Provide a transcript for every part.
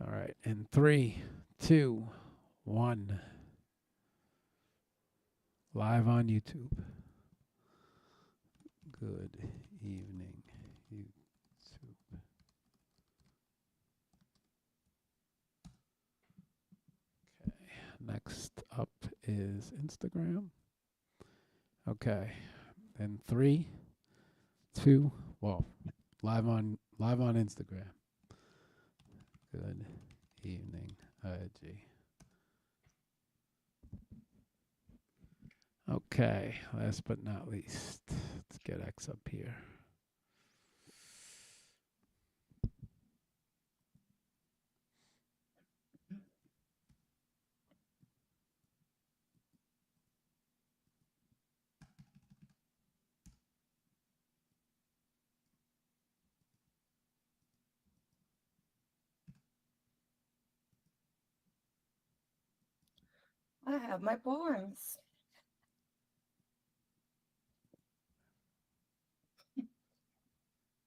All right. In 3, 2, 1. Live on YouTube. Good evening, YouTube. Okay. Next up is Instagram. Okay. In 3, 2, well, live on Instagram. Good evening, IG. Okay, last but not least, let's get X up here. I have my poems.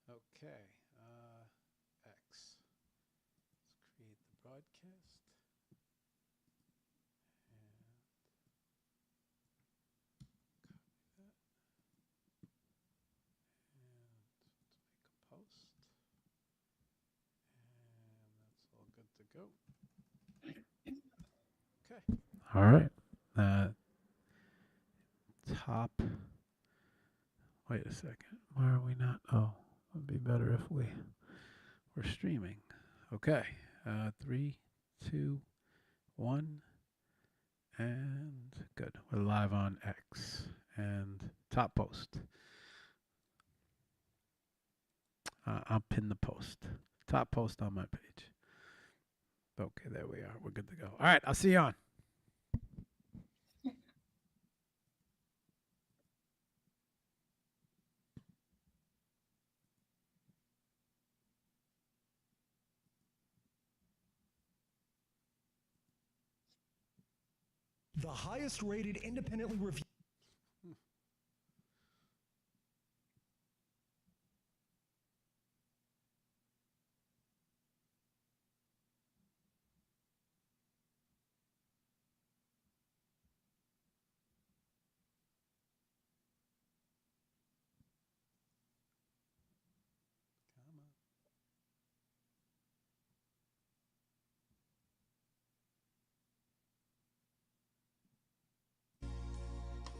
Okay, X. Let's create the broadcast. And copy that. And let's make a post. And that's all good to go. Okay. All right. Top. Wait a second. Why are we not? Oh, it would be better if we were streaming. Okay. 3, 2, 1. And good. We're live on X. And top post. I'll pin the post. Top post on my page. Okay, there we are. We're good to go. All right, I'll see you on. The highest rated independently reviewed. Come on.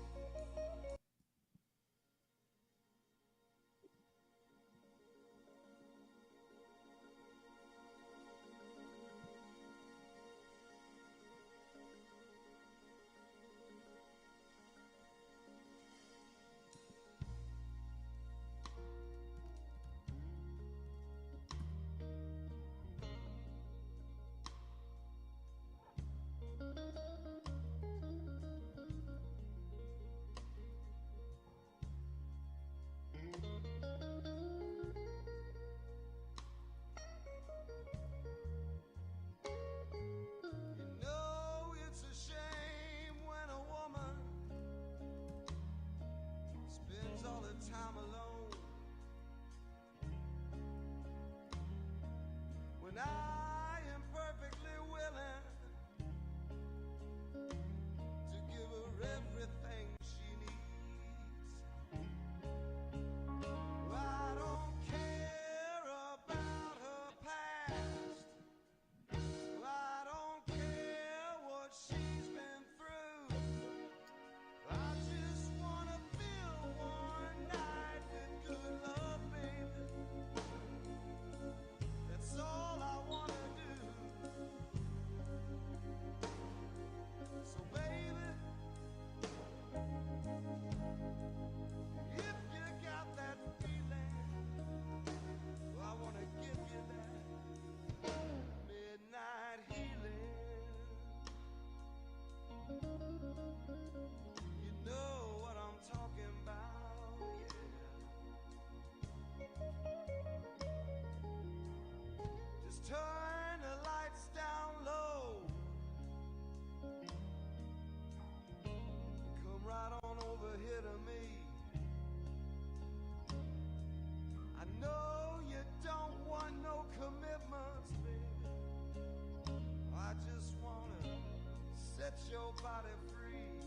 set your body free.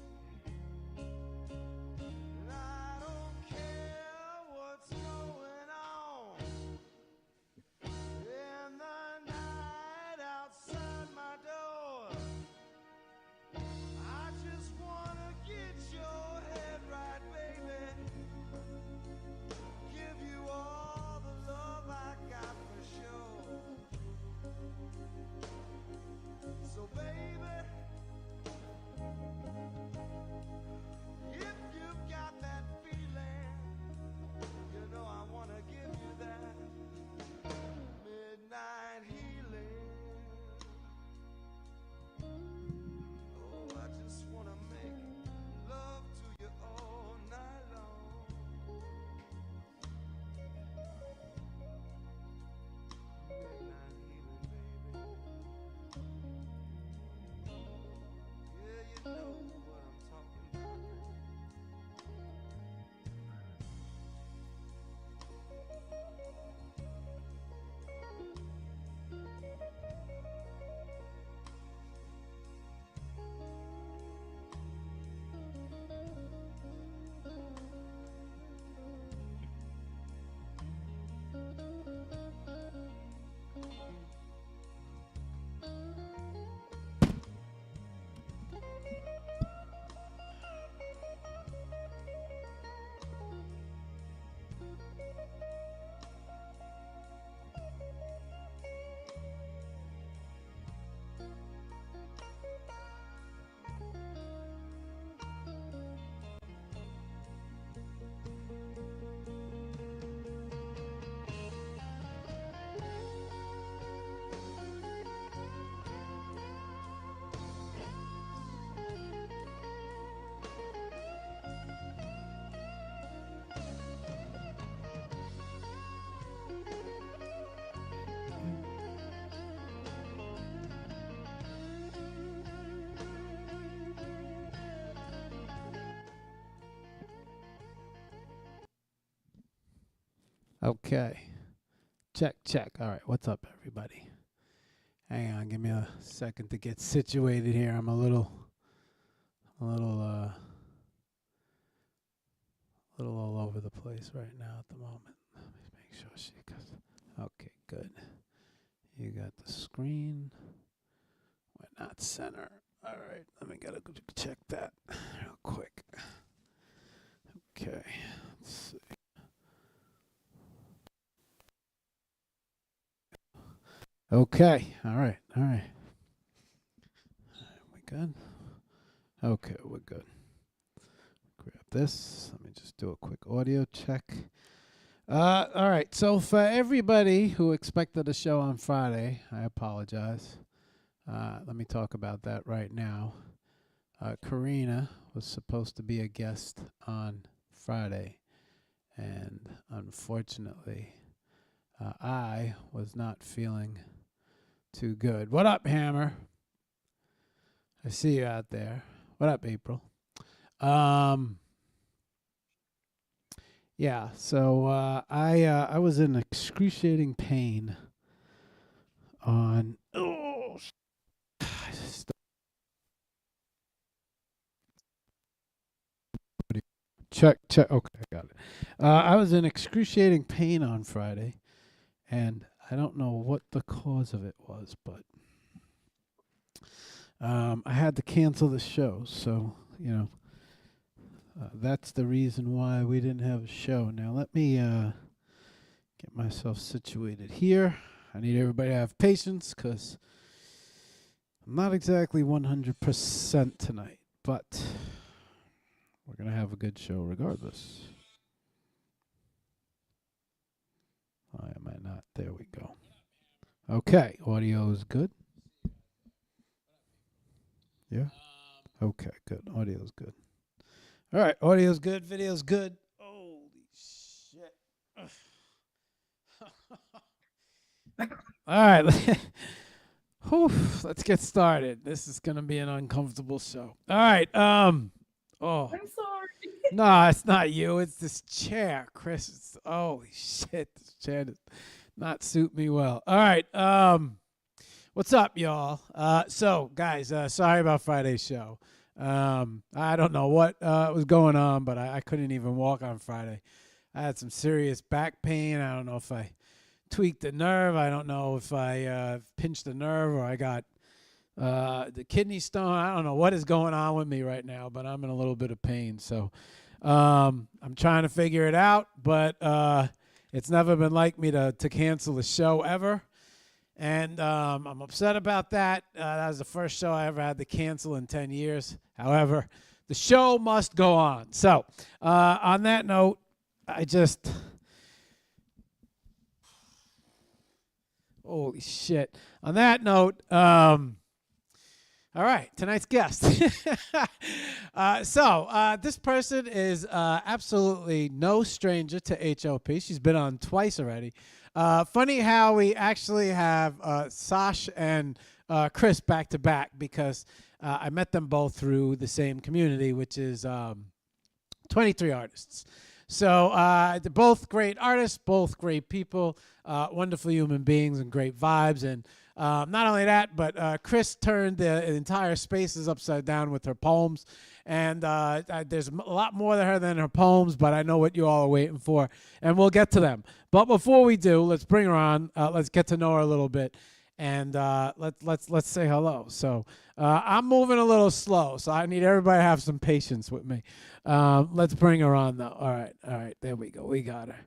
And I don't care what's going on in the night outside my door. I just wanna get your head right, baby. Give you all the love I got for sure. So baby, if you've got that feeling, you know I wanna give you that midnight healing. Oh, I just wanna make love to you all night long. Midnight healing, baby. Yeah, you know what I'm talking about. Okay. Check, check. All right. What's up, everybody? Hang on. Give me a second to get situated here. I'm a little all over the place right now at the moment. Let me make sure she goes. Okay, good. You got the screen. We're not center. All right. Let me gotta check that real quick. Okay. Let's see. Okay. All right. All right. We good? Okay, we're good. Grab this. Let me just do a quick audio check. All right. So for everybody who expected a show on Friday, I apologize. Let me talk about that right now. Karina was supposed to be a guest on Friday, and unfortunately, I was not feeling too good. What up, Hammer? I see you out there. What up, April? Yeah, so I was in excruciating pain on. Oh, check. Okay, I got it. I was in excruciating pain on Friday, and I don't know what the cause of it was, but I had to cancel the show. So that's the reason why we didn't have a show. Now let me get myself situated here. I need everybody to have patience because I'm not exactly 100% tonight, but we're going to have a good show regardless. Why am I not? There we go. Okay, audio is good. Yeah? Okay, good. Audio's good. All right, audio's good, video's good. Holy shit. All right, let's get started. This is going to be an uncomfortable show. All right, I'm sorry. no, it's not you. It's this chair, Chris. Holy shit, this chair does not suit me well. All right, What's up, y'all? So, guys, sorry about Friday's show. I don't know what was going on, but I couldn't even walk on Friday. I had some serious back pain. I don't know if I tweaked a nerve. I don't know if I pinched a nerve or I got the kidney stone. I don't know what is going on with me right now, but I'm in a little bit of pain. So I'm trying to figure it out, but it's never been like me to cancel a show ever. And I'm upset about that. That was the first show I ever had to cancel in 10 years. However, the show must go on. So on that note, holy shit. On that note, all right, tonight's guest. This person is absolutely no stranger to HOP. She's been on twice already. Funny how we actually have Sash and Chris back to back because I met them both through the same community, which is 23 artists. So they're both great artists, both great people, wonderful human beings and great vibes. And not only that, but Chris turned the entire spaces upside down with her poems. And there's a lot more to her than her poems, but I know what you all are waiting for, and we'll get to them. But before we do, let's bring her on. Let's get to know her a little bit, and let's say hello. So I'm moving a little slow, so I need everybody to have some patience with me. Let's bring her on, though. All right, there we go. We got her.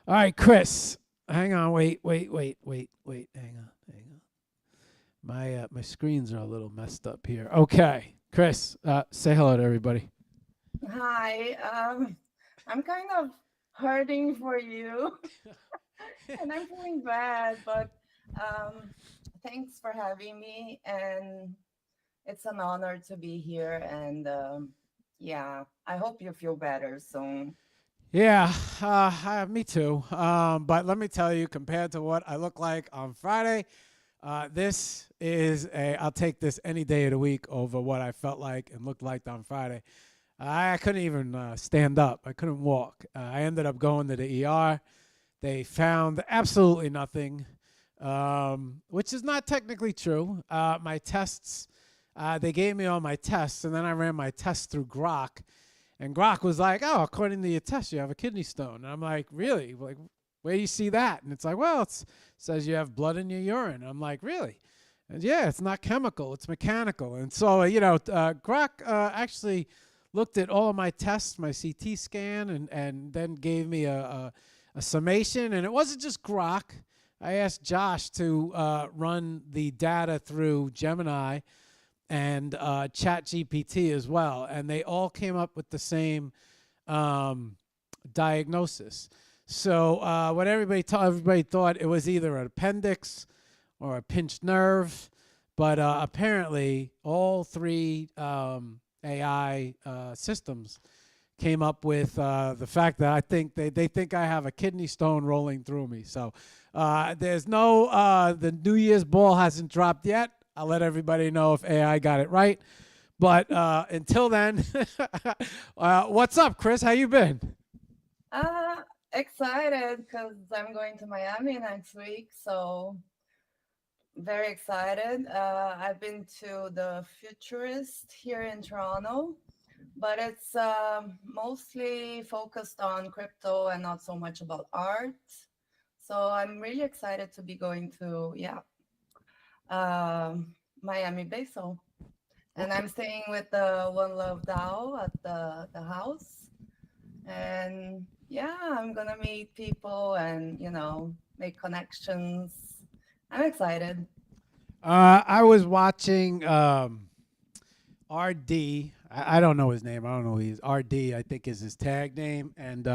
All right, Chris. Hang on, wait. Hang on. My screens are a little messed up here. Okay. Chris, say hello to everybody. Hi, I'm kind of hurting for you, and I'm feeling bad, but thanks for having me, and it's an honor to be here, and yeah, I hope you feel better soon. Yeah, me too. But let me tell you, compared to what I look like on Friday, this is I'll take this any day of the week over what I felt like and looked like on Friday. I couldn't even stand up. I couldn't walk. I ended up going to the ER. They found absolutely nothing, which is not technically true. My tests, they gave me all my tests, and then I ran my tests through Grok. And Grok was like, oh, according to your test, you have a kidney stone. And I'm like, really? Like, where do you see that? And it's like, well, it says you have blood in your urine. I'm like, really? And yeah, it's not chemical, it's mechanical. And so, Grok actually looked at all of my tests, my CT scan, and then gave me a summation. And it wasn't just Grok. I asked Josh to run the data through Gemini and ChatGPT as well. And they all came up with the same diagnosis. So what everybody thought it was either an appendix or a pinched nerve, but apparently all three AI systems came up with the fact that I think they think I have a kidney stone rolling through me. So there's no the New Year's ball hasn't dropped yet. I'll let everybody know if AI got it right. But until then, what's up, Chris? How you been? Excited because I'm going to Miami next week, so very excited. I've been to the Futurist here in Toronto, but it's mostly focused on crypto and not so much about art. So I'm really excited to be going to, Miami Basil. And I'm staying with the One Love DAO at the house. And yeah, I'm gonna meet people and make connections. I'm excited. I was watching RD. I don't know his name. I don't know who he is. RD, I think, is his tag name, and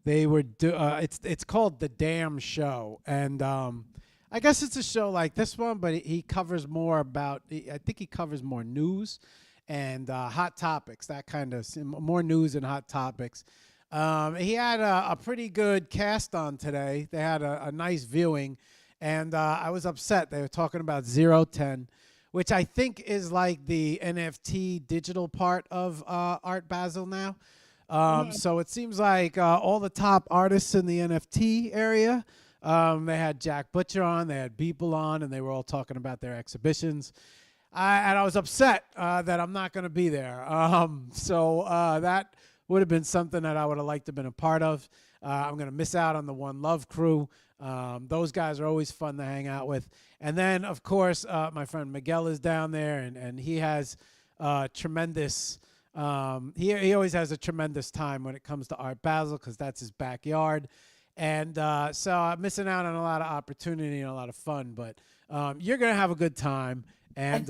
they were it's called The Damn Show, and I guess it's a show like this one, but he covers more about. I think he covers more news and hot topics, that kind of more news and hot topics. He had a pretty good cast on today. They had a nice viewing, and I was upset. They were talking about 010, which I think is like the NFT digital part of Art Basel now. So it seems like all the top artists in the NFT area They had Jack Butcher on, they had Beeple on, and they were all talking about their exhibitions. And I was upset that I'm not going to be there. So that would have been something that I would have liked to have been a part of. I'm going to miss out on the One Love crew. Those guys are always fun to hang out with. And then, of course, my friend Miguel is down there, and he has tremendous. He always has a tremendous time when it comes to Art Basel because that's his backyard. And so I'm missing out on a lot of opportunity and a lot of fun. But you're going to have a good time. And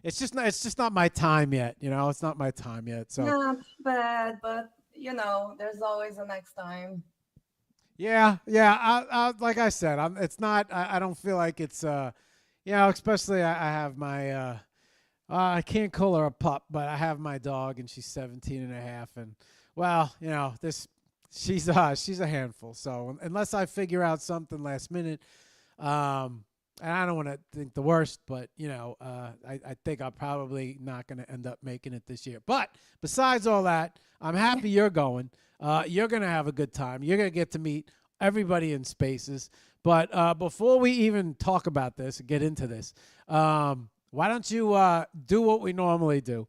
it's just not my time yet. It's not my time yet. So Not bad, but there's always a next time. yeah. Like I said, it's not. I don't feel like it's. Especially I have my. I can't call her a pup, but I have my dog, and she's 17 and a half, and well, she's a handful. So unless I figure out something last minute, and I don't want to think the worst, but I think I'm probably not going to end up making it this year. But besides all that, I'm happy you're going. You're going to have a good time. You're going to get to meet everybody in Spaces. But before we even talk about this and get into this, why don't you do what we normally do?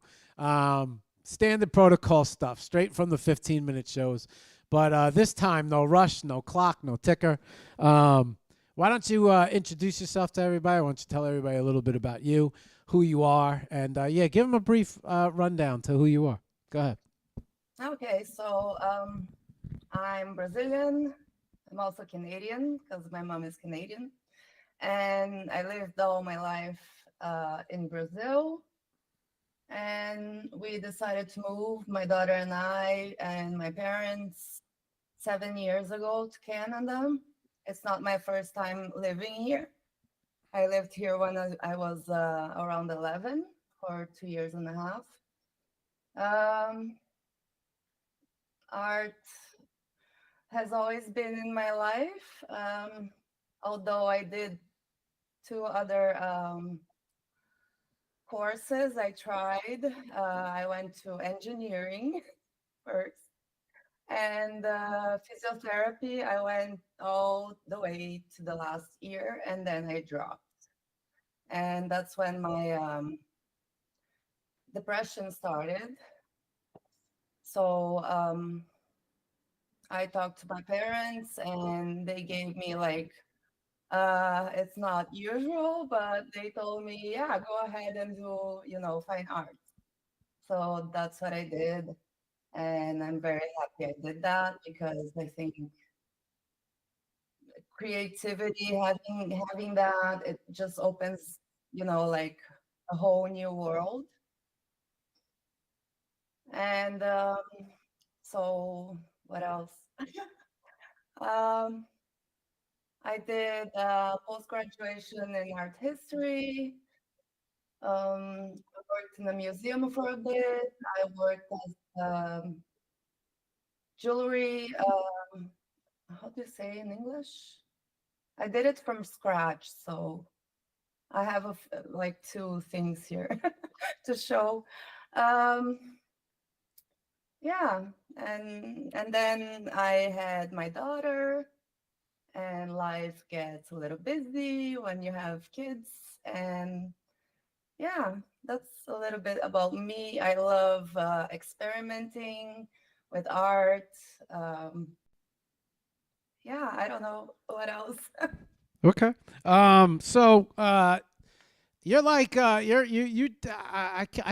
Standard protocol stuff, straight from the 15-minute shows. But this time, no rush, no clock, no ticker. Why don't you introduce yourself to everybody? Why don't you tell everybody a little bit about you, who you are, and give them a brief rundown to who you are. Go ahead. Okay, so I'm Brazilian. I'm also Canadian because my mom is Canadian. And I lived all my life in Brazil. And we decided to move, my daughter and I and my parents, 7 years ago to Canada. It's not my first time living here. I lived here when I was around 11 for 2 years and a half. Art has always been in my life, although I did 2 other courses I tried. I went to engineering first. And physiotherapy, I went all the way to the last year, and then I dropped. And that's when my depression started. So I talked to my parents, and they gave me it's not usual, but they told me, yeah, go ahead and do, fine art. So that's what I did. And I'm very happy I did that because I think creativity, having that, it just opens, a whole new world. And so what else? um, I did post-graduation in art history. I worked in a museum for a bit. I worked as jewelry. How do you say in English? I did it from scratch, so I have 2 things here to show. Yeah, and then I had my daughter, and life gets a little busy when you have kids, and yeah, that's a little bit about me. I love experimenting with art. Yeah, I don't know what else. Okay. So you're like I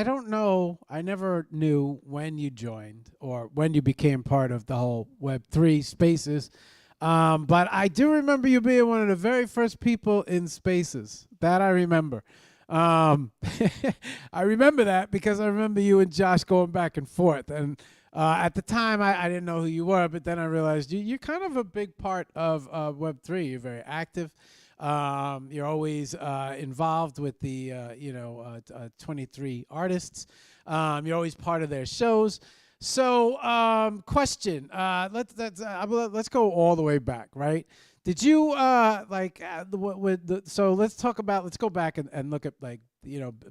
don't know. I never knew when you joined or when you became part of the whole Web3 Spaces. But I do remember you being one of the very first people in Spaces. That I remember. I remember that because I remember you and Josh going back and forth. And at the time, I didn't know who you were, but then I realized you're kind of a big part of Web3. You're very active. You're always involved with the 23 artists. You're always part of their shows. So, question. Let's go all the way back, right? Did you so let's go back and look at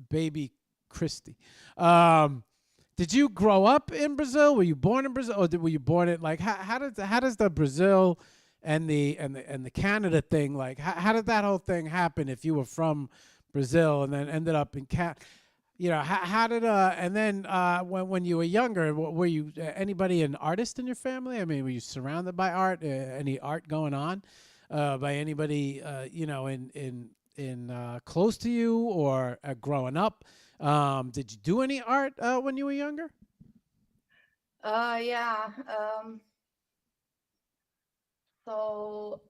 baby Christy. Did you grow up in Brazil? Were you born in Brazil, or were you born in how does the Brazil and the Canada thing. Like, how did that whole thing happen? If you were from Brazil and then ended up in how did and then when you were younger, were you anybody an artist in your family? I mean, were you surrounded by art? Any art going on by anybody in close to you or growing up? Did you do any art when you were younger? Yeah. So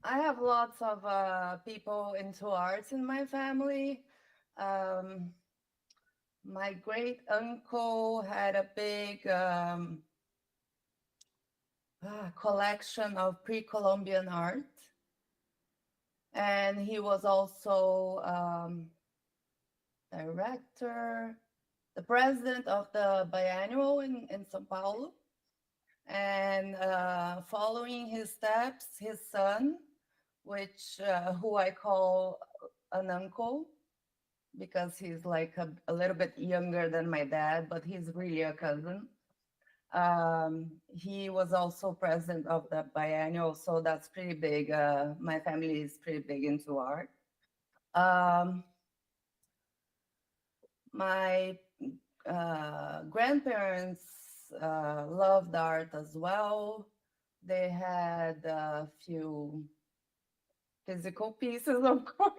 I have lots of people into arts in my family. Um, my great uncle had a big collection of pre-Columbian art, and he was also director, the president of the biannual in São Paulo. And following his steps, his son, which who I call an uncle because he's like a little bit younger than my dad, but he's really a cousin. He was also president of the biennial, so that's pretty big. My family is pretty big into art. Um, my grandparents loved art as well. They had a few physical pieces, of course,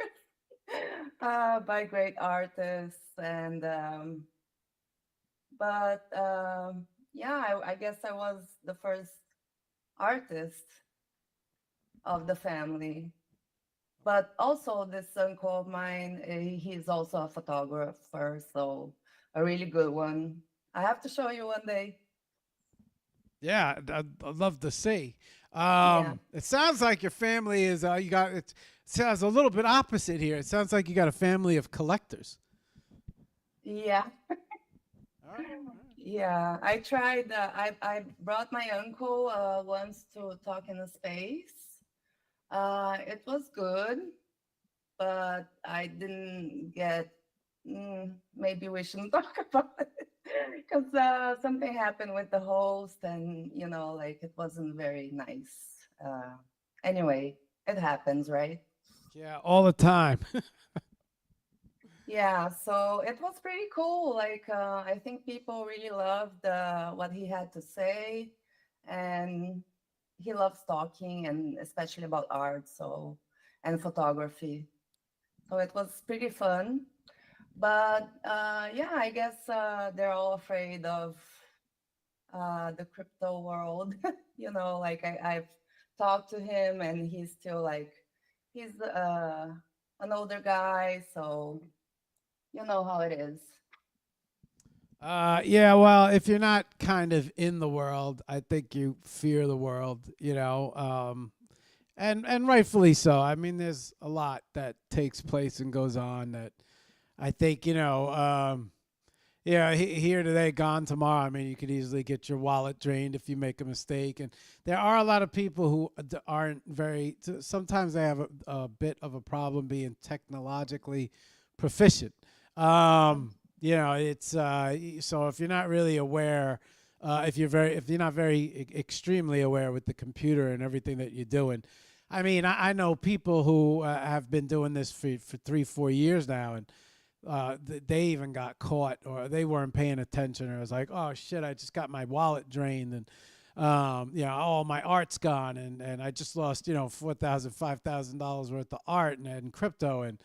by great artists. And but yeah, I guess I was the first artist of the family. But also, this uncle of mine, he's also a photographer, so a really good one. I have to show you one day. Yeah, I'd love to see. Yeah, It sounds like your family is you got it. Sounds a little bit opposite here. It sounds like you got a family of collectors. yeah, All right. yeah. I brought my uncle once to talk in a space. It was good, but I didn't get. Maybe we shouldn't talk about it because something happened with the host, and like it wasn't very nice. Anyway, it happens, right? Yeah, all the time. Yeah, so it was pretty cool. Like, I think people really loved what he had to say, and he loves talking, and especially about art, and photography. So it was pretty fun. But yeah, I guess they're all afraid of the crypto world. Like I've talked to him, and he's still like he's an older guy, so you know how it is. Yeah, well, if you're not kind of in the world, I think you fear the world, and rightfully so. I mean, there's a lot that takes place and goes on that I think yeah, here today, gone tomorrow. I mean, you could easily get your wallet drained if you make a mistake, and there are a lot of people who aren't very. Sometimes they have a bit of a problem being technologically proficient. It's so if you're not really aware, if you're not very extremely aware with the computer and everything that you're doing. I mean, I know people who have been doing this for 3-4 years now, and they even got caught or they weren't paying attention, or it was like, oh shit, I just got my wallet drained, and all my art's gone, and I just lost $4,000, $5,000 worth of art and crypto, and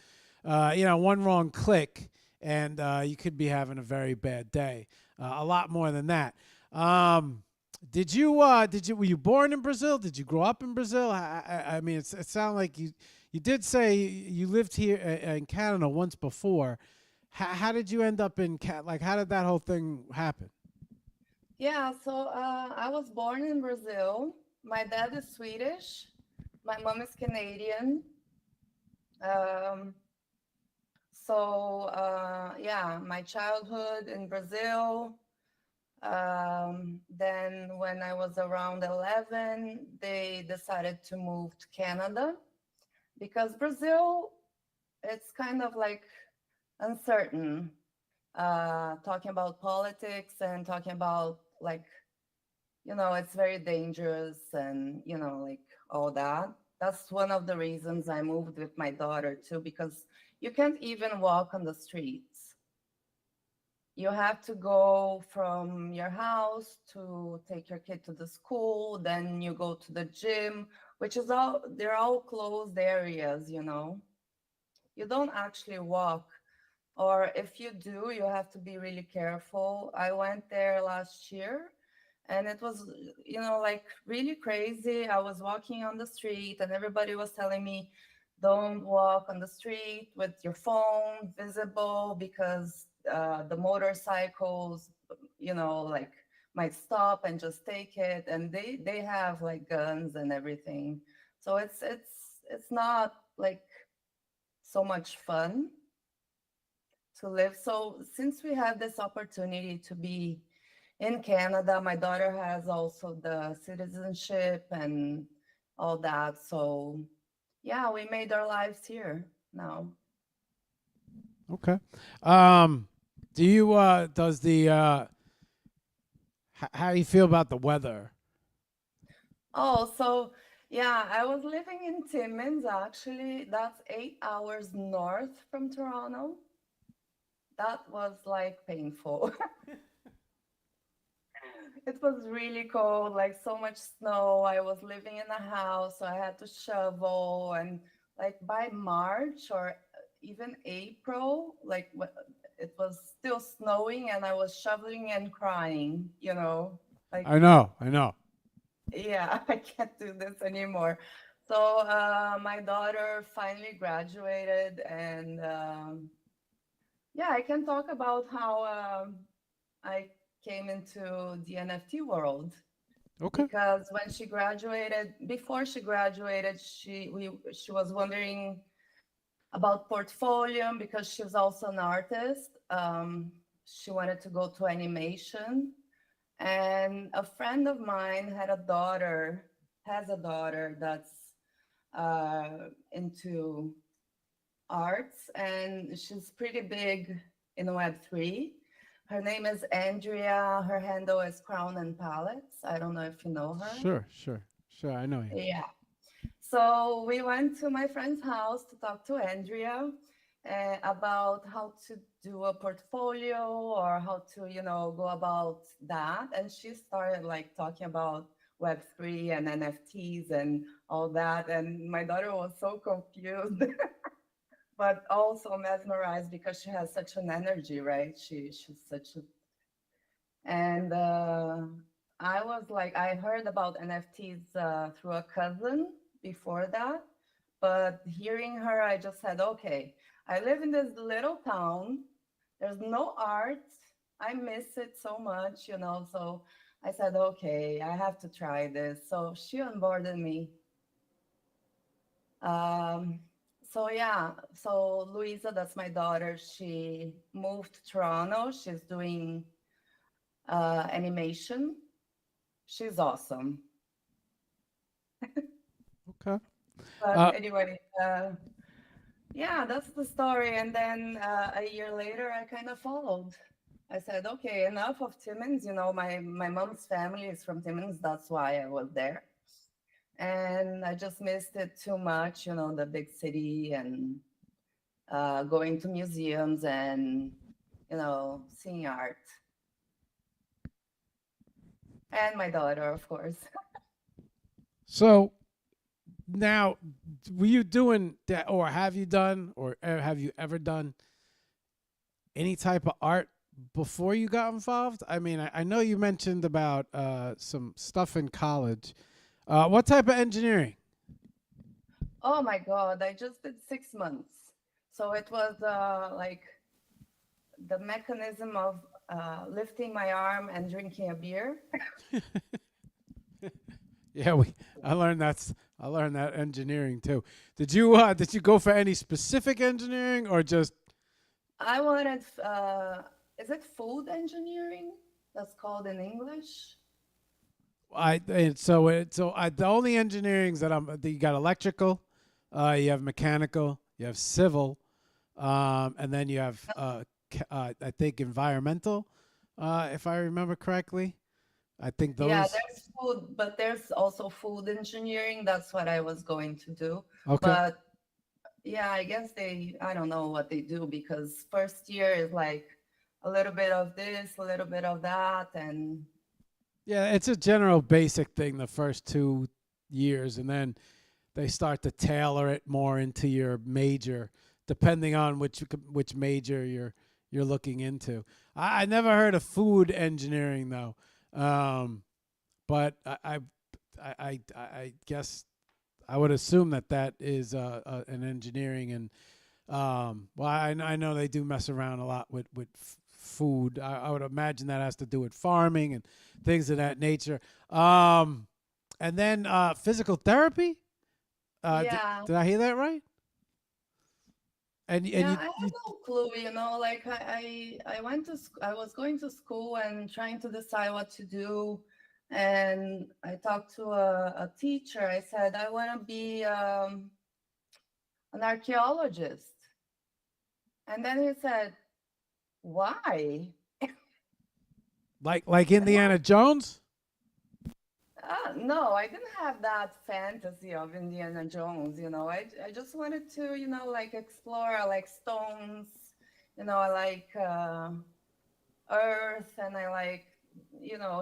one wrong click, and you could be having a very bad day. A lot more than that. Were you born in Brazil? Did you grow up in Brazil? I mean, it sounded like you did say you lived here in Canada once before. How did you end up in like, how did that whole thing happen? Yeah, so I was born in Brazil. My dad is Swedish. My mom is Canadian. Um, yeah, my childhood in Brazil. Then when I was around 11, they decided to move to Canada because Brazil, it's kind of like uncertain, talking about politics and talking about like it's very dangerous and, like all that. That's one of the reasons I moved with my daughter too, because you can't even walk on the streets. You have to go from your house to take your kid to the school, then you go to the gym, which is they're all closed areas. You don't actually walk. Or if you do, you have to be really careful. I went there last year and it was, like really crazy. I was walking on the street and everybody was telling me, don't walk on the street with your phone visible because the motorcycles, like might stop and just take it. And they have like guns and everything. So it's not like so much fun to live. So since we have this opportunity to be in Canada, my daughter has also the citizenship and all that. So yeah, we made our lives here now. Okay. Do you does the how do you feel about the weather? Oh, so yeah, I was living in Timmins actually. That's 8 hours north from Toronto. That was like painful. It was really cold, like so much snow. I was living in a house, so I had to shovel. And like by March or even April, like it was still snowing and I was shoveling and crying. Like, I know, I know. yeah, I can't do this anymore. So my daughter finally graduated, and yeah, I can talk about how I came into the NFT world Okay. because when she graduated, before she graduated, she was wondering about portfolio because she's also an artist. She wanted to go to animation, and a friend of mine has a daughter that's into arts, and she's pretty big in Web3. Her name is Andrea. Her handle is Crown and Palettes. I don't know if you know her. Sure, sure, sure. I know you. Yeah. So we went to my friend's house to talk to Andrea about how to do a portfolio or how to, go about that. And she started like talking about Web3 and NFTs and all that. And my daughter was so confused, but also mesmerized because she has such an energy, right? She's such a and I was like, I heard about NFTs through a cousin before that, but hearing her, I just said, okay, I live in this little town. There's no art. I miss it so much. So I said, okay, I have to try this. So she onboarded me. Um, so yeah, so Louisa, that's my daughter. She moved to Toronto. She's doing animation. She's awesome. Okay. But Uh, anyway, yeah, that's the story. And then a year later, I kind of followed. I said, okay, enough of Timmins. My mom's family is from Timmins. That's why I was there. And I just missed it too much, the big city and going to museums and, seeing art. And my daughter, of course. so now, were you doing that, or have you done, or have you ever done any type of art before you got involved? I mean, I know you mentioned about some stuff in college. What type of engineering? Oh my God, I just did 6 months. So it was like the mechanism of lifting my arm and drinking a beer. Yeah, we. I learned that engineering too. Did you go for any specific engineering or just? I wanted, is it food engineering? That's called in English. The only engineerings you got electrical, you have mechanical, you have civil, and then you have I think environmental, if I remember correctly. I think Yeah, those. there's food, but there's also food engineering. That's what I was going to do. Okay. But yeah, I guess I don't know what they do because first year is like a little bit of this, a little bit of that. And Yeah, it's a general basic thing the first 2 years, and then they start to tailor it more into your major, depending on which major you're looking into. I never heard of food engineering though, but I guess I would assume that is an engineering. And well, I know they do mess around a lot with food. I would imagine that has to do with farming and things of that nature. And then physical therapy. yeah, Did I hear that right? And yeah, you I have you no clue, like I went to I was going to school and trying to decide what to do. And I talked to a teacher. I said, I want to be an archaeologist. And then he said, why? like Indiana Jones? No, I didn't have that fantasy of Indiana Jones, I just wanted to, like explore. I like stones, I like earth, and I like,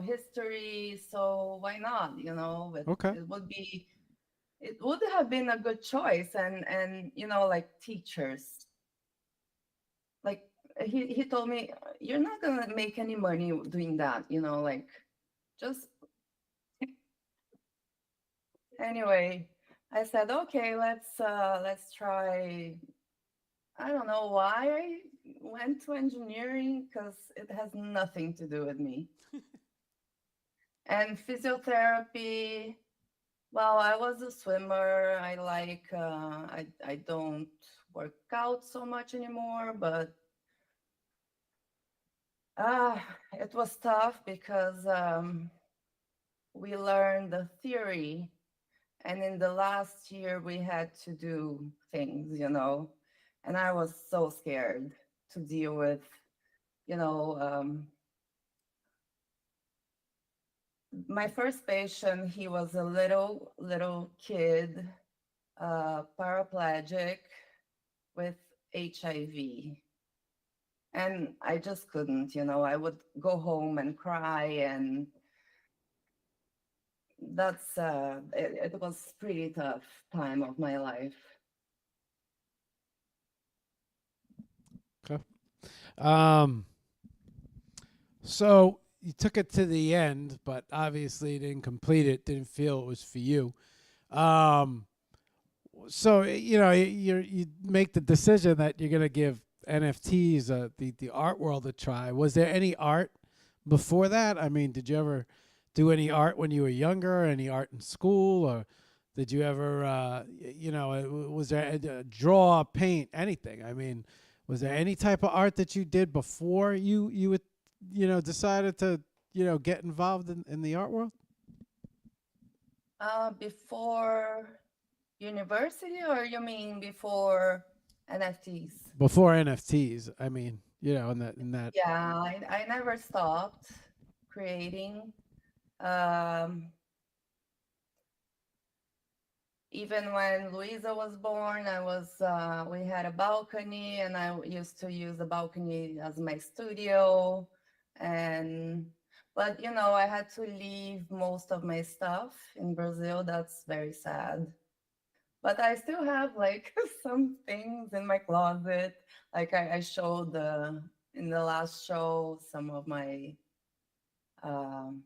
history. So why not, Okay. it would have been a good choice. And, like teachers, like he told me, you're not going to make any money doing that, like just anyway. I said, okay, let's try. I don't know why I went to engineering because it has nothing to do with me. And physiotherapy, well, I was a swimmer. I like I don't work out so much anymore, but it was tough because we learned the theory, and in the last year we had to do things, and I was so scared to deal with, you know my first patient. He was a little kid, paraplegic with HIV, and I just couldn't. I would go home and cry, and it was pretty tough time of my life. Okay. Um. So you took it to the end, but obviously didn't complete it. Didn't feel it was for you. Um. So you make the decision that you're gonna give NFTs, the art world, a try. Was there any art before that? I mean, did you ever do any art when you were younger? Any art in school, or did you ever, was there a draw, paint, anything? I mean, was there any type of art that you did before you would, decided to, get involved in the art world? Before university, or you mean before NFTs? Before NFTs, I mean, in that. Yeah, I never stopped creating. Um, Even when Luisa was born, we had a balcony, and I used to use the balcony as my studio. And but I had to leave most of my stuff in Brazil. That's very sad. But I still have like some things in my closet. Like I showed in the last show some of my um,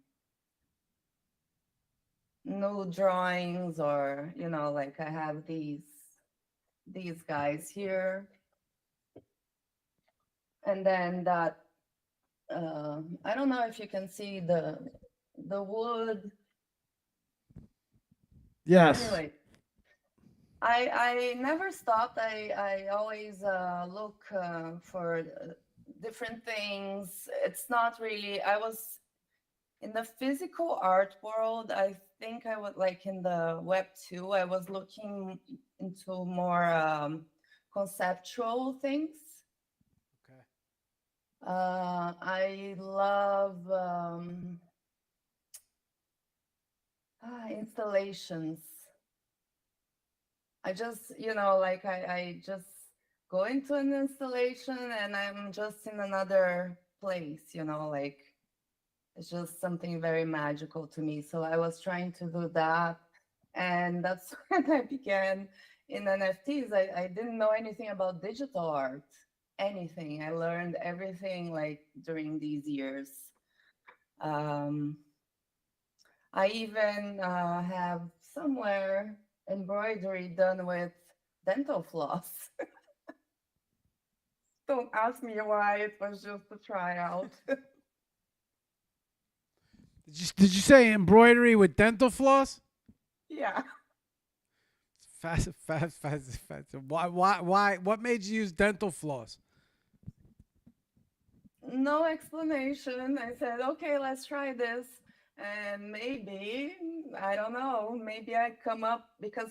new drawings, or like I have these guys here. And then that I don't know if you can see the wood. Yes. Anyway, I never stopped. I always look for different things. It's not really, I was in the physical art world. I think I would, like, in the web 2, I was looking into more conceptual things. Okay. I love Installations. I just, like I just go into an installation and I'm just in another place, like it's just something very magical to me. So I was trying to do that. And that's when I began in NFTs. I didn't know anything about digital art, anything. I learned everything like during these years. Um, I even have somewhere embroidery done with dental floss. Don't ask me why, it was just a tryout. Did you say embroidery with dental floss? Yeah. Fast, fast, fast, fast. Why? What made you use dental floss? No explanation. I said, okay, let's try this. And maybe, I don't know, maybe I come up because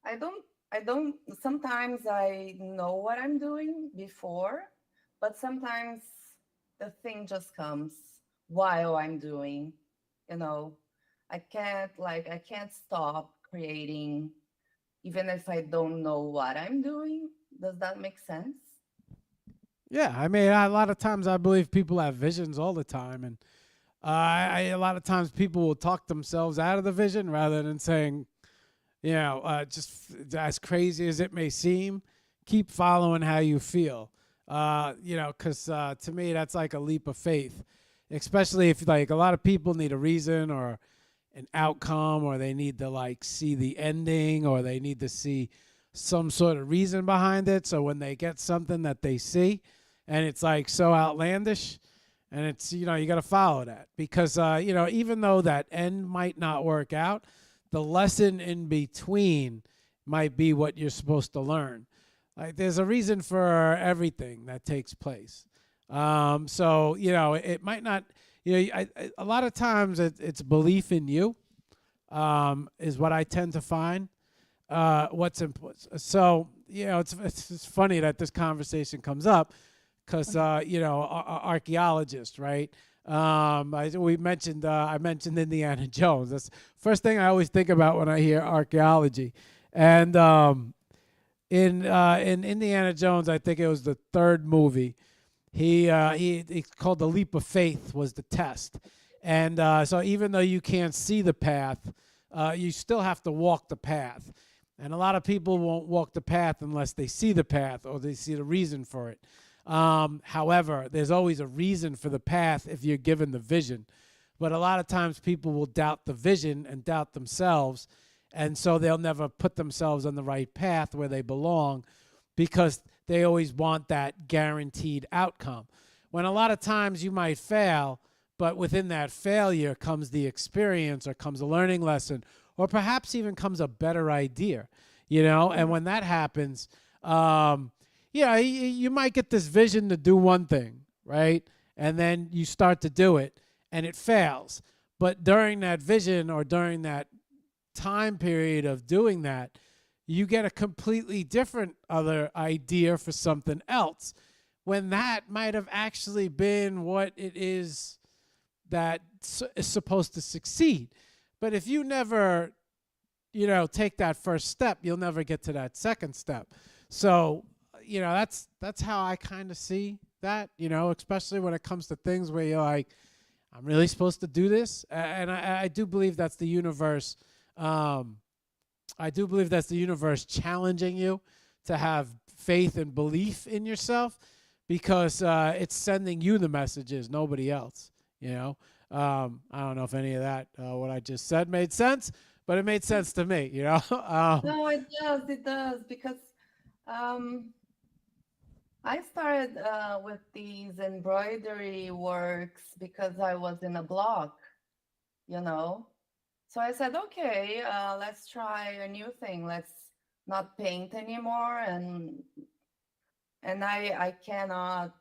I don't, sometimes I know what I'm doing before, but sometimes the thing just comes while I'm doing, you know. I can't stop creating even if I don't know what I'm doing. Does that make sense? Yeah, I mean, a lot of times I believe people have visions all the time, and a lot of times people will talk themselves out of the vision rather than saying, just as crazy as it may seem, keep following how you feel. Because to me, that's like a leap of faith, especially if like a lot of people need a reason or an outcome, or they need to like see the ending, or they need to see some sort of reason behind it. So when they get something that they see and it's like so outlandish, and it's, you got to follow that because, even though that end might not work out, the lesson in between might be what you're supposed to learn. Like there's a reason for everything that takes place. So it might not. A lot of times it's belief in you, is what I tend to find. What's important. So it's funny that this conversation comes up because archaeologists, right? I mentioned Indiana Jones. That's the first thing I always think about when I hear archaeology. And in Indiana Jones, I think it was the third movie. He called the leap of faith was the test, and so even though you can't see the path, you still have to walk the path. And a lot of people won't walk the path unless they see the path or they see the reason for it. However, there's always a reason for the path if you're given the vision. But a lot of times people will doubt the vision and doubt themselves. And so they'll never put themselves on the right path where they belong because they always want that guaranteed outcome. When a lot of times you might fail, but within that failure comes the experience or comes a learning lesson or perhaps even comes a better idea, And when that happens, you might get this vision to do one thing, right? And then you start to do it and it fails. But during that vision or during that time period of doing that, you get a completely different other idea for something else when that might have actually been what it is that is supposed to succeed. But if you never, take that first step, you'll never get to that second step. So, that's how I kind of see that, especially when it comes to things where you're like, I'm really supposed to do this. And I do believe that's the universe. I do believe that's the universe challenging you to have faith and belief in yourself because it's sending you the messages, nobody else, I don't know if any of that, what I just said made sense, but it made sense to me, No, it does, because um, I started with these embroidery works because I was in a block, you know. So I said, okay, let's try a new thing. Let's not paint anymore, and I cannot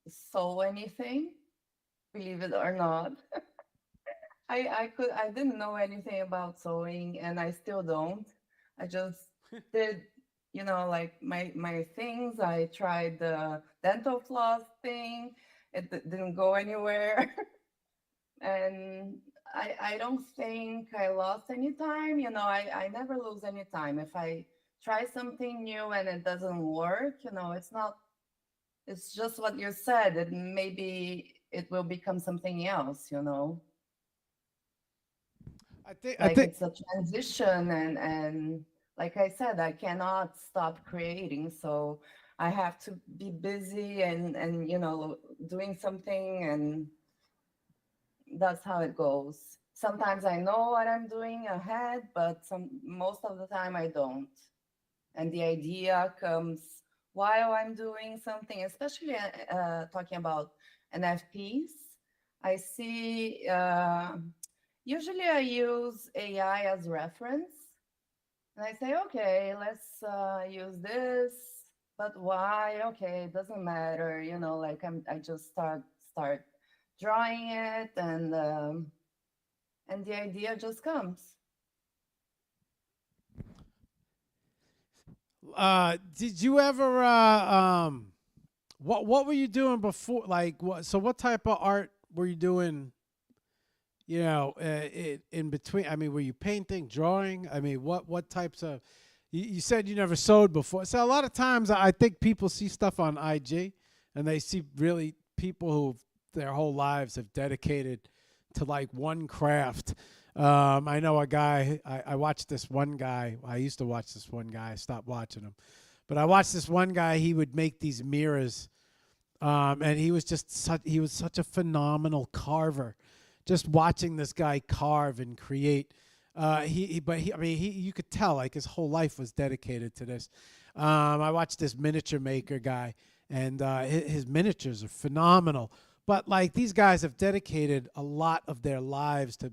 sew anything, believe it or not. I didn't know anything about sewing, and I still don't. I just did, like my things. I tried the dental floss thing. It didn't go anywhere. And I don't think I lost any time. I never lose any time. If I try something new and it doesn't work, it's not, it's just what you said. Maybe it will become something else. I Like think it's a transition, and like I said, I cannot stop creating. So I have to be busy and doing something, and that's how it goes. Sometimes I know what I'm doing ahead, but most of the time I don't. And the idea comes while I'm doing something, especially talking about NFTs. I see, usually I use AI as reference, and I say, okay, let's use this, but why? Okay, it doesn't matter, like I just start drawing it, and the idea just comes. did you ever what were you doing before, like what type of art were you doing, in between? I mean, were you painting, drawing? I mean, what types of, you said you never sewed before. So a lot of times I think people see stuff on IG and they see really people who their whole lives have dedicated to like one craft. I know a guy, I watched this one guy. I used to watch this one guy. I stopped watching him. But I watched this one guy. He would make these mirrors, and he was such a phenomenal carver. Just watching this guy carve and create, I mean, you could tell like his whole life was dedicated to this. I watched this miniature maker guy, and his miniatures are phenomenal. But like these guys have dedicated a lot of their lives to,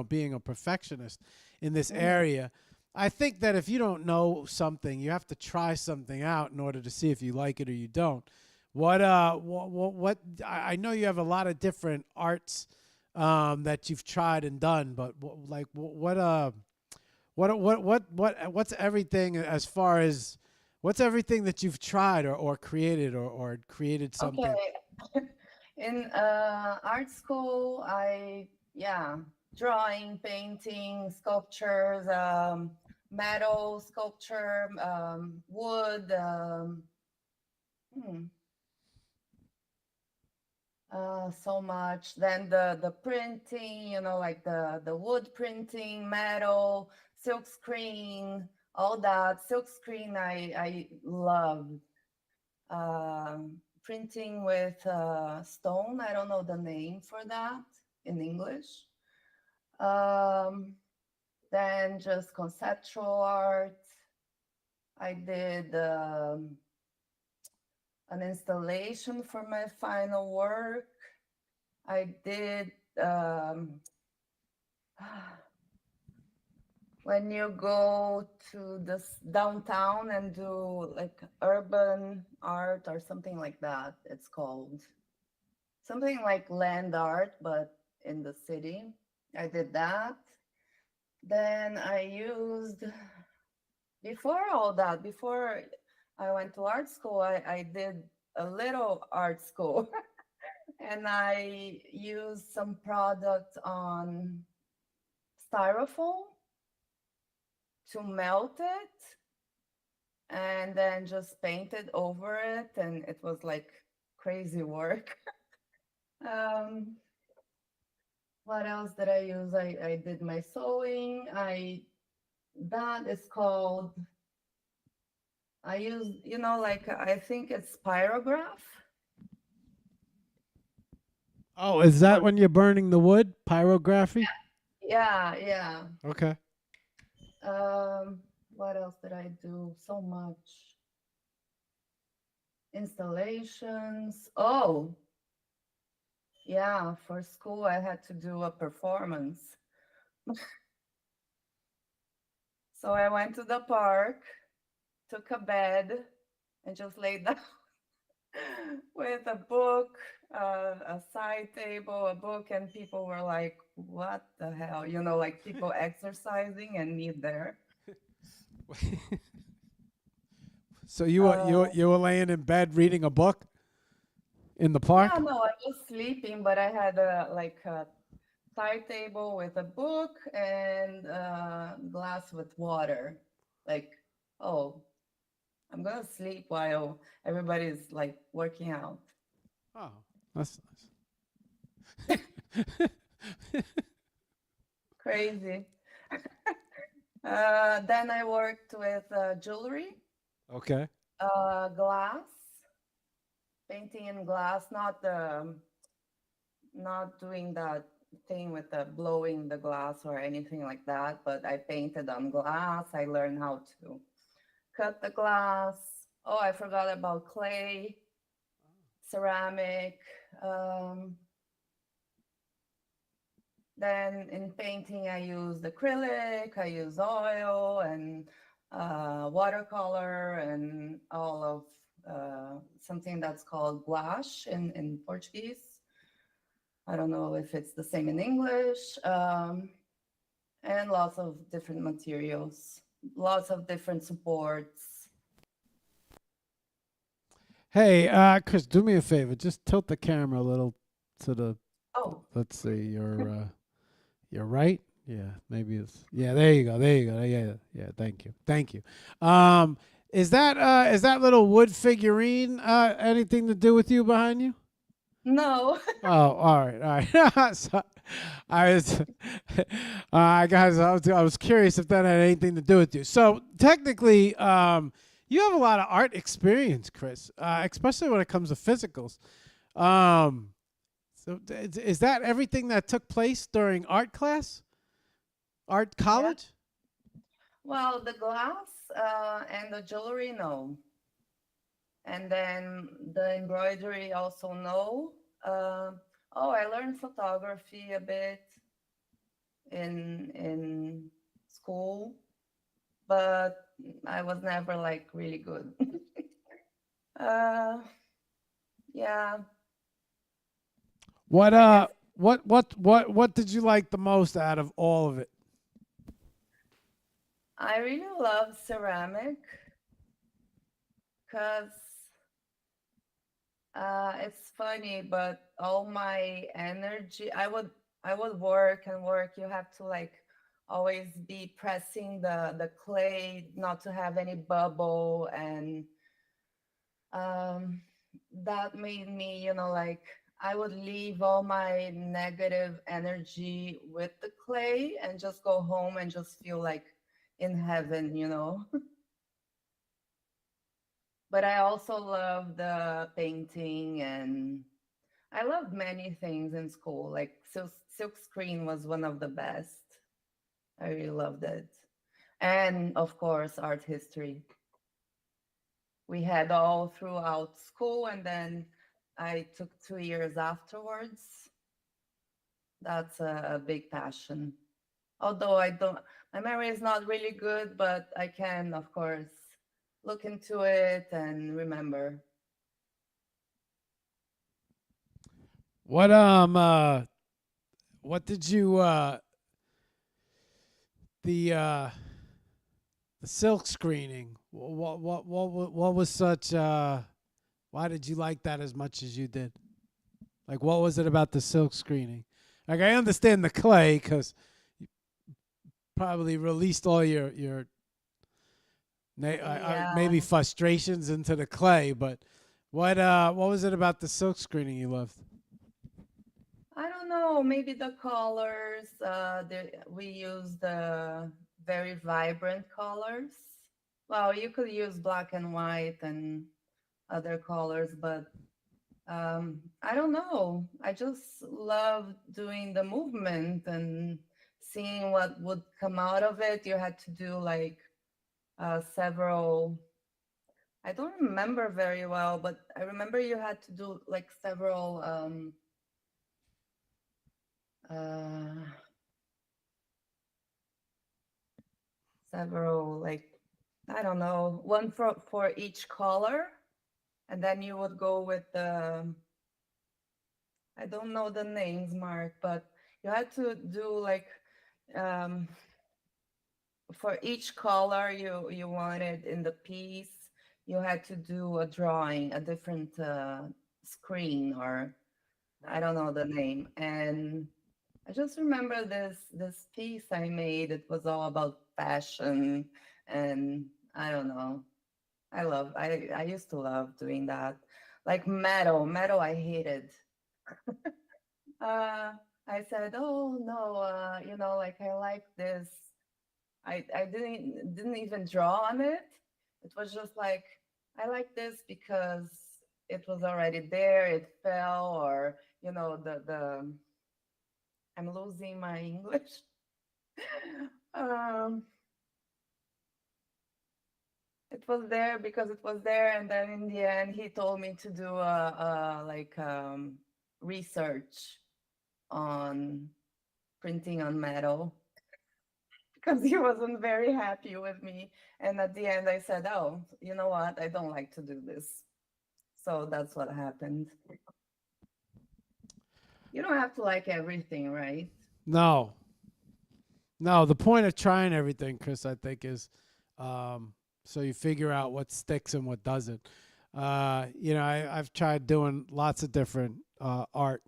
being a perfectionist in this Mhm. area. I think that if you don't know something, you have to try something out in order to see if you like it or you don't. What I know you have a lot of different arts that you've tried and done, but what's everything as far as what's everything that you've tried or created or created something? Okay. In art school, yeah, drawing, painting, sculptures, metal sculpture, wood, hmm, so much. Then the printing, like the wood printing, metal, silk screen, all that. Silk screen, I love. Printing with stone. I don't know the name for that in English. Um, then just conceptual art. I did an installation for my final work. I did um, when you go to this downtown and do like urban art or something like that, it's called something like land art, but in the city. I did that. Then I used, before all that, before I went to art school, I did a little art school and I used some product on styrofoam to melt it and then just painted over it. And it was like crazy work. um, what else did I use? I did my sewing. That is called, I use, like I think it's pyrograph. Oh, is that Or when you're burning the wood? Pyrography? yeah, yeah. Okay. What else did I do? So much. Installations. Oh, yeah, for school I had to do a performance. So I went to the park, took a bed, and just laid down with a book, a side table, a book, and people were like, "What the hell?" Like people exercising and me there. So you were laying in bed reading a book in the Yeah, park? no, I was sleeping, but I had like side table with a book and a glass with water. Like, oh, I'm gonna sleep while everybody's like working out. Oh, that's Crazy. Then I worked with jewelry, okay. glass, painting in glass, not doing that thing with the blowing the glass or anything like that, but I painted on glass. I learned how to cut the glass. Oh, I forgot about clay, ceramic. Um, then in painting, I use acrylic, I use oil and watercolor and all of something that's called gouache in Portuguese. I don't know if it's the same in English. And lots of different materials, lots of different supports. Hey, Chris, do me a favor. Just tilt the camera a little to the. Oh, Let's see. You're right. Yeah, maybe it's. Yeah, there you go. There you go. Yeah, yeah. Thank you. Thank you. Um, is that little wood figurine anything to do with you behind you? no. Oh, all right, all right. So, I was, guys, I was curious if that had anything to do with you. So technically, you have a lot of art experience, Chris, especially when it comes to physicals. Um, so is that everything that took place during art class, art Yeah. college? Well, the glass and the jewelry, no. And then the embroidery, also no. Uh, oh, I learned photography a bit in school, but I was never like really good. uh, yeah, What I guess what did you like the most out of all of it? I really love ceramic because it's funny, but all my energy, I would work and work. You have to like always be pressing the clay not to have any bubble, and um, that made me, like I would leave all my negative energy with the clay and just go home and just feel like in heaven. But I also love the painting and I loved many things in school. Like silk screen was one of the best. I really loved it. And of course, art history. We had all throughout school, and then I took 2 years afterwards. That's a big passion. Although I don't, my memory is not really good, but I can, of course, look into it and remember. What what did you the uh the silk screening? What was such why did you like that as much as you did? Like, what was it about the silk screening? Like, I understand the clay because you probably released all your maybe Yeah, frustrations into the clay. But what was it about the silk screening you loved? I don't know. Maybe the colors. We use the very vibrant colors. Well, you could use black and white and other colors, but I don't know. I just love doing the movement and seeing what would come out of it. You had to do like several. I don't remember very well, but I remember you had to do like uh, several like I don't know, one for each color, and then you would go with the I don't know the names, Mark, but you had to do like um, for each color you wanted in the piece, you had to do a drawing, a different screen, or I Right. don't know the name, and I just remember this piece I made. It was all about fashion, and I don't know. I used to love doing that. Like metal I hated. Uh, I said, oh no, like I like this. I didn't even draw on it. It was just like I like this because it was already there. It fell, or the I'm losing my English. um, it was there because it was there, and then in the end, he told me to do research on printing on metal because he wasn't very happy with me. And at the end, I said, "Oh, you know what? I don't like to do this." So that's what happened. You don't have to like everything, right? No, no. The point of trying everything, Chris, I think, is so you figure out what sticks and what doesn't. I've tried doing lots of different art,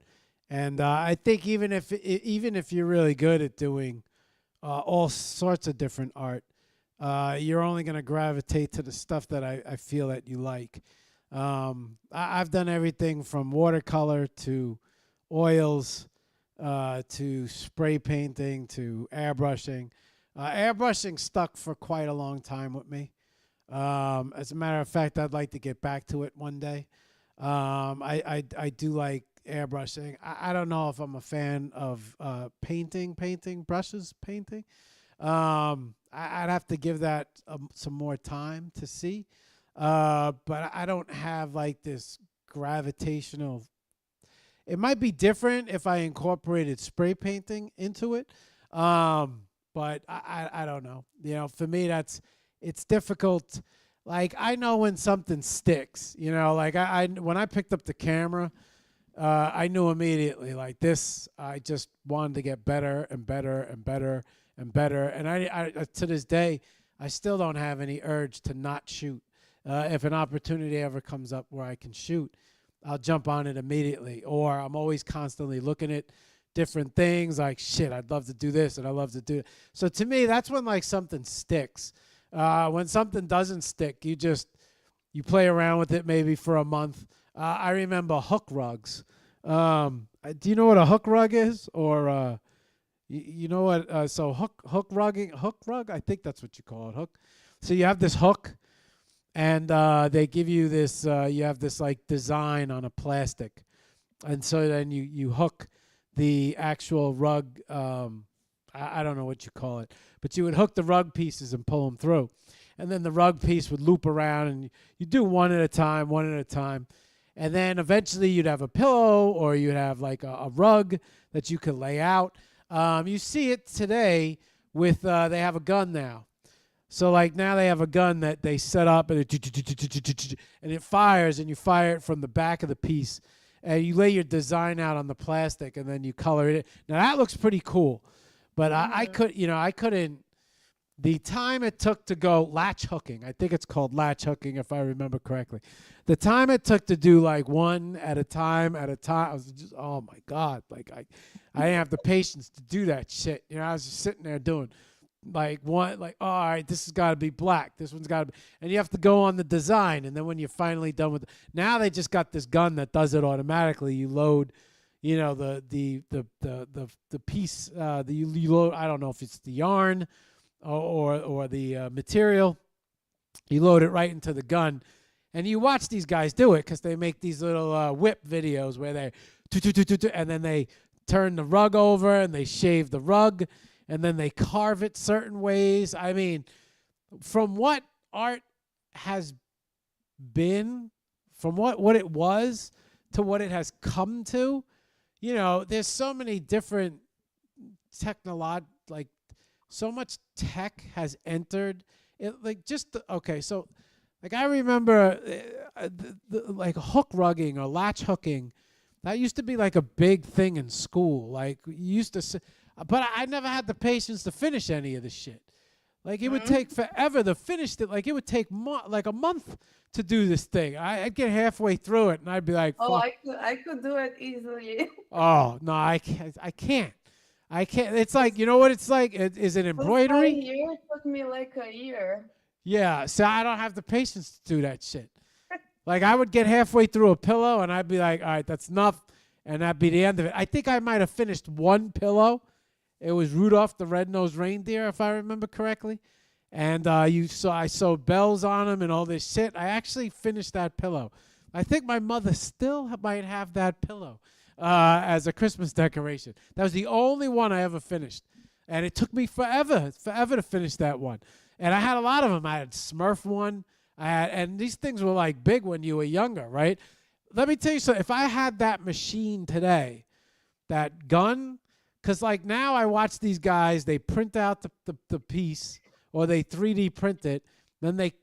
and I think even if you're really good at doing all sorts of different art, you're only going to gravitate to the stuff that I feel that you like. I've done everything from watercolor to oils to spray painting to airbrushing. Airbrushing stuck for quite a long time with me. As a matter of fact, I'd like to get back to it one day. I do like airbrushing. I don't know if I'm a fan of painting brushes, painting. I'd have to give that some more time to see. But I don't have like this gravitational. It might be different if I incorporated spray painting into it. But I don't know. For me, it's difficult. Like I know when something sticks. Like I when I picked up the camera, I knew immediately. Like this, I just wanted to get better and better and better and better. And I to this day, I still don't have any urge to not shoot. If an opportunity ever comes up where I can shoot, I'll jump on it immediately. Or I'm always constantly looking at different things like, shit, I'd love to do this and I love to do it. So to me, that's when like something sticks. When something doesn't stick, you play around with it maybe for a month. I remember hook rugs. Do you know what a hook rug is? Or you know what? So hook rug. I think that's what you call it, hook. So you have this hook, and they give you this. You have this like design on a plastic, and so then you hook the actual rug. I don't know what you call it, but you would hook the rug pieces and pull them through, and then the rug piece would loop around, and you do one at a time. And then eventually you'd have a pillow or you'd have like a rug that you could lay out. You see it today with they have a gun now. So like now they have a gun that they set up and it fires, and you fire it from the back of the piece. And you lay your design out on the plastic and then you color it. Now that looks pretty cool. But I couldn't. The time it took to go latch hooking, I think it's called latch hooking if I remember correctly. The time it took to do like one at a time, I was just, oh my God. Like I didn't have the patience to do that shit. I was just sitting there doing like one, like, oh, all right, this has got to be black. This one's got to be, and you have to go on the design. And then when you're finally done with it, now they just got this gun that does it automatically. You load, the piece, you load, I don't know if it's the yarn or the material. You load it right into the gun, and you watch these guys do it because they make these little whip videos where they and then they turn the rug over and they shave the rug and then they carve it certain ways. I mean, from what art has been, from what it was to what it has come to, there's so many different like so much tech has entered it. Like so like I remember like hook rugging or latch hooking, that used to be like a big thing in school. Like you used to but I never had the patience to finish any of the shit. Like it would take forever to finish it. Like it would take like a month to do this thing. I'd get halfway through it and I'd be like, Oh, fuck. I could do it easily. Oh no, I can't. I can't. It's like, you know what it's like? Is it Since my embroidery? year, it took me like a year. Yeah. So I don't have the patience to do that shit. Like I would get halfway through a pillow and I'd be like, all right, that's enough. And that'd be the end of it. I think I might have finished one pillow. It was Rudolph the Red-Nosed Reindeer, if I remember correctly. And I sewed bells on them and all this shit. I actually finished that pillow. I think my mother still might have that pillow as a Christmas decoration. That was the only one I ever finished. And it took me forever to finish that one. And I had a lot of them. I had Smurf one. And these things were like big when you were younger, right? Let me tell you something. If I had that machine today, that gun, because like now I watch these guys, they print out the piece or they 3D print it, then they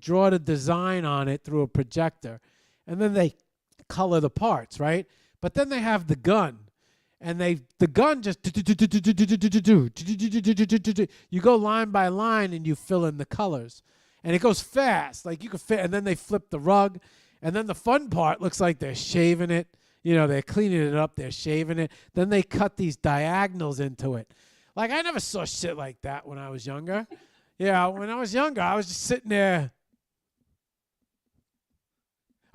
draw the design on it through a projector, and then they color the parts, right? But then they have the gun, and the gun just you go line by line and you fill in the colors, and it goes fast, like you could fit. And then they flip the rug, and then the fun part looks like they're shaving it. You know, they're cleaning it up, they're shaving it. Then they cut these diagonals into it. Like I never saw shit like that when I was younger. Yeah, when I was younger, I was just sitting there.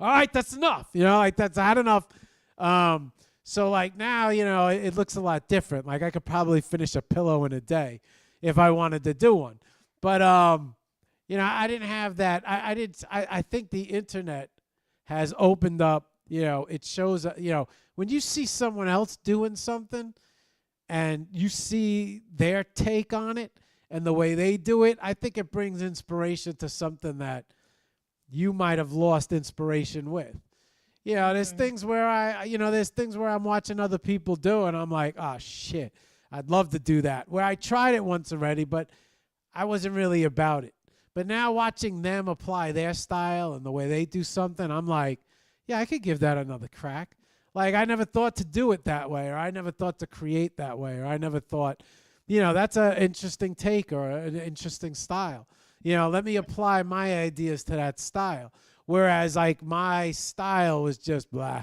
All right, that's enough. You know, like I had enough. So like now, you know, it looks a lot different. Like I could probably finish a pillow in a day if I wanted to do one. But you know, I didn't have that. I think the internet has opened up. You know, it shows. You know, when you see someone else doing something, and you see their take on it and the way they do it, I think it brings inspiration to something that you might have lost inspiration with. You know, there's things where there's things where I'm watching other people do and I'm like, oh shit, I'd love to do that. Where I tried it once already, but I wasn't really about it. But now watching them apply their style and the way they do something, I'm like, yeah, I could give that another crack. Like I never thought to do it that way, or I never thought to create that way, or I never thought, you know, that's an interesting take or an interesting style. You know, let me apply my ideas to that style. Whereas like my style was just blah.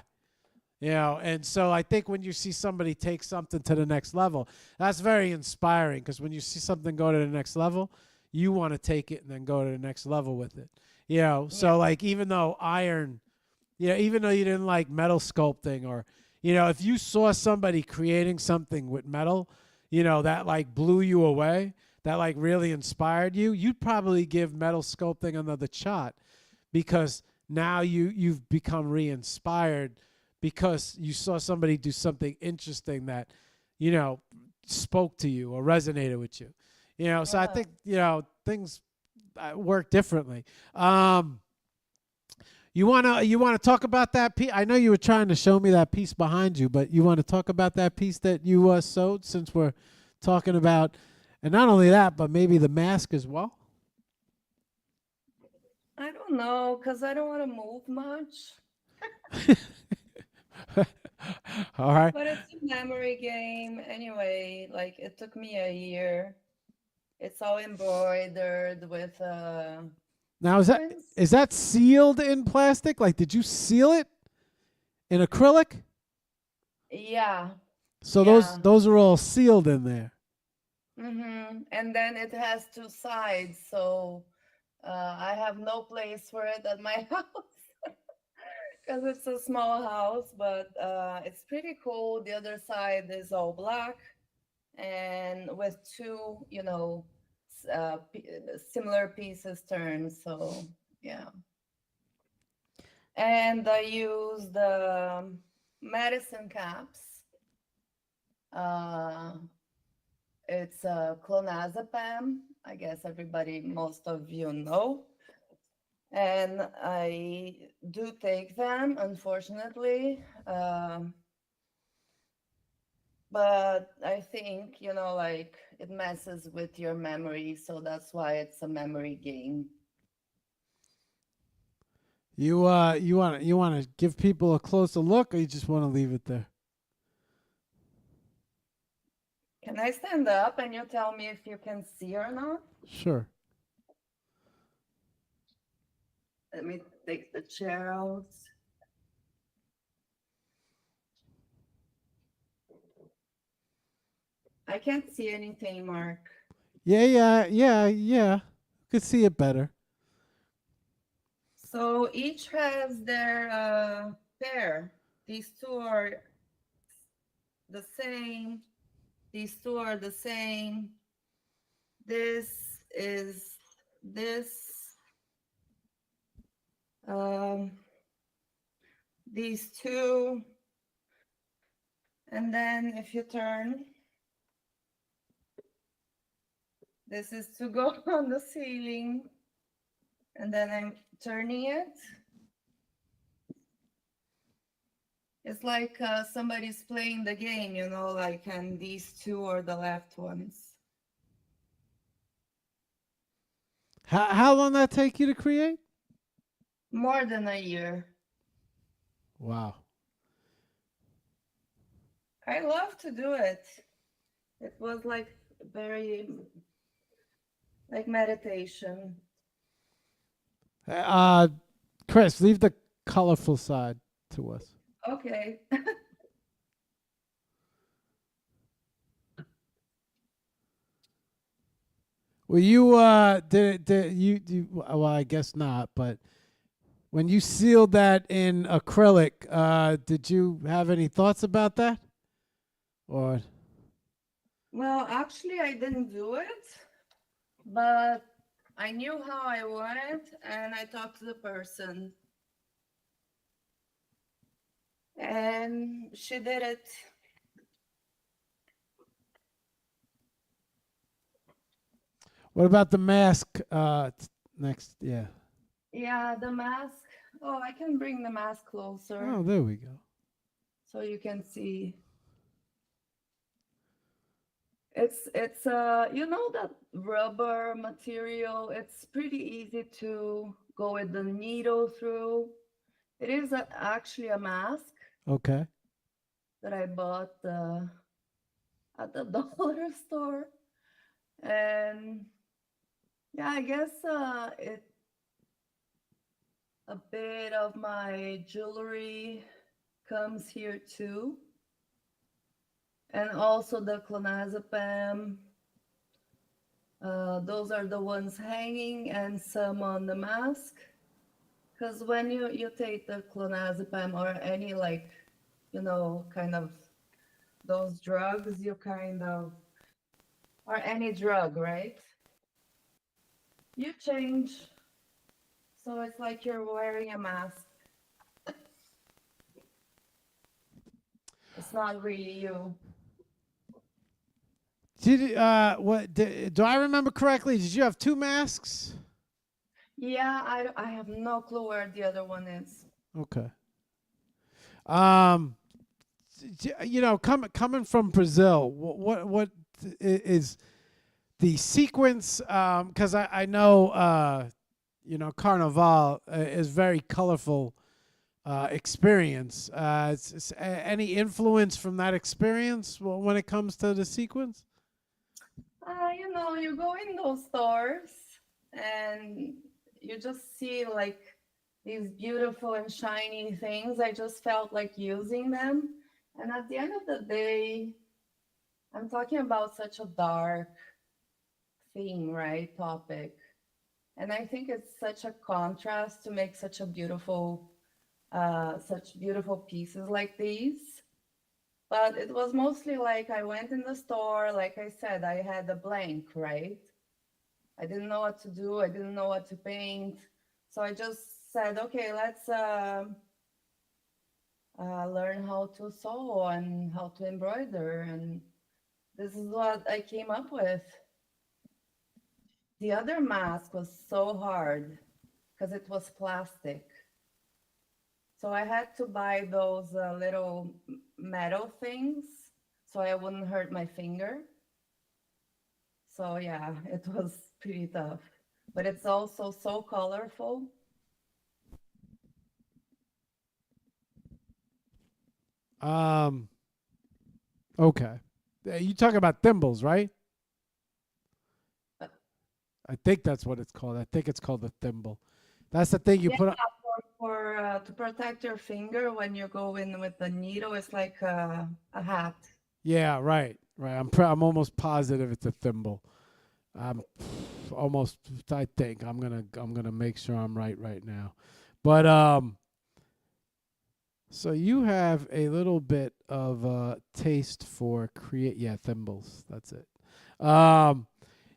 You know, and so I think when you see somebody take something to the next level, that's very inspiring, because when you see something go to the next level, you want to take it and then go to the next level with it. You know, so like even though even though you didn't like metal sculpting, or, you know, if you saw somebody creating something with metal, you know, that like blew you away, that like really inspired you, you'd probably give metal sculpting another shot, because now you've become re-inspired because you saw somebody do something interesting that, you know, spoke to you or resonated with you. You know, so I think, you know, things work differently. You wanna talk about that piece? I know you were trying to show me that piece behind you, but you want to talk about that piece that you sewed, since we're talking about, and not only that, but maybe the mask as well. I don't know, because I don't want to move much. All right. But it's a memory game anyway. Like it took me a year. It's all embroidered with Now sequins. is that sealed in plastic? Like, did you seal it in acrylic? Yeah, So yeah. those are all sealed in there. And then it has two sides, so I have no place for it at my house because it's a small house. But it's pretty cool. The other side is all black and with two, similar pieces turned. So yeah, and I use the medicine caps. Uh, it's clonazepam. I guess most of you know. And I do take them, unfortunately. But I think, like it messes with your memory. So that's why it's a memory game. You want to give people a closer look, or you just want to leave it there? Can I stand up and you tell me if you can see or not? Sure. Let me take the chair out. I can't see anything, Mark. Yeah. Could see it better. So each has their pair. These two are the same. These two are the same. This is this. Um, these two. And then if you turn, this is to go on the ceiling. And then I'm turning it. It's like somebody's playing the game, you know, like, and these two are the left ones. How long that take you to create? More than a year. Wow. I love to do it. It was like very, like meditation. Uh, Chris, leave the colorful side to us. Okay. Well, you did you well, I guess not, but when you sealed that in acrylic, did you have any thoughts about that? Or Well, actually, I didn't do it, but I knew how I wanted, and I talked to the person, and she did it. what about the mask next? Yeah. Yeah, the mask. Oh, I can bring the mask closer Oh, there we go. so you can see. It's you know that rubber material, it's pretty easy to go with the needle through. It is actually a mask Okay. that I bought at the dollar store. And yeah, I guess it a bit of my jewelry comes here too. And also the clonazepam. Those are the ones hanging and some on the mask. Because when you take the clonazepam or any like, you know, kind of those drugs, you kind of, or any drug, right? You change. So it's like you're wearing a mask. It's not really you. Did do I remember correctly? Did you have two masks? Yeah, I have no clue where the other one is. Okay. Um, you know, coming from Brazil, what is the sequence? Because I know you know Carnival is very colorful experience. Any influence from that experience when it comes to the sequence? You know, you go in those stores and you just see like these beautiful and shiny things. I just felt like using them. And at the end of the day, I'm talking about such a dark theme, right? Topic. And I think it's such a contrast to make such beautiful pieces like these. But it was mostly like I went in the store, like I said, I had a blank, right? I didn't know what to do. I didn't know what to paint. So I just said, okay, let's learn how to sew and how to embroider. And this is what I came up with. The other mask was so hard because it was plastic. So I had to buy those little metal things so I wouldn't hurt my finger. So yeah, it was pretty tough. But it's also so colorful. Um, okay. You talking about thimbles, right? Uh, I think that's what it's called. I think it's called a thimble. That's the thing you Yeah, put on. for to protect your finger when you go in with the needle, it's like a hat. Yeah, right. Right. I'm almost positive it's a thimble. I'm almost. I think I'm gonna make sure I'm right now. But so you have a little bit of taste for create. Yeah, thimbles. That's it. Um,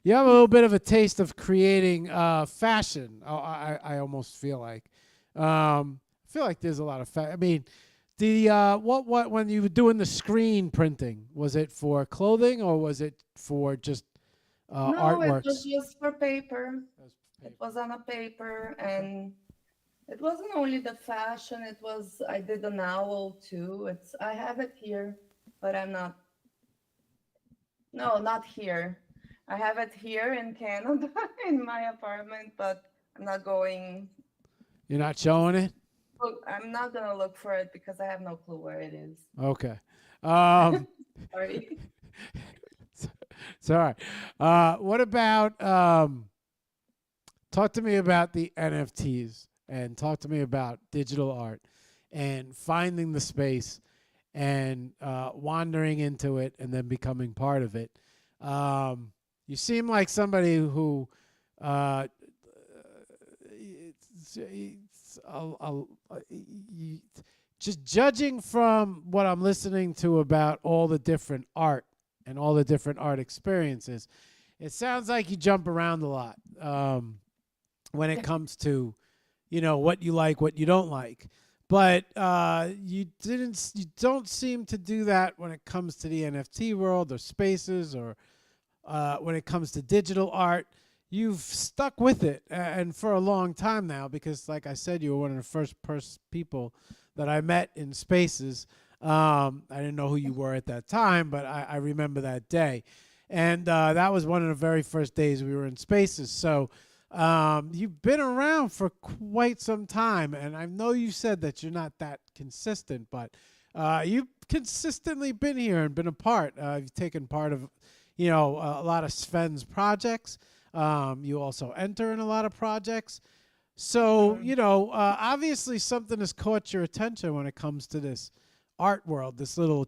you have a little bit of a taste of creating fashion. I almost feel like there's a lot of I mean, the what when you were doing the screen printing, was it for clothing or was it for just No, it was artworks? just for paper. That was It paper. was on a paper, Okay. and it wasn't only the fashion. It was I did an owl too. It's I have it here, but I'm not. No, not here. I have it here in Canada in my apartment, but I'm not going You're not to showing it? look. I'm not gonna look for it because I have no clue where it is. Okay. Um, Sorry. it's all right. What about talk to me about the NFTs and talk to me about digital art and finding the space and wandering into it and then becoming part of it. You seem like somebody who, uh, it's you, just judging from what I'm listening to about all the different art and all the different art experiences, it sounds like you jump around a lot when it comes to, what you like, what you don't like. But you don't seem to do that when it comes to the NFT world or spaces or when it comes to digital art. You've stuck with it and for a long time now because, like I said, you were one of the first people that I met in spaces. I didn't know who you were at that time, but I remember that day. And that was one of the very first days we were in spaces. So you've been around for quite some time. And I know you said that you're not that consistent, but you've consistently been here and been a part. You've taken part of, a lot of Sven's projects. You also enter in a lot of projects. So, Mhm. obviously something has caught your attention when it comes to this art world, this little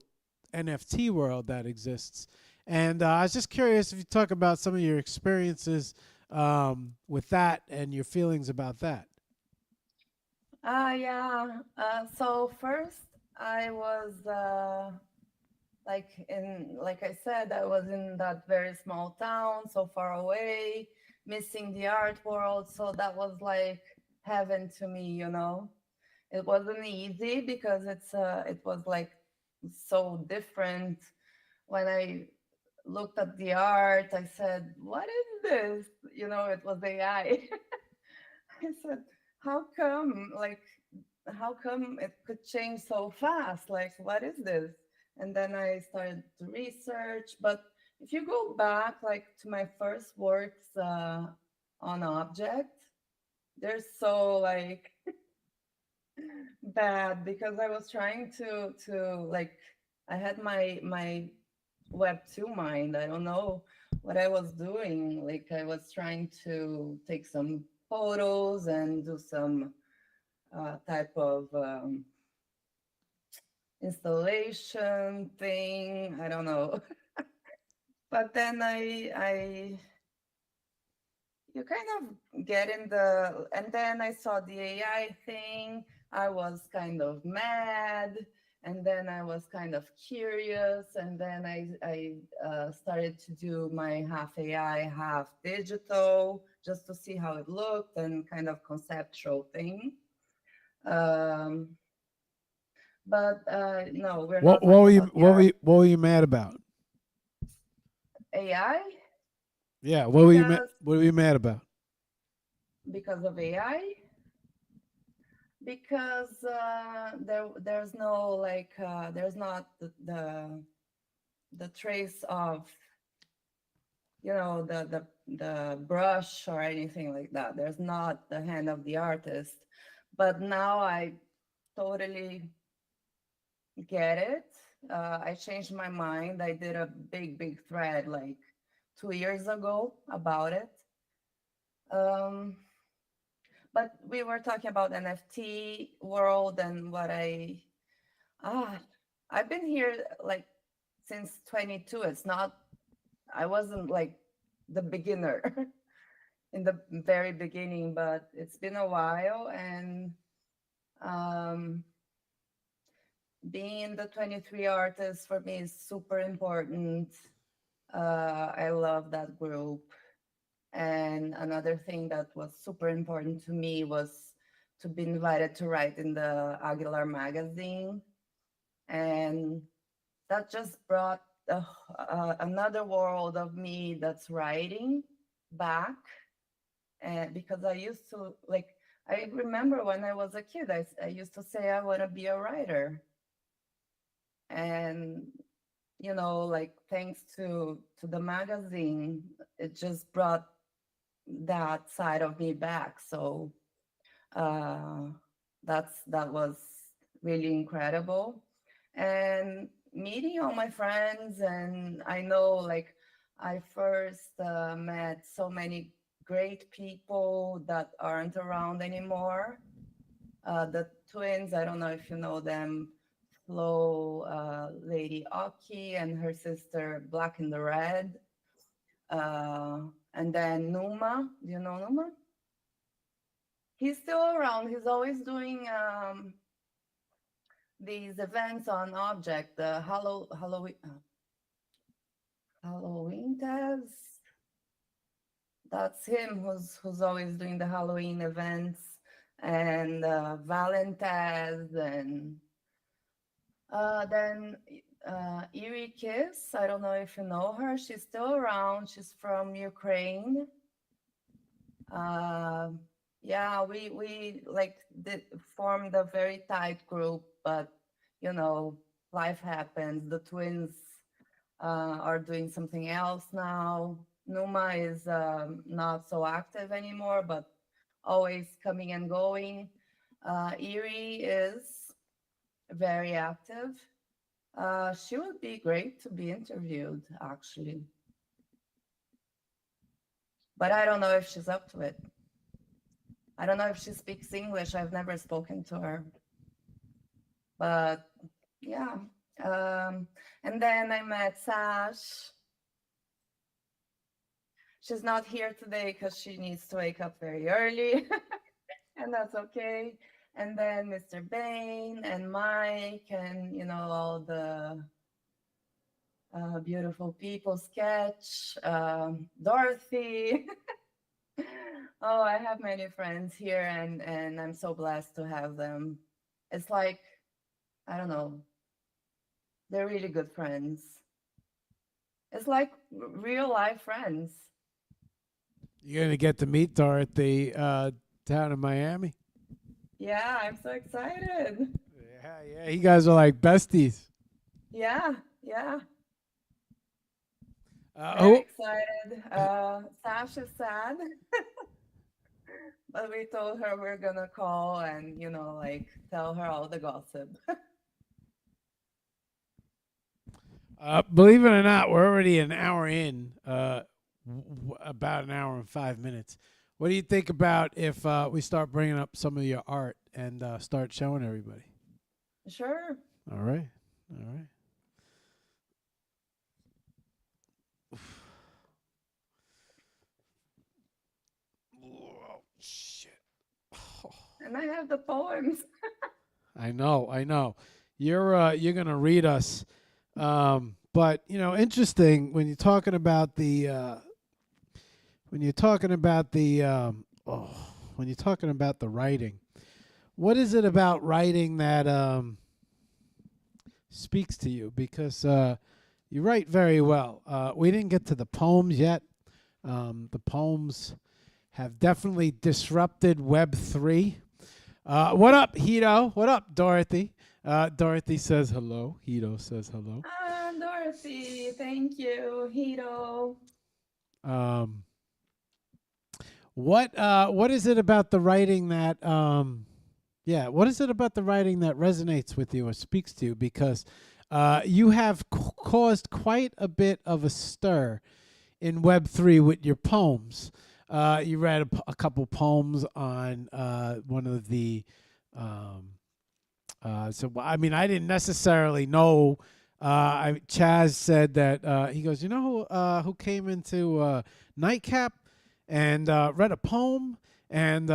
NFT world that exists. And I was just curious if you talk about some of your experiences with that and your feelings about that. Yeah. So first, I was like I said, I was in that very small town, so far away, missing the art world. So that was like heaven to me. It wasn't easy because it was like so different. When I looked at the art, I said, "What is this?" It was AI. I said, "How come? Like, how come it could change so fast? Like, what is this?" And then I started to research. But if you go back, like, to my first works on object, they're so like bad because I was trying to like I had my web 2 mind. I don't know what I was doing. Like I was trying to take some photos and do some type of installation thing. I don't know. But then I you kind of get in and then I saw the AI thing. I was kind of mad, and then I was kind of curious, and then I started to do my half AI half digital just to see how it looked and kind of conceptual thing. um, but no, we're What not what talking were you about the art. what were you mad about? AI. Yeah, because what were you mad about? because of AI. Because there's no like there's not the trace of the brush or anything like that. There's not the hand of the artist. But now I totally get it. I changed my mind. I did a big thread like 2 years ago about it. um but we were talking about NFT world and what I ah I've been here like since 22. It's not, I wasn't like the beginner in the very beginning, but it's been a while. And um, being in the 23 artists for me is super important. I love that group. And another thing that was super important to me was to be invited to write in the Aguilar magazine. And that just brought another world of me that's writing back. And because I used to, like, I remember when I was a kid, I used to say I want to be a writer. And like, thanks to the magazine, it just brought that side of me back. So uh, that was really incredible. And meeting all my friends, and I know, like, I first met so many great people that aren't around anymore. The twins, I don't know if you know them, Flo, Lady Aki, and her sister Black in the Red. And then Numa, do you know Numa? He's still around. He's always doing these events on Object, the Halloween Taz. That's him who's always doing the Halloween events, and Valentaz, and then Erie Kiss. I don't know if you know her. She's still around. She's from Ukraine. Yeah, we like formed a very tight group, but life happens. The twins are doing something else now. Numa is not so active anymore, but always coming and going. Erie is very active. She would be great to be interviewed, actually. But I don't know if she's up to it. I don't know if she speaks English. I've never spoken to her. But yeah. And then I met Sash. She's not here today because she needs to wake up very early. And that's okay. And then Mr. Bain and Mike and, all the beautiful people, Sketch, Dorothy. Oh, I have many friends here, and I'm so blessed to have them. It's like, I don't know, they're really good friends. It's like real life friends. You're going to get to meet Dorothy down in Miami? Yeah, I'm so excited. Yeah. You guys are like besties. Yeah. Very excited. Sash is sad. But we told her we're going to call and, tell her all the gossip. Believe it or not, we're already an hour in, about an hour and 5 minutes. What do you think about if we start bringing up some of your art and start showing everybody? Sure. All right. Oh, shit. And I have the poems. I know. You're gonna read us, but interesting when you're talking about the writing. What is it about writing that speaks to you? Because you write very well. We didn't get to the poems yet. The poems have definitely disrupted Web3. What up, Hito? What up, Dorothy? Dorothy says hello. Hito says hello. Dorothy, thank you, Hito. What is it about the writing that what is it about the writing that resonates with you or speaks to you? Because you have caused quite a bit of a stir in Web3 with your poems. You read a couple poems on one of the so I mean, I didn't necessarily know Chaz said that he goes, you know who came into Nightcap and read a poem and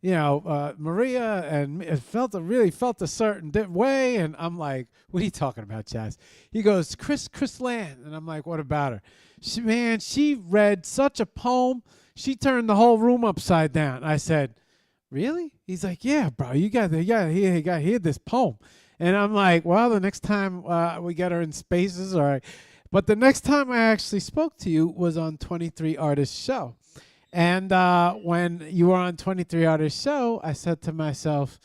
Maria and it really felt a certain way, and I'm like, what are you talking about, Chaz? He goes, Chris Land, and I'm like, what about her? She read such a poem, she turned the whole room upside down. I said, really? He's like, yeah, bro, you got to hear this poem. And I'm like, well, the next time we get her in spaces, all right. But the next time I actually spoke to you was on 23 Artists Show. And when you were on 23 Artists Show, I said to myself,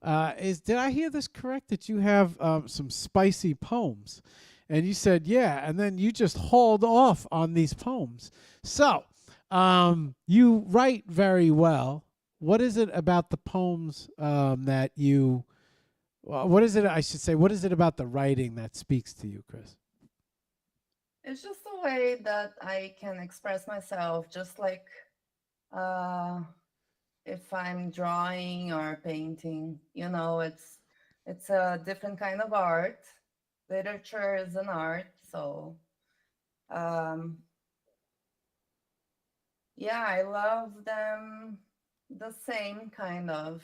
did I hear this correct, that you have some spicy poems? And you said, yeah. And then you just hauled off on these poems. So you write very well. What is it about the poems that you... what is it? I should say, what is it about the writing that speaks to you, Chris? It's just the way that I can express myself, just like if I'm drawing or painting. It's a different kind of art. Literature is an art, so yeah, I love them the same kind of.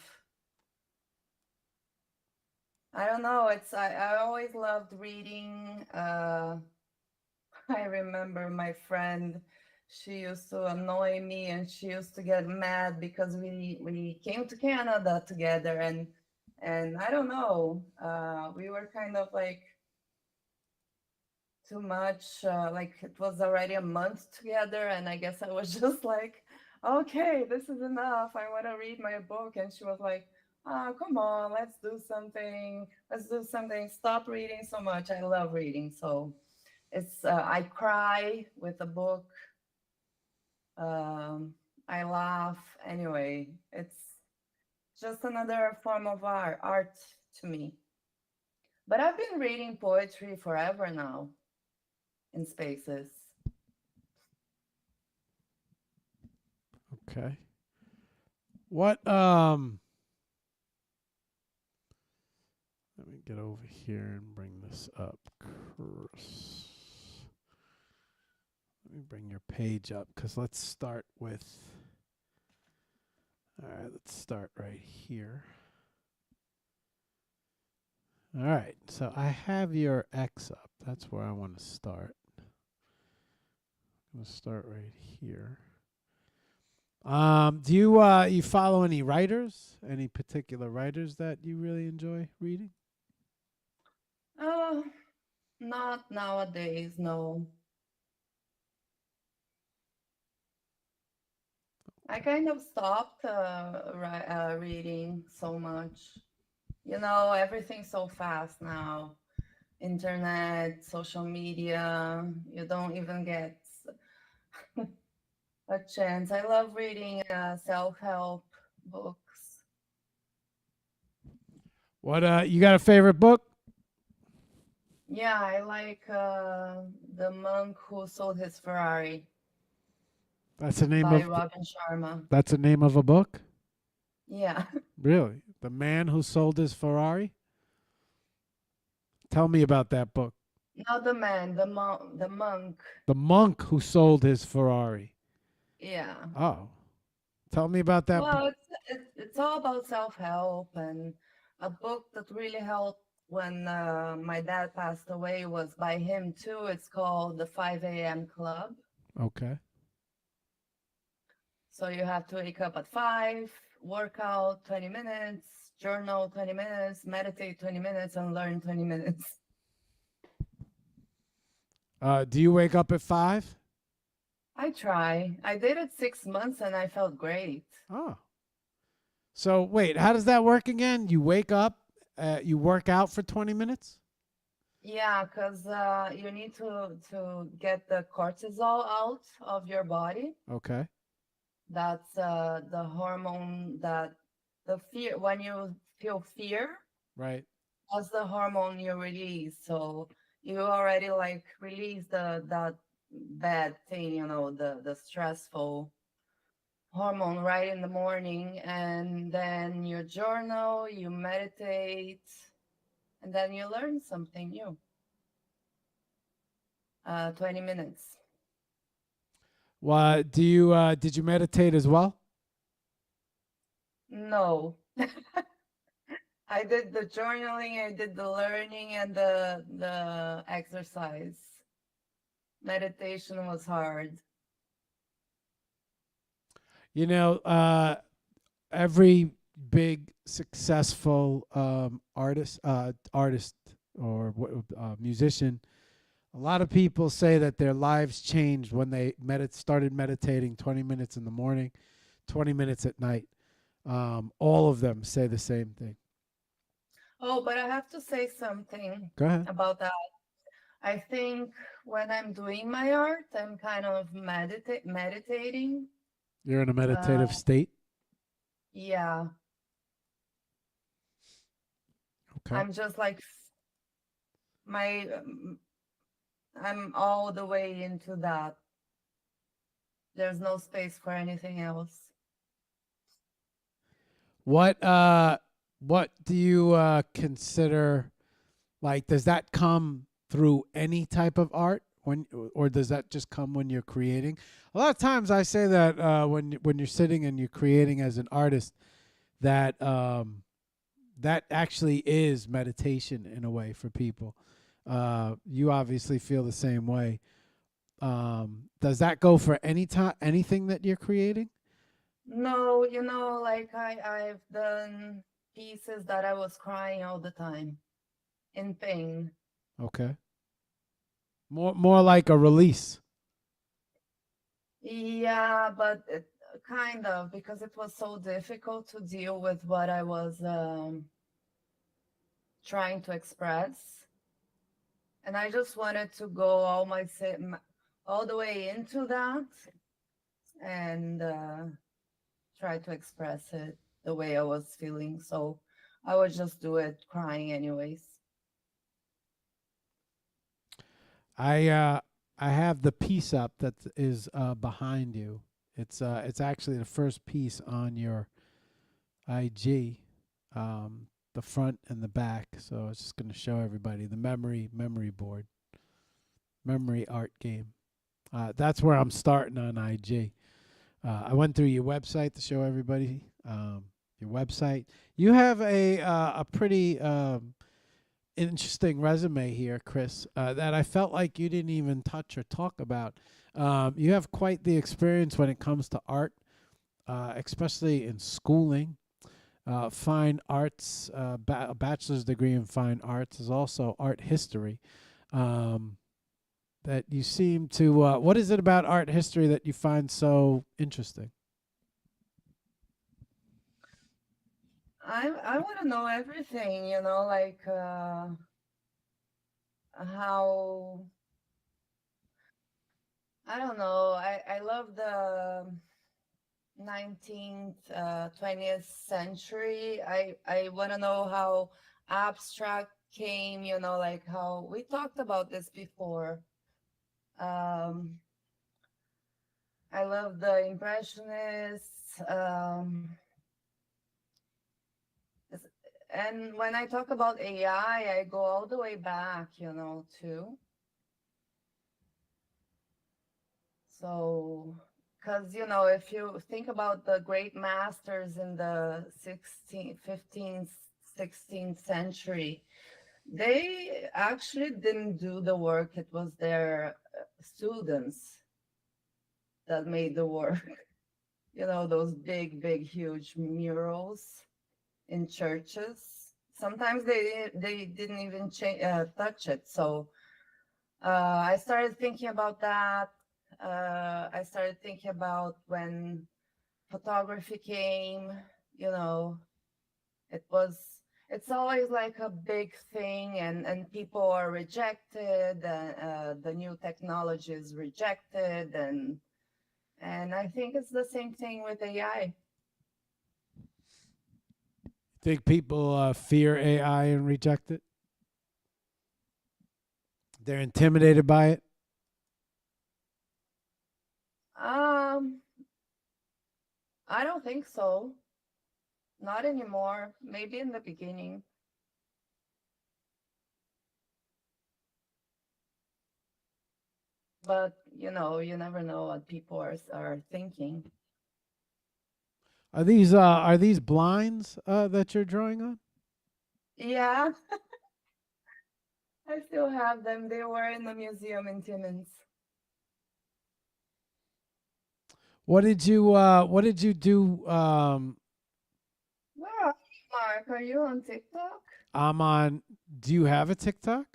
I don't know. I always loved reading. I remember my friend. She used to annoy me, and she used to get mad because we came to Canada together, and I don't know. We were kind of like too much. Like it was already a month together, and I guess I was just like, okay, this is enough. I want to read my book, and she was like, oh, come on, let's do something. Let's do something. Stop reading so much. I love reading. So I cry with a book. I laugh. Anyway, it's just another form of art to me. But I've been reading poetry forever now in spaces. Okay. What let me get over here and bring this up, Chris. Let me bring your page up, because let's start with... All right, let's start right here. All right, so I have your X up. That's where I want to start. I'm going to start right here. Do you follow any writers? Any particular writers that you really enjoy reading? Not nowadays, no. I kind of stopped reading so much. Everything's so fast now. Internet, social media, you don't even get a chance. I love reading self-help books. What you got a favorite book? Yeah, I like The Monk Who Sold His Ferrari That's the name by of Robin Sharma. That's the name of a book? Yeah. Really? The Man Who Sold His Ferrari? Tell me about that book. Not the man, the monk. The Monk Who Sold His Ferrari. Yeah. Oh. Tell me about that Well, book. it's all about self-help, and a book that really helped when my dad passed away was by him too. It's called The 5 a.m. Club. Okay. So you have to wake up at 5, work out 20 minutes, journal 20 minutes, meditate 20 minutes, and learn 20 minutes. Do you wake up at 5? I try. I did it 6 months and I felt great. Oh. So wait, how does that work again? You wake up, you work out for 20 minutes? Yeah, because you need to get the cortisol out of your body. Okay. That's the hormone that the fear, when you feel fear, Right. that's the hormone you release. So you already like release that bad thing, the stressful hormone right in the morning, and then you journal, you meditate, and then you learn something new. 20 minutes. Why do you did you meditate as well? No, I did the journaling, I did the learning, and the exercise. Meditation was hard. You know, every big successful artist or musician, a lot of people say that their lives changed when they started meditating 20 minutes in the morning, 20 minutes at night. All of them say the same thing. Oh, but I have to say something Go ahead. about that. I think when I'm doing my art, I'm kind of meditating. You're in a Uh, meditative state. yeah, Okay. I'm just like my, I'm all the way into that. There's no space for anything else. What what do you consider, like, does that come through any type of art when, or does that just come when you're creating? A lot of times I say that when you're sitting and you're creating as an artist, that that actually is meditation in a way for people. You obviously feel the same way. Does that go for anything that you're creating? No, like I've done pieces that I was crying all the time in pain. Okay. More like a release. Yeah, but kind of, because it was so difficult to deal with what I was trying to express, and I just wanted to go all the way into that and try to express it the way I was feeling. So I would just do it crying anyways. I uh I have the piece up that is behind you. It's actually the first piece on your IG, the front and the back. So it's just going to show everybody the memory board, memory art game. That's where I'm starting on IG. I went through your website to show everybody your website. You have a pretty interesting resume here, Chris, that I felt like you didn't even touch or talk about. You have quite the experience when it comes to art, especially in schooling. Fine arts, a bachelor's degree in fine arts is also art history. Um, that you seem to, what is it about art history that you find so interesting? I want to know everything, like how, I don't know. I love the 19th, 20th century. I want to know how abstract came, like how we talked about this before. Um, I love the Impressionists. And when I talk about AI, I go all the way back, too. So, because, if you think about the great masters in the 16th, 15th, 16th century, they actually didn't do the work. It was their students that made the work. Those big, big, huge murals in churches. Sometimes they didn't even touch it. So I started thinking about that. I started thinking about when photography came. You know, it's always like a big thing, and people are rejected, and the new technology is rejected, and I think it's the same thing with AI. Think people fear AI and reject it? They're intimidated by it? Um, I don't think so. Not anymore. Maybe in the beginning. But you never know what people are thinking. Are these blinds that you're drawing on? Yeah, I still have them. They were in the museum in Timmins. What did you do? Where are you, Mark? Are you on TikTok? I'm on. Do you have a TikTok?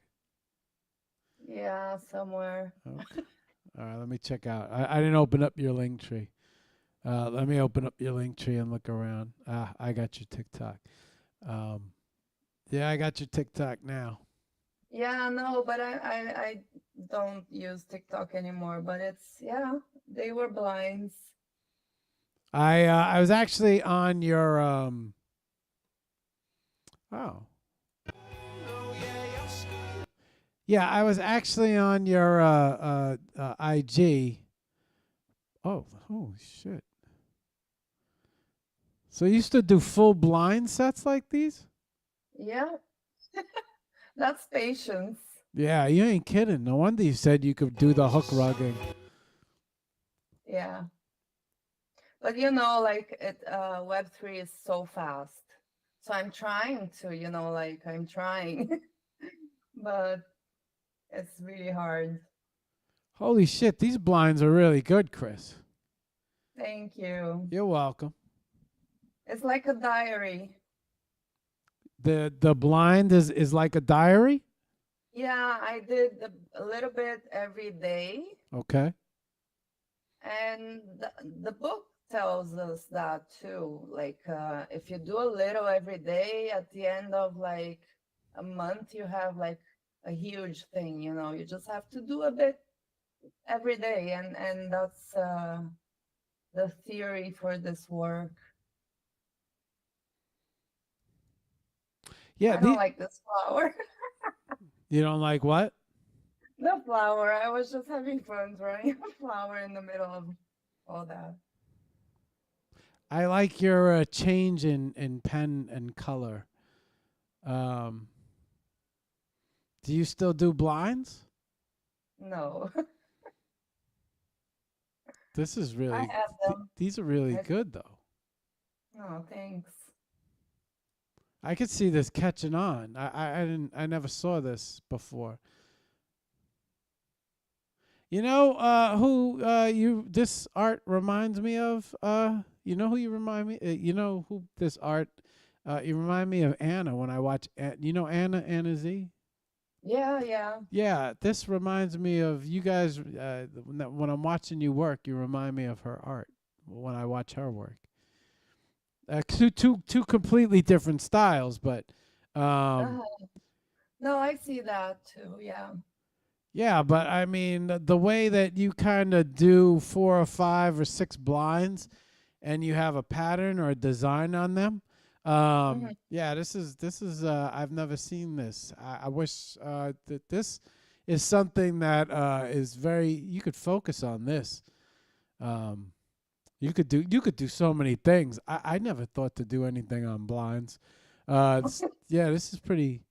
Yeah, somewhere. Okay. All right. Let me check out. I didn't open up your link tree. Let me open up your link tree and look around. Ah, I got your TikTok. Um, yeah, I got your TikTok now. Yeah, no, but I don't use TikTok anymore. But yeah, they were blinds. I was actually on your oh yeah, I was actually on your IG. Oh, holy shit! So you used to do full blind sets like these? Yeah, that's patience. Yeah, you ain't kidding. No wonder you said you could do the hook rugging. Yeah, but like Web3 is so fast. So I'm trying to, like I'm trying, but it's really hard. Holy shit, these blinds are really good, Chris. Thank you. You're welcome. It's like a diary. The blind is like a diary. Yeah, I did a little bit every day, Okay. and the book tells us that too. Like, if you do a little every day, at the end of like a month, you have like a huge thing. You just have to do a bit every day, and that's the theory for this work. Yeah. I don't like this flower. You don't like what? The flower. I was just having fun drawing a flower in the middle of all that. I like your change in pen and color. Um, do you still do blinds? No, This is I really. have them. These are really I, good though. oh, thanks. I could see this catching on. I didn't. I never saw this before. You know who you this art reminds me of? You know who you remind me? You know who this art? You remind me of Anna when I watch. You know Anna Z. Yeah, yeah. Yeah, this reminds me of you guys. When I'm watching you work, you remind me of her art when I watch her work. Two completely different styles, but um, Uh-huh. No, I see that too. Yeah. yeah, but I mean the way that you kind of do 4 or 5 or 6 blinds, and you have a pattern or a design on them. Hmm. Yeah, this is I've never seen this. I wish that this is something that is very you could focus on this. Um, you could do so many things. I never thought to do anything on blinds. Yeah, this is pretty.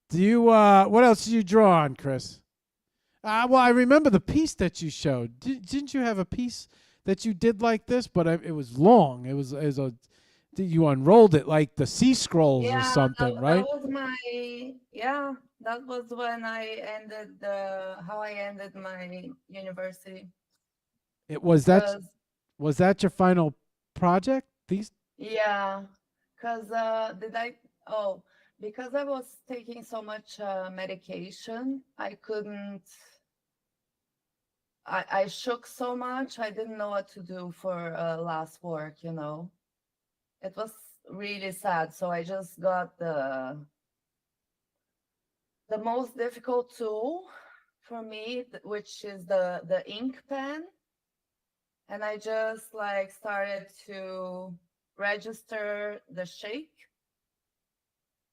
Do you what else did you draw on, Chris? Well, I remember the piece that you showed. Didn't you have a piece that you did like this? But it was long. It was a you unrolled it like the sea scrolls or Yeah, something, that right? was my yeah. That was when I ended the how I ended my university. It Cause was that your final project? These yeah, cause did I? Oh, because I was taking so much medication, I couldn't. I shook so much. I didn't know what to do for last work. It was really sad. So I just got the most difficult tool for me, which is the ink pen. And I just like started to register the shake.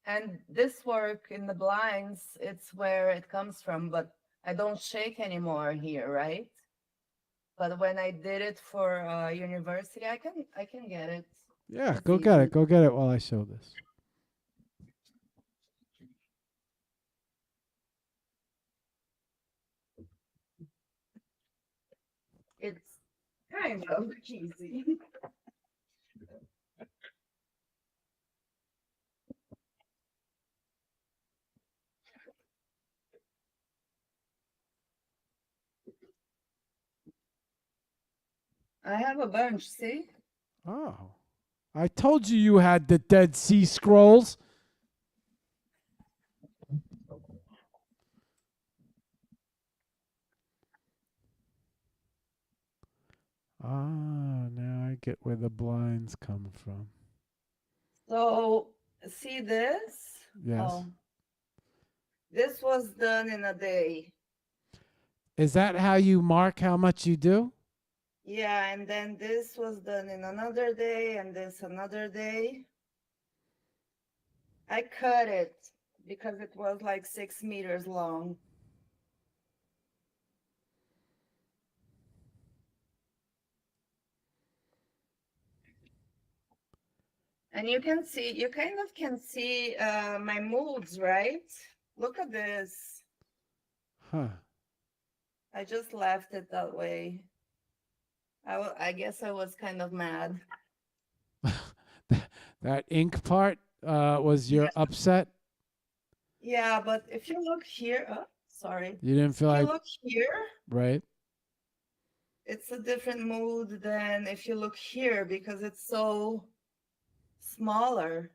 And this work in the blinds, it's where it comes from, but I don't shake anymore here, right? But when I did it for university, I can get it. yeah, It's go get it. easy. Go get it while I show this. It's kind of easy. I have a bunch, see? Oh. I told you you had the Dead Sea Scrolls. Ah, now I get where the blinds come from. So, see this? Yes. Oh, this was done in a day. Is that how you mark how much you do? Yeah, and then this was done in another day, and this another day. I cut it because it was like 6 meters long. And you can see, you kind of can see my moods, right? Look at this. Huh. I just left it that way. I guess I was kind of mad. That ink part was your upset? Yeah, but if you look here, oh, sorry. You didn't feel If you like, look here, right? it's a different mood than if you look here because it's so smaller.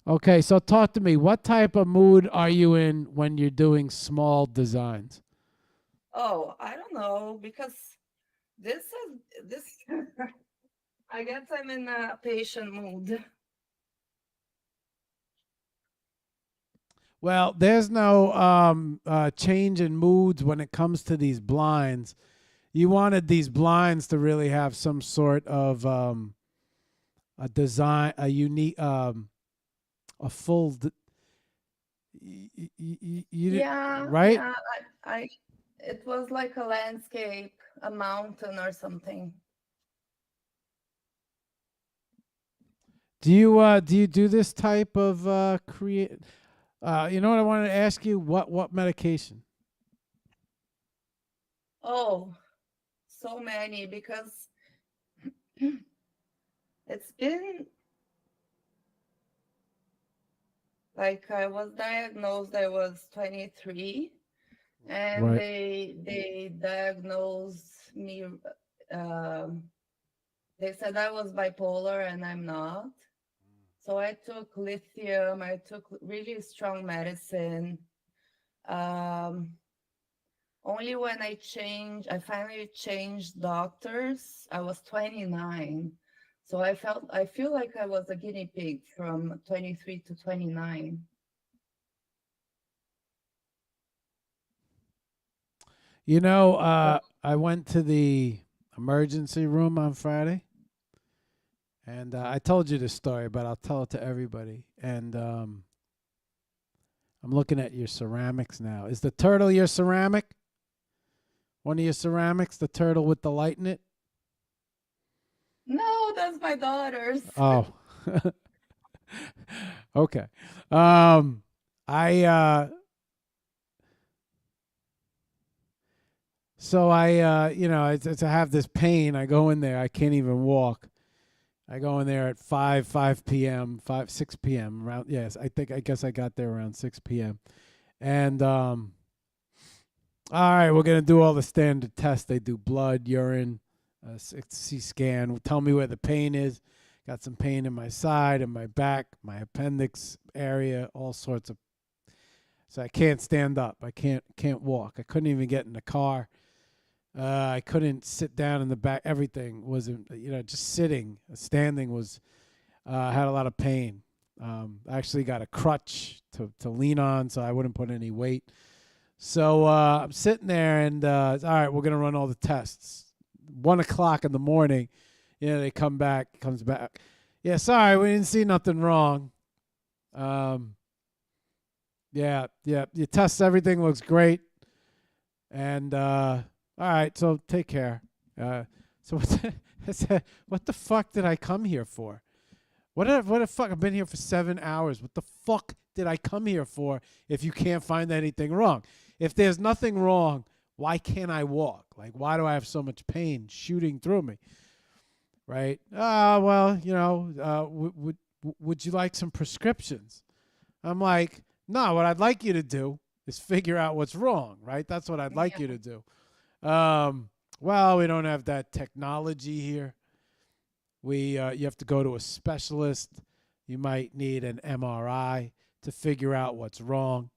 Okay, so talk to me. What type of mood are you in when you're doing small designs? Oh, I don't know because this is this. I guess I'm in a patient mood. Well, there's no change in moods when it comes to these blinds. You wanted these blinds to really have some sort of a design, a unique, a full. You did, Yeah, right? yeah. I, it was like a landscape, a mountain or something. Do you do this type of create? You know what I wanted to ask you? What medication? Oh, so many because it's been like I was diagnosed, I was 23, and Right. they diagnosed me. Um, they said I was bipolar, and I'm not. So I took lithium. I took really strong medicine. Um, Only when I finally changed doctors, I was 29. So I feel like I was a guinea pig from 23 to 29. You know, So, I went to the emergency room on Friday, and I told you this story, but I'll tell it to everybody. And I'm looking at your ceramics now. Is the turtle your ceramic? One of your ceramics, the turtle with the light in it? no, that's my daughter's. Oh. Okay. Um I so I you know, I have this pain. I go in there, I can't even walk. I go in there at 5 p.m., 6 p.m. around, yes, I guess I got there around 6 p.m. And all right, we're going to do all the standard tests. They do blood, urine, CT scan. Tell me where the pain is. Got some pain in my side and my back, my appendix area, all sorts of. So I can't stand up. I can't walk. I couldn't even get in the car. I couldn't sit down in the back. Everything was, just sitting. Standing was, had a lot of pain. I actually got a crutch to lean on so I wouldn't put any weight. So I'm sitting there and, all right, we're going to run all the tests. 1:00 in the morning, they comes back. Yeah, sorry, we didn't see nothing wrong. Yeah, you test, everything looks great. And, all right, so take care. So what the fuck did I come here for? What the fuck? I've been here for 7 hours. What the fuck did I come here for if you can't find anything wrong? If there's nothing wrong, Why can't I walk? Like, why do I have so much pain shooting through me? Right? Well, would you like some prescriptions? I'm like, no, what I'd like you to do is figure out what's wrong, right? That's what I'd like Yeah. you to do. Well, we don't have that technology here. You have to go to a specialist. You might need an MRI to figure out what's wrong,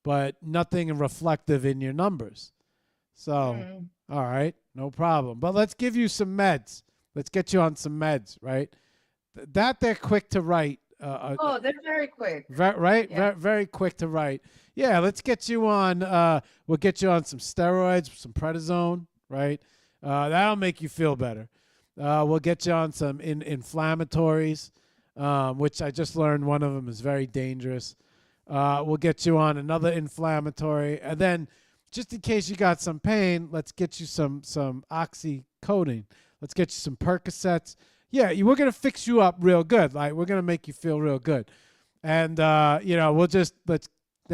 but nothing reflective in your numbers. So, Mm. all right, no problem. But let's give you some meds. Let's get you on some meds, right? That they're quick to write. Oh, they're very quick. Right? Yeah. Very quick to write. Yeah, let's get you on. We'll get you on some steroids, some prednisone, right? That'll make you feel better. We'll get you on some inflammatories, which I just learned one of them is very dangerous. We'll get you on another inflammatory, and then just in case you got some pain, let's get you some oxycodone. Let's get you some Percocets. Yeah, we're gonna fix you up real good. Like, we're gonna make you feel real good, and then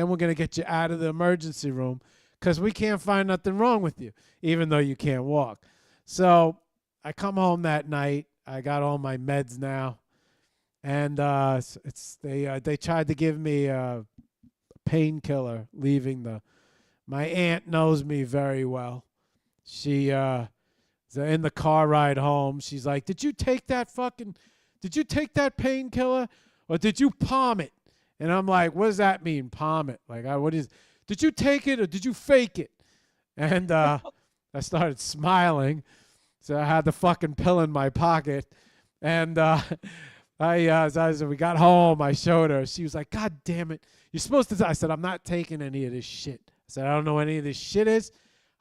we're gonna get you out of the emergency room because we can't find nothing wrong with you, even though you can't walk. So I come home that night. I got all my meds now, and they tried to give me a painkiller. My aunt knows me very well. She in the car ride home, she's like, did you take that painkiller, or did you palm it? And I'm like, what does that mean, palm it? Like, did you take it or did you fake it? And I started smiling. So I had the fucking pill in my pocket. And as we got home, I showed her. She was like, God damn it. You're supposed to. I said, I'm not taking any of this shit. I said, I don't know what any of this shit is.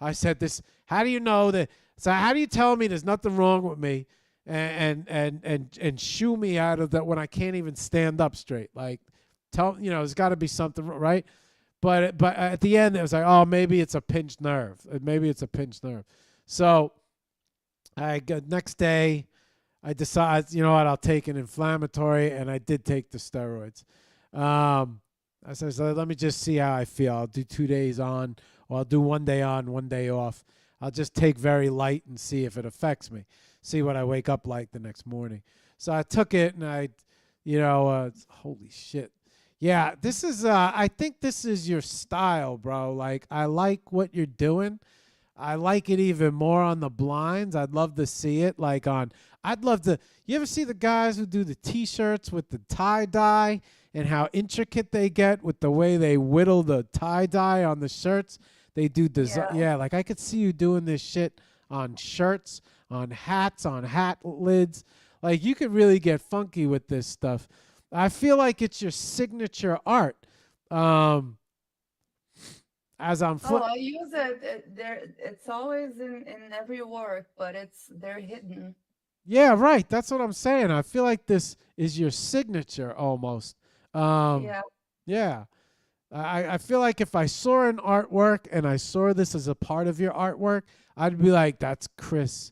I said, how do you know that? So how do you tell me there's nothing wrong with me and shoo me out of that when I can't even stand up straight? Like, there's got to be something, right? But at the end, it was like, oh, maybe it's a pinched nerve. So next day, I decided, you know what, I'll take an inflammatory, and I did take the steroids. I said, so let me just see how I feel. I'll do 2 days on, or I'll do 1 day on, 1 day off. I'll just take very light and see if it affects me, see what I wake up like the next morning. So I took it, and holy shit. Yeah, this is, I think this is your style, bro. Like, I like what you're doing. I like it even more on the blinds. I'd love to see it you ever see the guys who do the t-shirts with the tie-dye and how intricate they get with the way they whittle the tie-dye on the shirts? They do design. Yeah, like I could see you doing this shit on shirts, on hats, on hat lids. Like, you could really get funky with this stuff. I feel like it's your signature art. As I'm I use it. It's always in every work, but they're hidden. Yeah, right. That's what I'm saying. I feel like this is your signature almost. Yeah. Yeah. I feel like if I saw an artwork and I saw this as a part of your artwork, I'd be like, that's Chris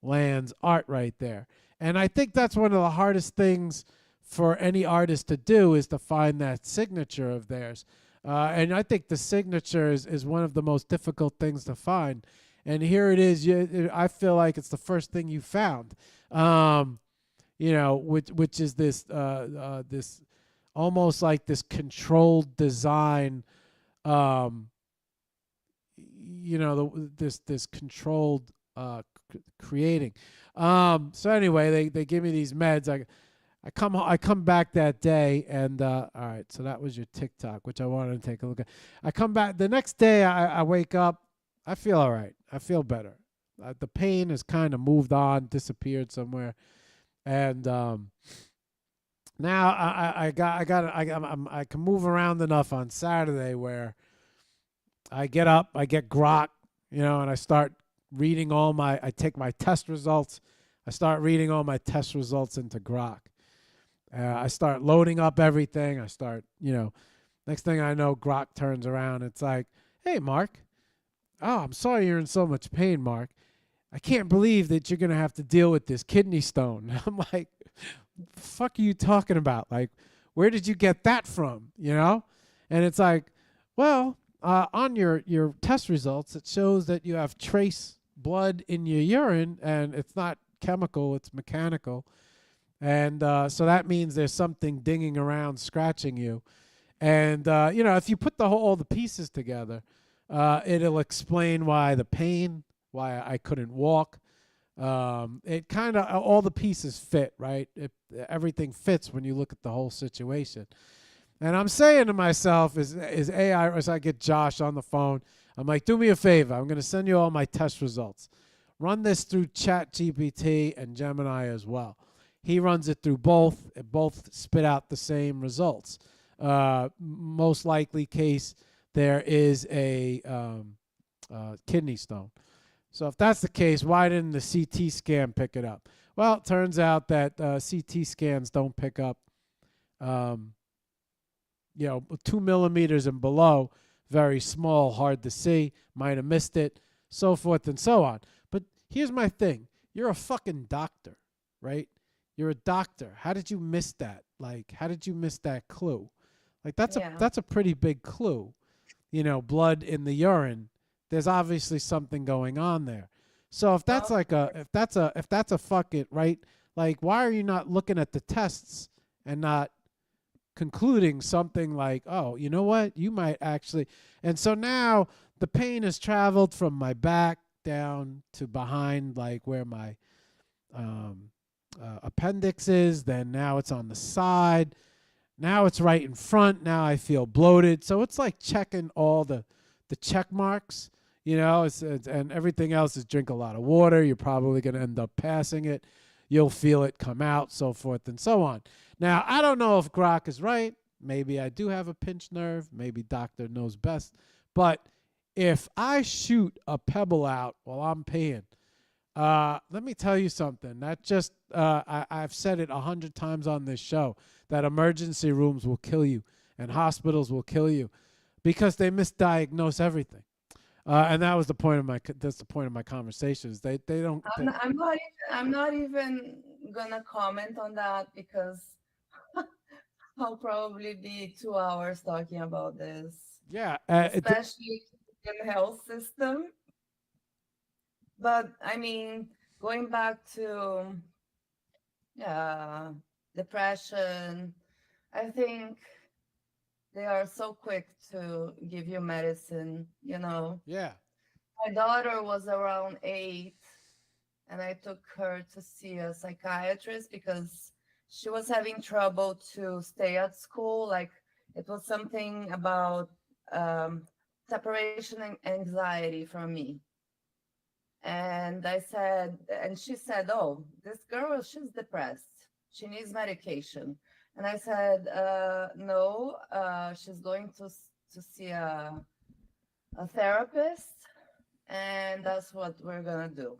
Land's art right there. And I think that's one of the hardest things for any artist to do is to find that signature of theirs. And I think the signature is one of the most difficult things to find. And here it is. I feel like it's the first thing you found, which is this this almost like this controlled design, this controlled creating. So anyway, they give me these meds. I come back that day, and all right, so that was your TikTok, which I wanted to take a look at. I come back the next day. I wake up. I feel all right. I feel better. The pain has kind of moved on, disappeared somewhere, and now I can move around enough on Saturday where I get up, I get grok, and I start reading I take my test results. I start reading all my test results into grok. I start loading up everything. I start, next thing I know, grok turns around. It's like, hey, Mark. Oh, I'm sorry you're in so much pain, Mark. I can't believe that you're going to have to deal with this kidney stone. I'm like, the fuck are you talking about? Like, where did you get that from, And it's like, well, on your test results, it shows that you have trace blood in your urine, and it's not chemical, it's mechanical. And so that means there's something dinging around, scratching you. And, if you put all the pieces together, it'll explain why the pain, why I couldn't walk. It kind of, all the pieces fit, right? Everything fits when you look at the whole situation. And I'm saying to myself, is AI, as I get Josh on the phone, I'm like, do me a favor. I'm going to send you all my test results. Run this through ChatGPT and Gemini as well. He runs it through both. Both spit out the same results. Most likely case, there is a kidney stone. So if that's the case, why didn't the CT scan pick it up? Well, it turns out that CT scans don't pick up, 2 millimeters and below, very small, hard to see, might have missed it, so forth and so on. But here's my thing. You're a fucking doctor, right? You're a doctor. How did you miss that? Like, how did you miss that clue? Like, that's a pretty big clue. Blood in the urine. There's obviously something going on there. So if that's if that's a fuck it, right? Like, why are you not looking at the tests and not concluding something like, oh, you know what? You might actually. And so now the pain has traveled from my back down to behind, like where my appendix is. Then now it's on the side. Now it's right in front. Now I feel bloated. So it's like checking all the check marks, and everything else is drink a lot of water. You're probably going to end up passing it. You'll feel it come out, so forth and so on. Now, I don't know if Grok is right. Maybe I do have a pinched nerve. Maybe doctor knows best. But if I shoot a pebble out while I'm peeing, let me tell you something. That just I've said it 100 times on this show, that emergency rooms will kill you and hospitals will kill you because they misdiagnose everything. And that was the point of my conversations. They don't. I'm not even gonna comment on that because I'll probably be 2 hours talking about this. Yeah, especially in the health system. But I mean, going back to depression, I think they are so quick to give you medicine, Yeah. My daughter was around 8, and I took her to see a psychiatrist because she was having trouble to stay at school. Like, it was something about separation anxiety from me. And she said, oh, this girl, she's depressed. She needs medication. And I said, no, she's going to see a therapist, and that's what we're going to do.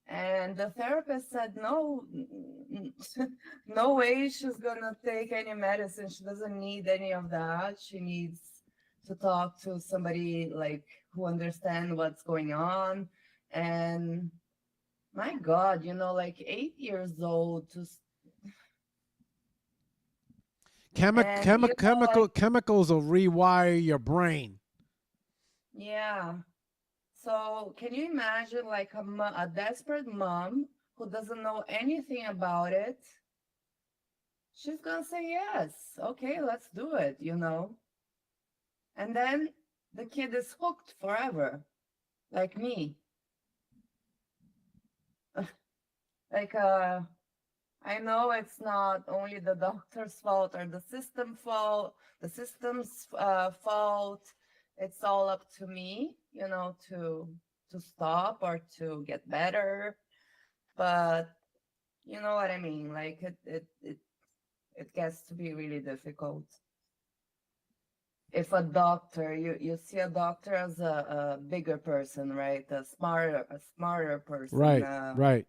And the therapist said, no, no way she's going to take any medicine. She doesn't need any of that. She needs to talk to somebody like who understands what's going on. And my God, like 8 years old to chemicals will rewire your brain. Yeah. So can you imagine like a desperate mom who doesn't know anything about it? She's going to say, yes, okay, let's do it, And then the kid is hooked forever, like me. Like, I know it's not only the doctor's fault or the system's fault. It's all up to me, to stop or to get better. But you know what I mean? Like it gets to be really difficult. If a doctor, you see a doctor as a bigger person, right? A smarter person. Right.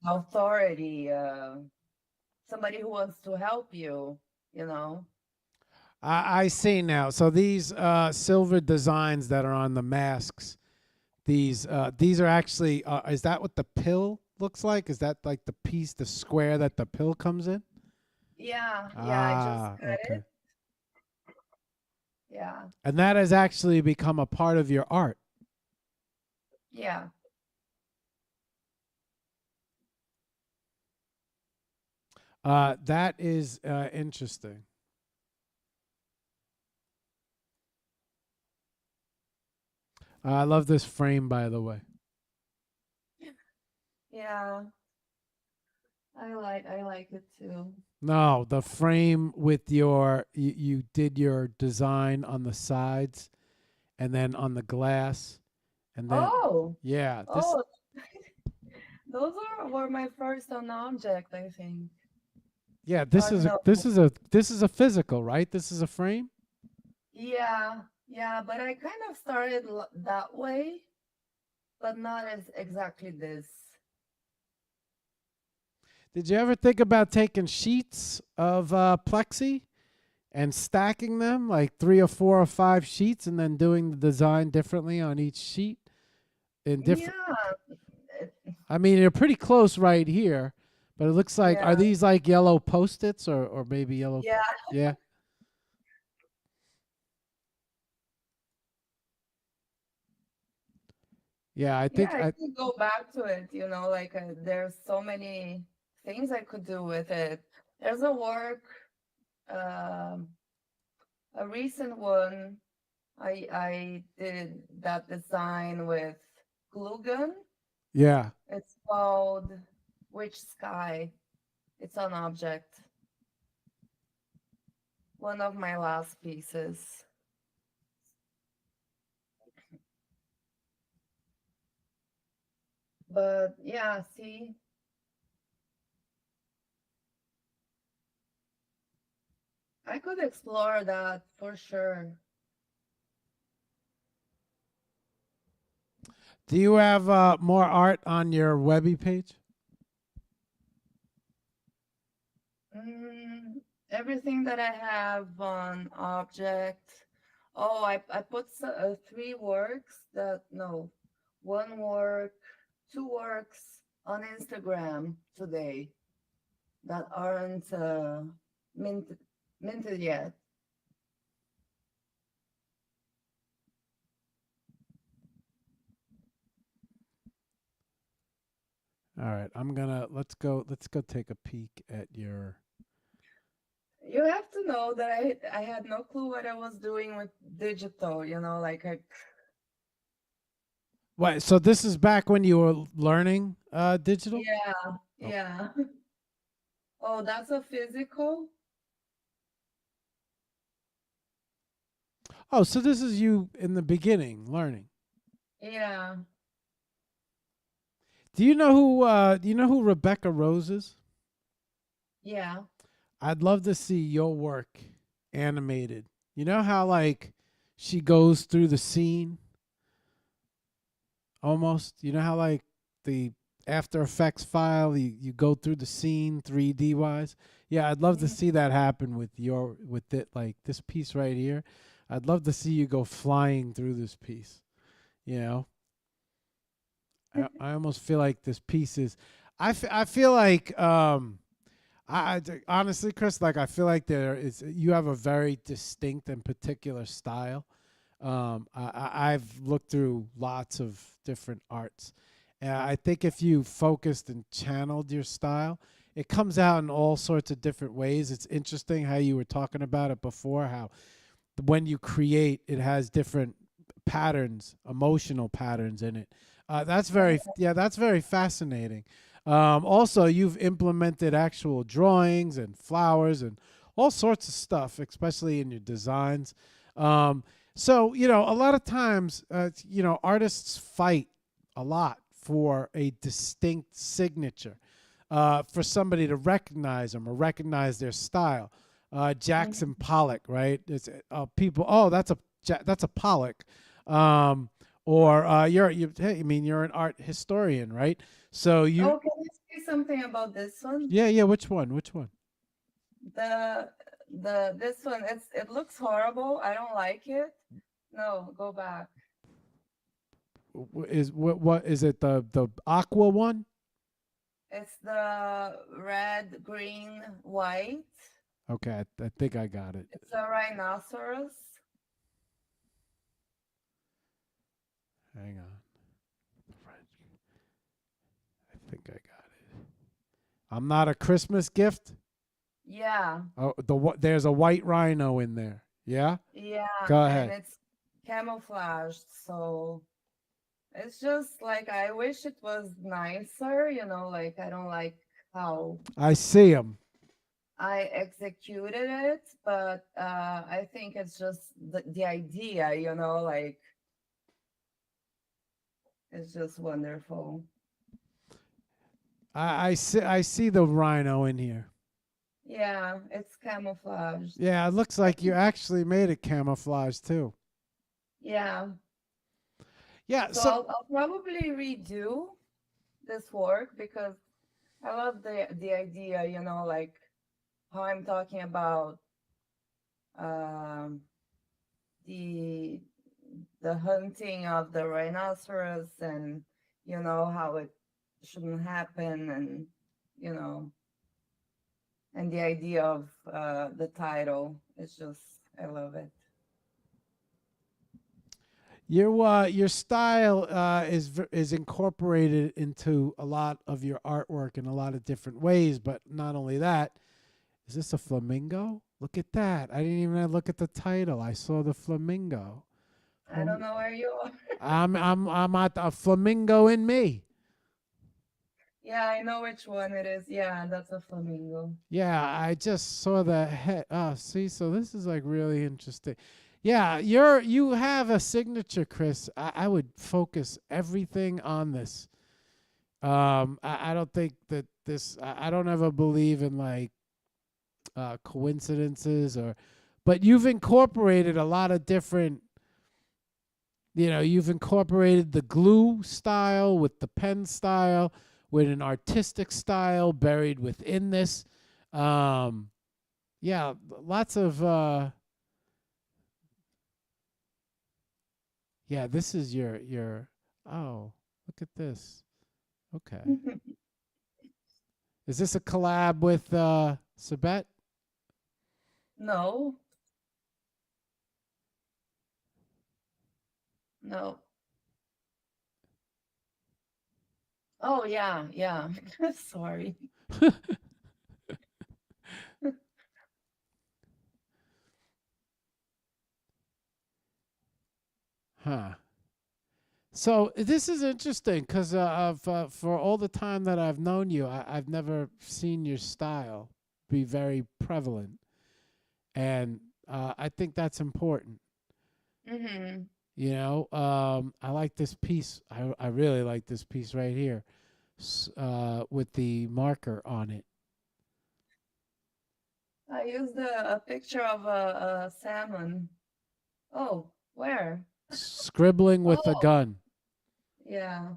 Authority, somebody who wants to help you, I see now. So these silver designs that are on the masks, these are actually, is that what the pill looks like? Is that like the square that the pill comes in? Yeah, I just got it. Yeah. And that has actually become a part of your art. Yeah. That is interesting. I love this frame, by the way. Yeah. I like it too. No, the frame with you did your design on the sides and then on the glass and then Oh. yeah, this Oh, those were my first on object, I think. yeah, Or no. this is a physical, right? This is a frame? Yeah. Yeah, but I kind of started that way, but not as exactly this. Did you ever think about taking sheets of plexi and stacking them like 3 or 4 or 5 sheets and then doing the design differently on each sheet in different Yeah. I mean, they're pretty close right here, but it looks like are Yeah. these like yellow post-its or maybe yellow? Yeah. Yeah. Yeah, I Yeah, think I I could go back to it, like there's so many things I could do with it. There's a work, um, a recent one. I did that design with glue gun. yeah. It's called Which Sky. It's an object. One of my last pieces. But yeah, see, I could explore that for sure. Do you have more art on your Webby page? Mm, everything that I have on object. Oh, I put 3 works that, no, 1 work, 2 works on Instagram today that aren't minted, minted yet. All right, let's go take a peek at your You have to know that I had no clue what I was doing with digital, like What? So this is back when you were learning digital? yeah, Oh. yeah. Oh, that's a physical? Oh, so this is you in the beginning learning. Yeah, Do you know who Rebecca Rose is? yeah. I'd love to see your work animated. You know how like she goes through the scene almost? You know how like the After Effects file you go through the scene 3D wise? Yeah, I'd love to Mhm. see that happen with it like this piece right here. I'd love to see you go flying through this piece, you know? I almost feel like this piece is I feel like honestly, Chris, like I feel like you have a very distinct and particular style. I've looked through lots of different arts, and I think if you focused and channeled your style, it comes out in all sorts of different ways. It's interesting how you were talking about it before, how when you create, it has different patterns, emotional patterns in it. That's very fascinating. Also, you've implemented actual drawings and flowers and all sorts of stuff, especially in your designs. So a lot of times, artists fight a lot for a distinct signature, for somebody to recognize them or recognize their style. Jackson Mhm. Pollock, right? It's people. Oh, that's a Pollock. Um, or hey, I mean, you're an art historian, right? So you, Oh, can you say something about this one? yeah, yeah. Which one? Which one? The this one, it looks horrible. I don't like it. No, go back. What is it? The aqua one? It's the red, green, white. Okay, I think I got it. It's a rhinoceros. Hang on. I think I got it. I'm not a Christmas gift. Yeah, Oh, there's a white rhino in there. Yeah. yeah, Go and ahead. it's camouflaged, so it's just like I wish it was nicer, like I don't like how I see him. I executed it, but I think it's just the idea, like it's just wonderful. I see the rhino in here. Yeah, it's camouflaged. Yeah, it looks I like you think, actually made it camouflage too. yeah. Yeah. So So I'll probably redo this work because I love the idea, like how I'm talking about um, the the hunting of the rhinoceros and how it shouldn't happen and you know and the idea of the title is just I love it. your style is incorporated into a lot of your artwork in a lot of different ways. But not only that, is this a flamingo? Look at that! I didn't even look at the title. I saw the flamingo. I don't know where you are. I'm at a flamingo in me. Yeah, I know which one it is. Yeah, that's a flamingo. Yeah, I just saw the head. Oh, see, so this is like really interesting. Yeah, you have a signature, Chris. I would focus everything on this. I don't think that this. I don't ever believe in like coincidences but you've incorporated a lot of different. You've incorporated the glue style with the pen style, with an artistic style buried within this. Um, yeah, lots of yeah, this is your oh, look at this. Okay. Is this a collab with Sabet? No, no. Oh yeah, yeah. Sorry. Huh. So this is interesting because for all the time that I've known you, I've never seen your style be very prevalent, and I think that's important. Hmm. I like this piece. I really like this piece right here, with the marker on it, I used a picture of a salmon. Oh, where? scribbling with a Oh, gun. yeah.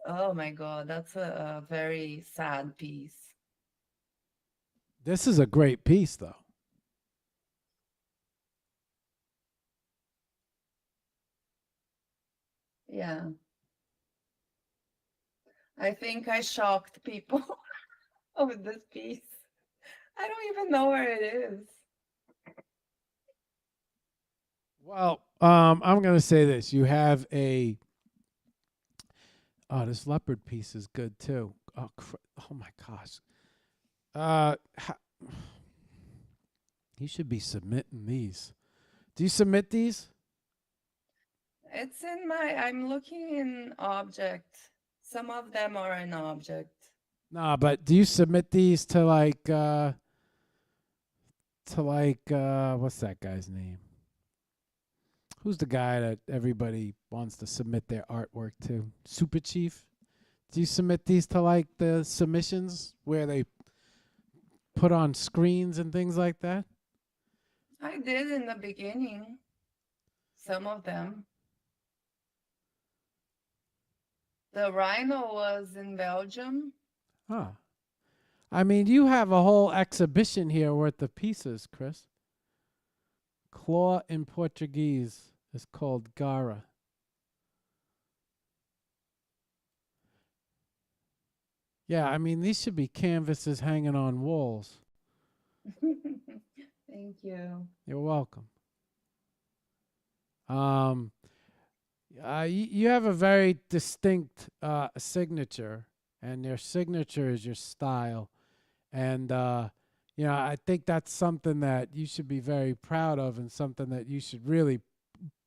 Oh my God, that's a very sad piece. This is a great piece, though. Yeah. I think I shocked people with this piece. I don't even know where it is. Well, I'm gonna say this: you have a oh, this leopard piece is good too. Oh my gosh, uh, ha- you should be submitting these. Do you submit these? I'm looking in object. Some of them are in object. Nah, but do you submit these to what's that guy's name? Who's the guy that everybody wants to submit their artwork to? Super Chief. Do you submit these to like the submissions where they put on screens and things like that? I did in the beginning, some of them. The rhino was in Belgium. Huh. I mean, you have a whole exhibition here worth of pieces, Chris. Claw in Portuguese is called Gara. Yeah, I mean, these should be canvases hanging on walls. Thank you. You're welcome. Um, You have a very distinct signature, and your signature is your style. And, I think that's something that you should be very proud of and something that you should really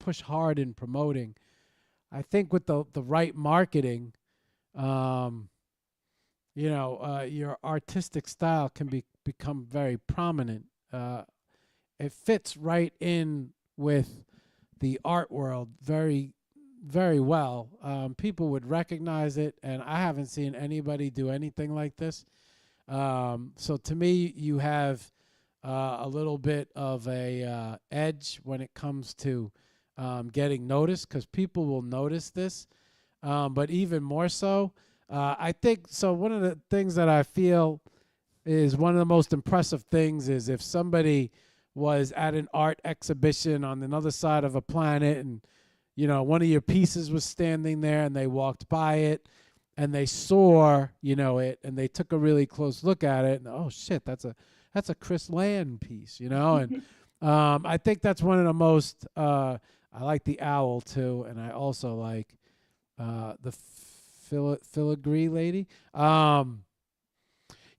push hard in promoting. I think with the right marketing, um, your artistic style can become very prominent. It fits right in with the art world very well. People would recognize it, and I haven't seen anybody do anything like this. So to me, you have a little bit of a edge when it comes to getting noticed, because people will notice this. But even more so, I think so. One of the things that I feel is one of the most impressive things is if somebody was at an art exhibition on another side of a planet, and one of your pieces was standing there, and they walked by it, and they saw it, and they took a really close look at it, and oh shit, that's a Chris Land piece, and I think that's one of the most. I like the owl too, and I also like the filigree lady.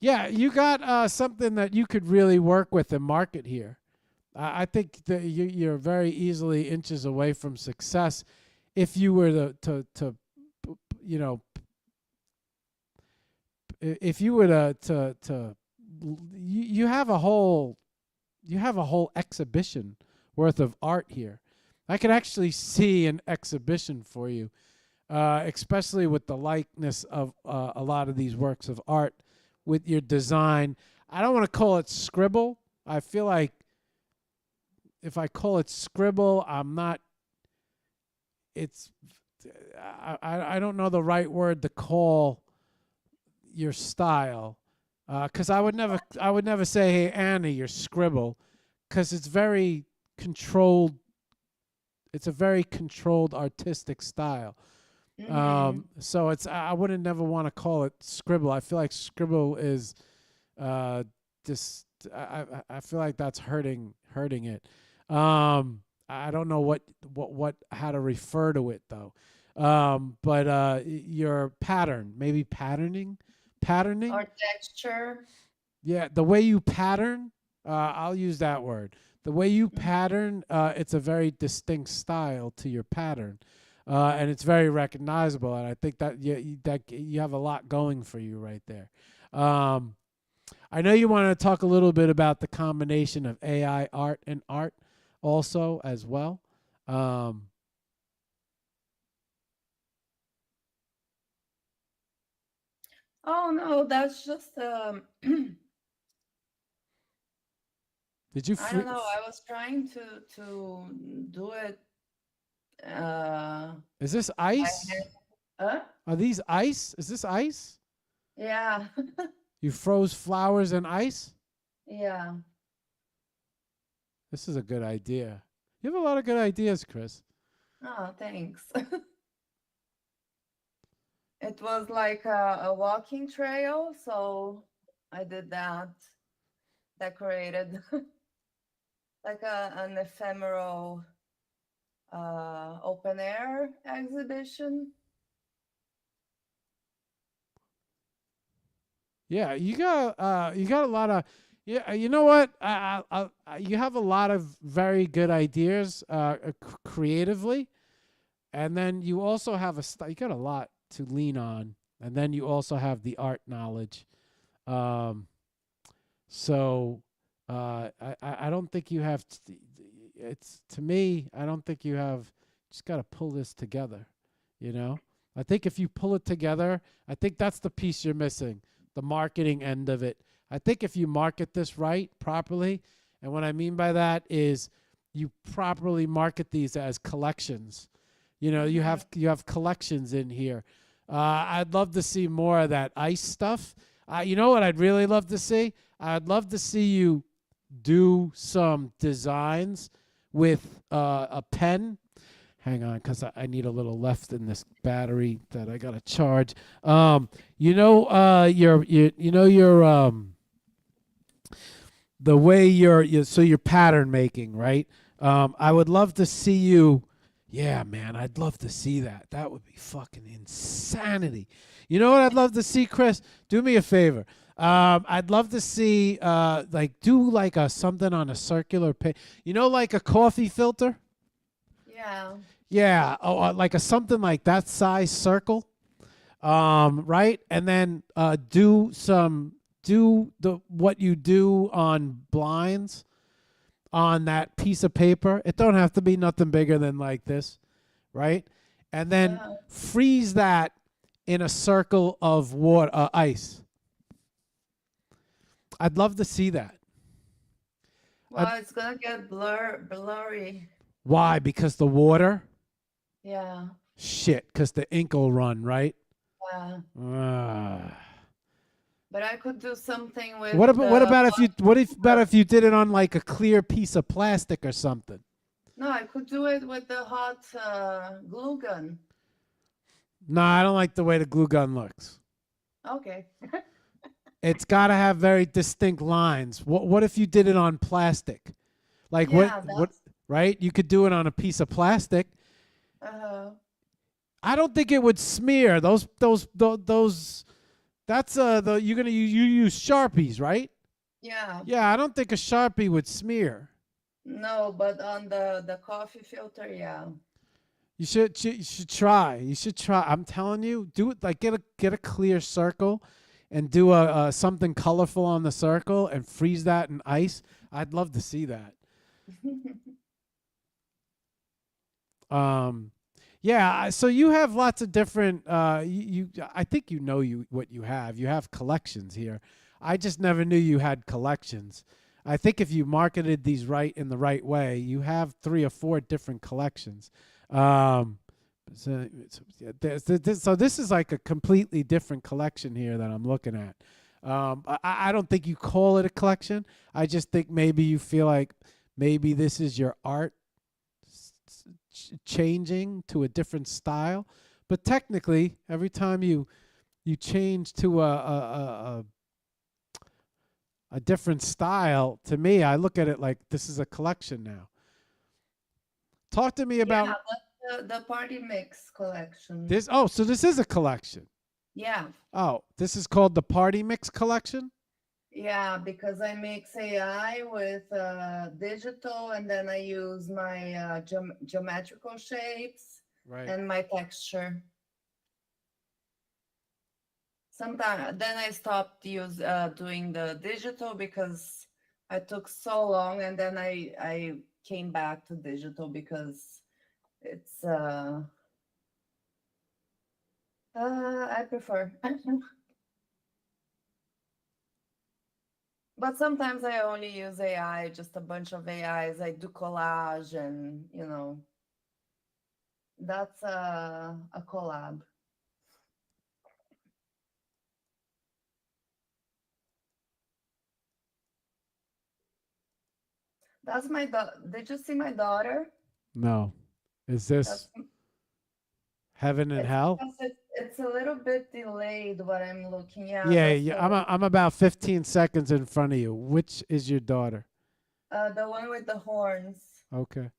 Yeah, you got something that you could really work with and market here. I think that you're very easily inches away from success if you were to you know, if you were to you have a whole exhibition worth of art here. I could actually see an exhibition for you, especially with the likeness of a lot of these works of art with your design. I don't want to call it scribble. I feel like if I call it scribble, I'm not. It's I don't know the right word to call your style, because I would never say, hey Annie, you're scribble, because it's very controlled. It's a very controlled artistic style. So I wouldn't never want to call it scribble. I feel like scribble is just I feel like that's hurting it. I don't know what how to refer to it though. But your pattern, maybe patterning. Or texture. Yeah, the way you pattern, I'll use that word. The way you pattern, it's a very distinct style to your pattern, and it's very recognizable. And I think that you have a lot going for you right there. I know you want to talk a little bit about the combination of AI art and art, also as well. Oh no, that's just Did you? I don't know. I was trying to do it. Is this By ice? hand. Huh? Are these ice? Is this ice? Yeah. You froze flowers in ice? Yeah. This is a good idea. You have a lot of good ideas, Chris. Oh, thanks. It was like a walking trail, so I did that. Decorated like an ephemeral open air exhibition. Yeah, you got a lot of yeah. You know what? You have a lot of very good ideas creatively, and then you also have you got a lot to lean on, and then you also have the art knowledge. Um, so I don't think you have. It's to me. I don't think you have. Just got to pull this together. You know. I think if you pull it together, I think that's the piece you're missing, the marketing end of it. I think if you market this right, properly, and what I mean by that is you properly market these as collections. You have collections in here. I'd love to see more of that ice stuff. You know what I'd really love to see? I'd love to see you do some designs with a pen. Hang on, because I need a little left in this battery that I gotta charge. The way you're pattern making, right? I would love to see you Yeah, man, I'd love to see that. That would be fucking insanity. You know what I'd love to see, Chris? Do me a favor. I'd love to see like do like a something on a circular page. You know, like a coffee filter. Yeah. Yeah, like a something like that size circle. Right, and then do the what you do on blinds on that piece of paper. It don't have to be nothing bigger than like this, right? And then Uh, freeze that in a circle of water, ice. I'd love to see that. I'd, well, it's gonna get blurry. why? Because the water? Yeah. Shit, because the ink will run, right? Yeah. Ah. But I could do something with What the about if you what if about if you did it on like a clear piece of plastic or something? no, I could do it with the hot glue gun. No, I don't like the way the glue gun looks. Okay. It's got to have very distinct lines. What if you did it on plastic? Like Yeah, what right? You could do it on a piece of plastic. uh I don't think it would smear. Those that's the you're going to you use Sharpies, right? yeah. Yeah, I don't think a Sharpie would smear. No, but on the coffee filter, yeah. You should try. You should try. I'm telling you, do it like get a clear circle and do a something colorful on the circle and freeze that in ice. I'd love to see that. Um, yeah. So you have lots of different. I think you know what you have. You have collections here. I just never knew you had collections. I think if you marketed these right in the right way, you have 3 or 4 different collections. Um, so this is like a completely different collection here that I'm looking at. I don't think you call it a collection. I just think maybe you feel like maybe this is your art changing to a different style. But technically, every time you change to a different style, to me, I look at it like this is a collection now. Talk to me Yeah, about that's the party mix collection. this. Oh, so this is a collection. Yeah. Oh, this is called the Party Mix Collection? Yeah, because I mix AI with digital and then I use my geometrical shapes Right. and my texture. Sometimes then I stopped doing the digital because I took so long and then I came back to digital because it's I prefer. But sometimes I only use AI, just a bunch of AIs. I do collage and, that's a collab. That's my Did you see my daughter? No. Is this That's Heaven and it's Hell? because it's a little bit delayed what I'm looking. Yeah, Yeah, that's yeah. I'm about 15 seconds in front of you. Which is your daughter? the one with the horns. Okay.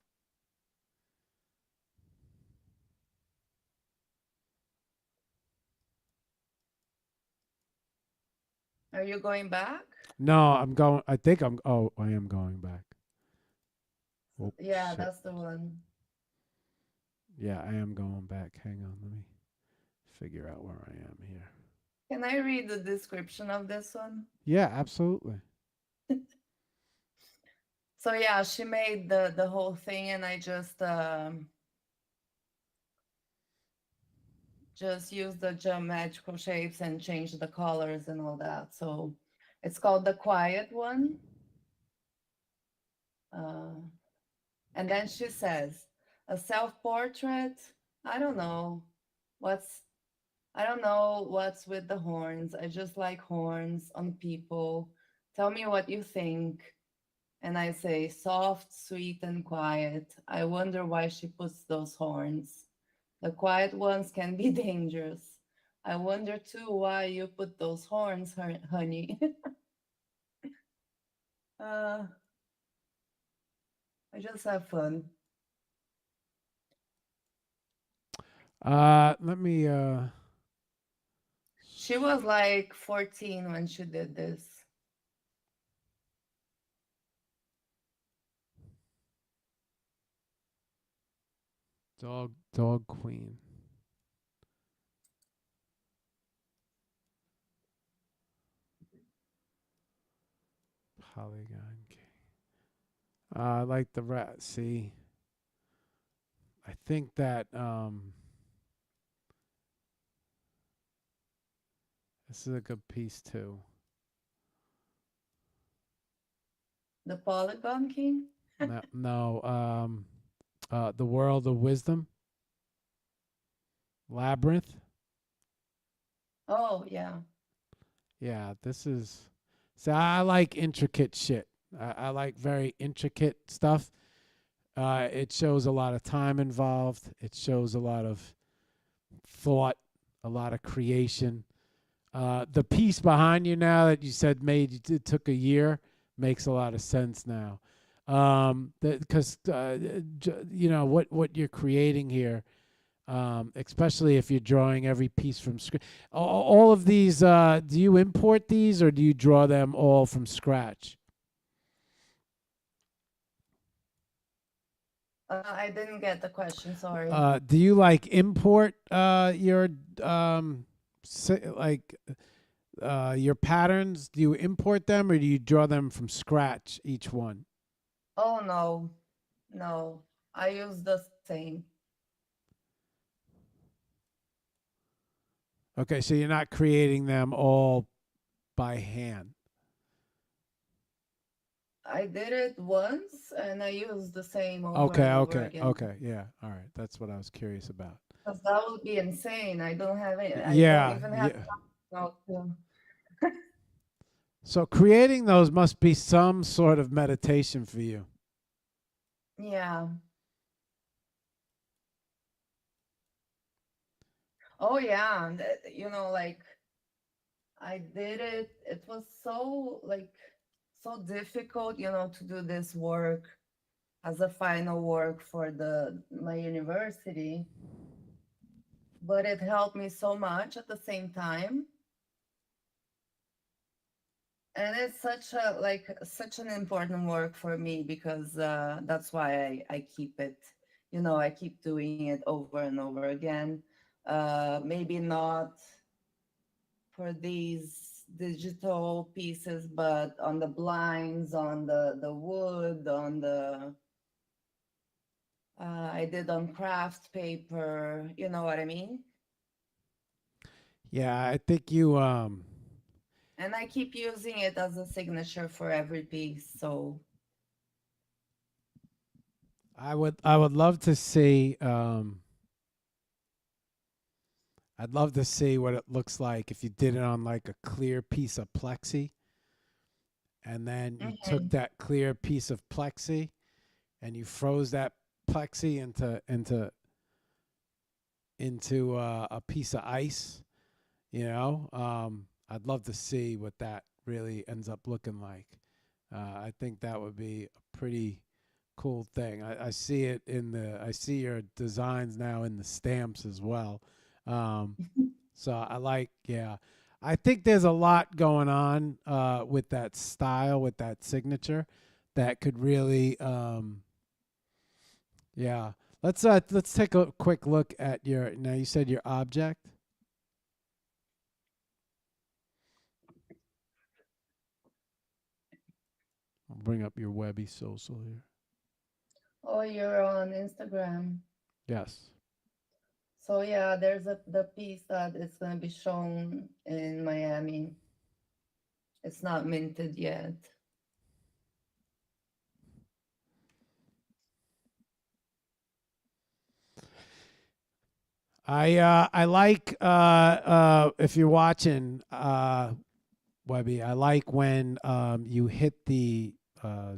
Are you going back? No, I'm going. I think I'm. Oh, I am going back. Oh Yeah, shit. that's the one. Yeah, I am going back. Hang on, let me figure out where I am here. Can I read the description of this one? Yeah, absolutely. So yeah, she made the whole thing, and I just use the geometrical shapes and change the colors and all that. So it's called the quiet one. Uh, and then she says, a self-portrait. I don't know what's I don't know what's with the horns. I just like horns on people. Tell me what you think. And I say, soft, sweet, and quiet. I wonder why she puts those horns. The quiet ones can be dangerous. I wonder too why you put those horns, honey. uh, I just have fun. Let me She was like 14 when she did this. dog queen. Polygon king. I like the rat. See, I think that this is a good piece too. The Polygon King? No, no the world of wisdom, labyrinth. Oh, yeah. Yeah, this is. See, I like intricate shit. I like very intricate stuff. It shows a lot of time involved. It shows a lot of thought, a lot of creation. The piece behind you now that you said made it took a year makes a lot of sense now, because you know what you're creating here, especially if you're drawing every piece from scratch. All of these, do you import these or do you draw them all from scratch? I didn't get the question, sorry. Do you like import your like your patterns? Do you import them or do you draw them from scratch each one? Oh, no. No. I use the same. Okay, so you're not creating them all by hand. I did it once and I used the same over Okay, and over okay, again. okay. Yeah, all right. That's what I was curious about. Because that would be insane. I don't Yeah, even have yeah. time now to. So creating those must be some sort of meditation for you. Yeah. Oh, yeah. Like I did it. It was so like so difficult, to do this work as a final work for the my university, but it helped me so much at the same time. And it's such an important work for me because that's why I keep it. I keep doing it over and over again. Maybe not for these digital pieces, but on the blinds, on the wood, on the I did on craft paper. You know what I mean? Yeah, I think you And I keep using it as a signature for every piece. So I would love to see I'd love to see what it looks like if you did it on like a clear piece of plexi and then you took mhm. that clear piece of plexi and you froze that plexi into a piece of ice, I'd love to see what that really ends up looking like. I think that would be a pretty cool thing. I see it I see your designs now in the stamps as well. Um, so yeah. I think there's a lot going on with that style, with that signature, that could really, yeah. Let's take a quick look at your. Now you said your object. I'll bring up your Webby social here. Oh, you're on Instagram. Yes. So yeah, there's the piece that is gonna be shown in Miami. It's not minted yet. I like if you're watching Webby, I like when you hit the uh,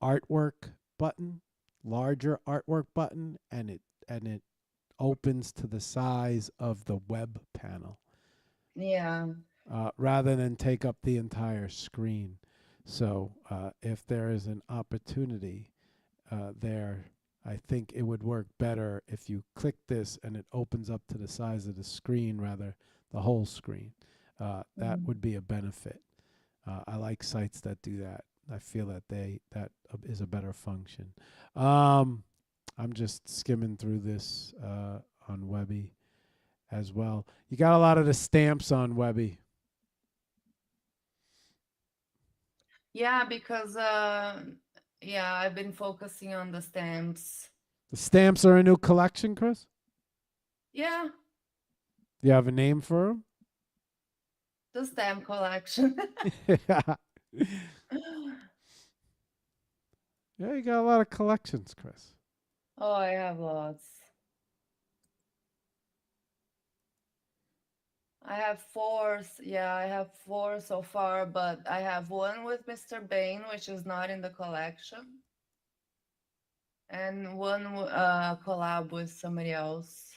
artwork button, larger artwork button, and it opens to the size of the web panel Yeah. rather than take up the entire screen. So if there is an opportunity there, I think it would work better if you click this and it opens up to the size of the screen, rather the whole screen. That Mhm. would be a benefit. I like sites that do that. I feel that that is a better function. Um, I'm just skimming through this on Webby as well. You got a lot of the stamps on Webby. Yeah, because yeah, I've been focusing on the stamps. The stamps are a new collection, Chris. Yeah, You have a name for the stamp collection. them? Yeah, you got a lot of collections, Chris. Oh, I have lots. I have four. Yeah, I have four so far, but I have one with Mr. Bain, which is not in the collection, and one collab with somebody else.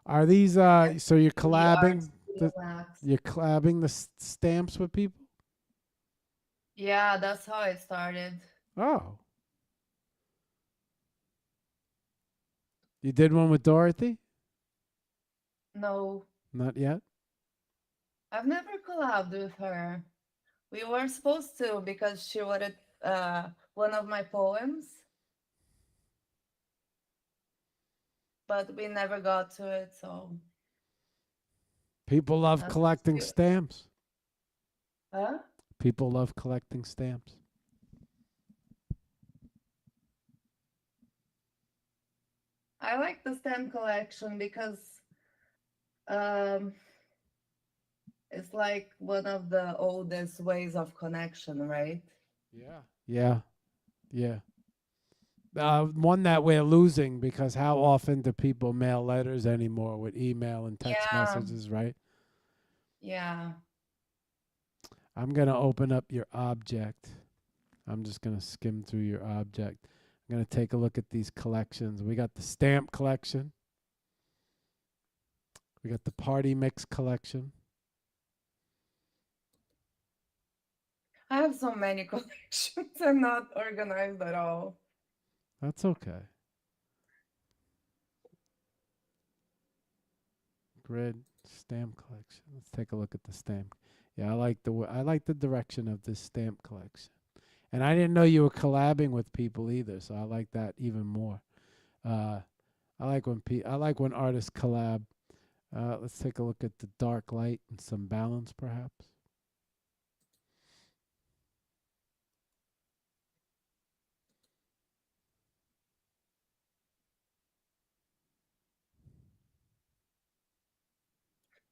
Are these so you're The Art collabing Studio the Max. you're collabing the stamps with people? Yeah, that's how it started. Oh, you did one with Dorothy? No, Not yet. I've never collabed with her. We were supposed to because she wanted one of my poems, but we never got to it. So, People love that's just collecting you. stamps. Huh? People love collecting stamps. I like the stamp collection because um, it's like one of the oldest ways of connection, right? Yeah. Yeah. Yeah. One that we're losing because how often do people mail letters anymore with email and text Yeah, messages, right? yeah. I'm going to open up your object. I'm just going to skim through your object. I'm going to take a look at these collections. We got the stamp collection. We got the party mix collection. I have so many collections. I'm not organized at all. That's okay. Grid stamp collection. Let's take a look at the stamp. Yeah, I like the direction of this stamp collection. And I didn't know you were collabing with people either, so I like that even more. Uh, I like when artists collab. Let's take a look at the dark light and some balance, perhaps.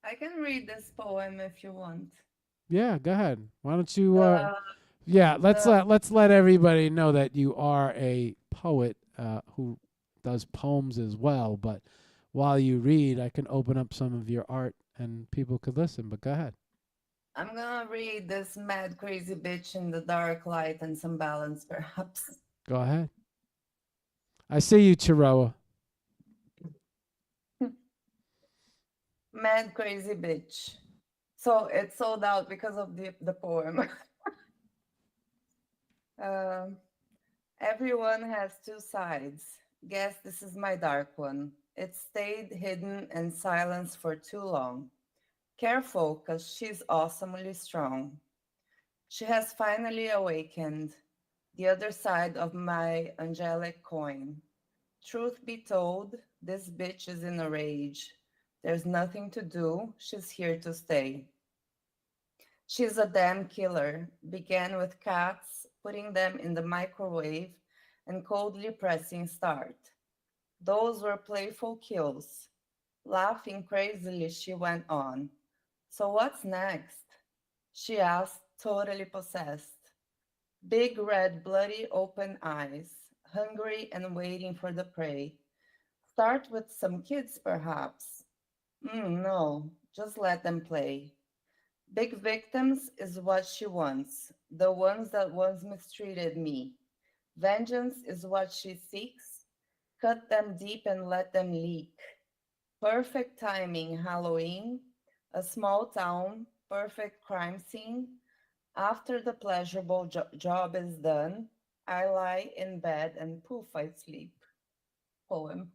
I can read this poem if you want. Yeah, go ahead. Why don't you? The Yeah, the let's let everybody know that you are a poet who does poems as well. But while you read, I can open up some of your art and people could listen. But go ahead. I'm gonna read this mad crazy bitch in the dark light and some balance, perhaps. Go ahead. I see you, Chihuahua. Mad crazy bitch. So it's sold out because of the poem. um, Everyone has two sides. Guess this is my dark one. It stayed hidden and silenced for too long. Careful, cause she's awesomely strong. She has finally awakened. The other side of my angelic coin. Truth be told, this bitch is in a rage. There's nothing to do. She's here to stay. She's a damn killer. Began with cats, putting them in the microwave and coldly pressing start. Those were playful kills. Laughing crazily, she went on. So what's next? She asked, totally possessed. Big red, bloody open eyes, hungry and waiting for the prey. Start with some kids, perhaps. No, just let them play. Big victims is what she wants, the ones that once mistreated me. Vengeance is what she seeks. Cut them deep and let them leak. Perfect timing, Halloween, a small town, perfect crime scene. After the pleasurable job is done, I lie in bed and poof, I sleep. poem.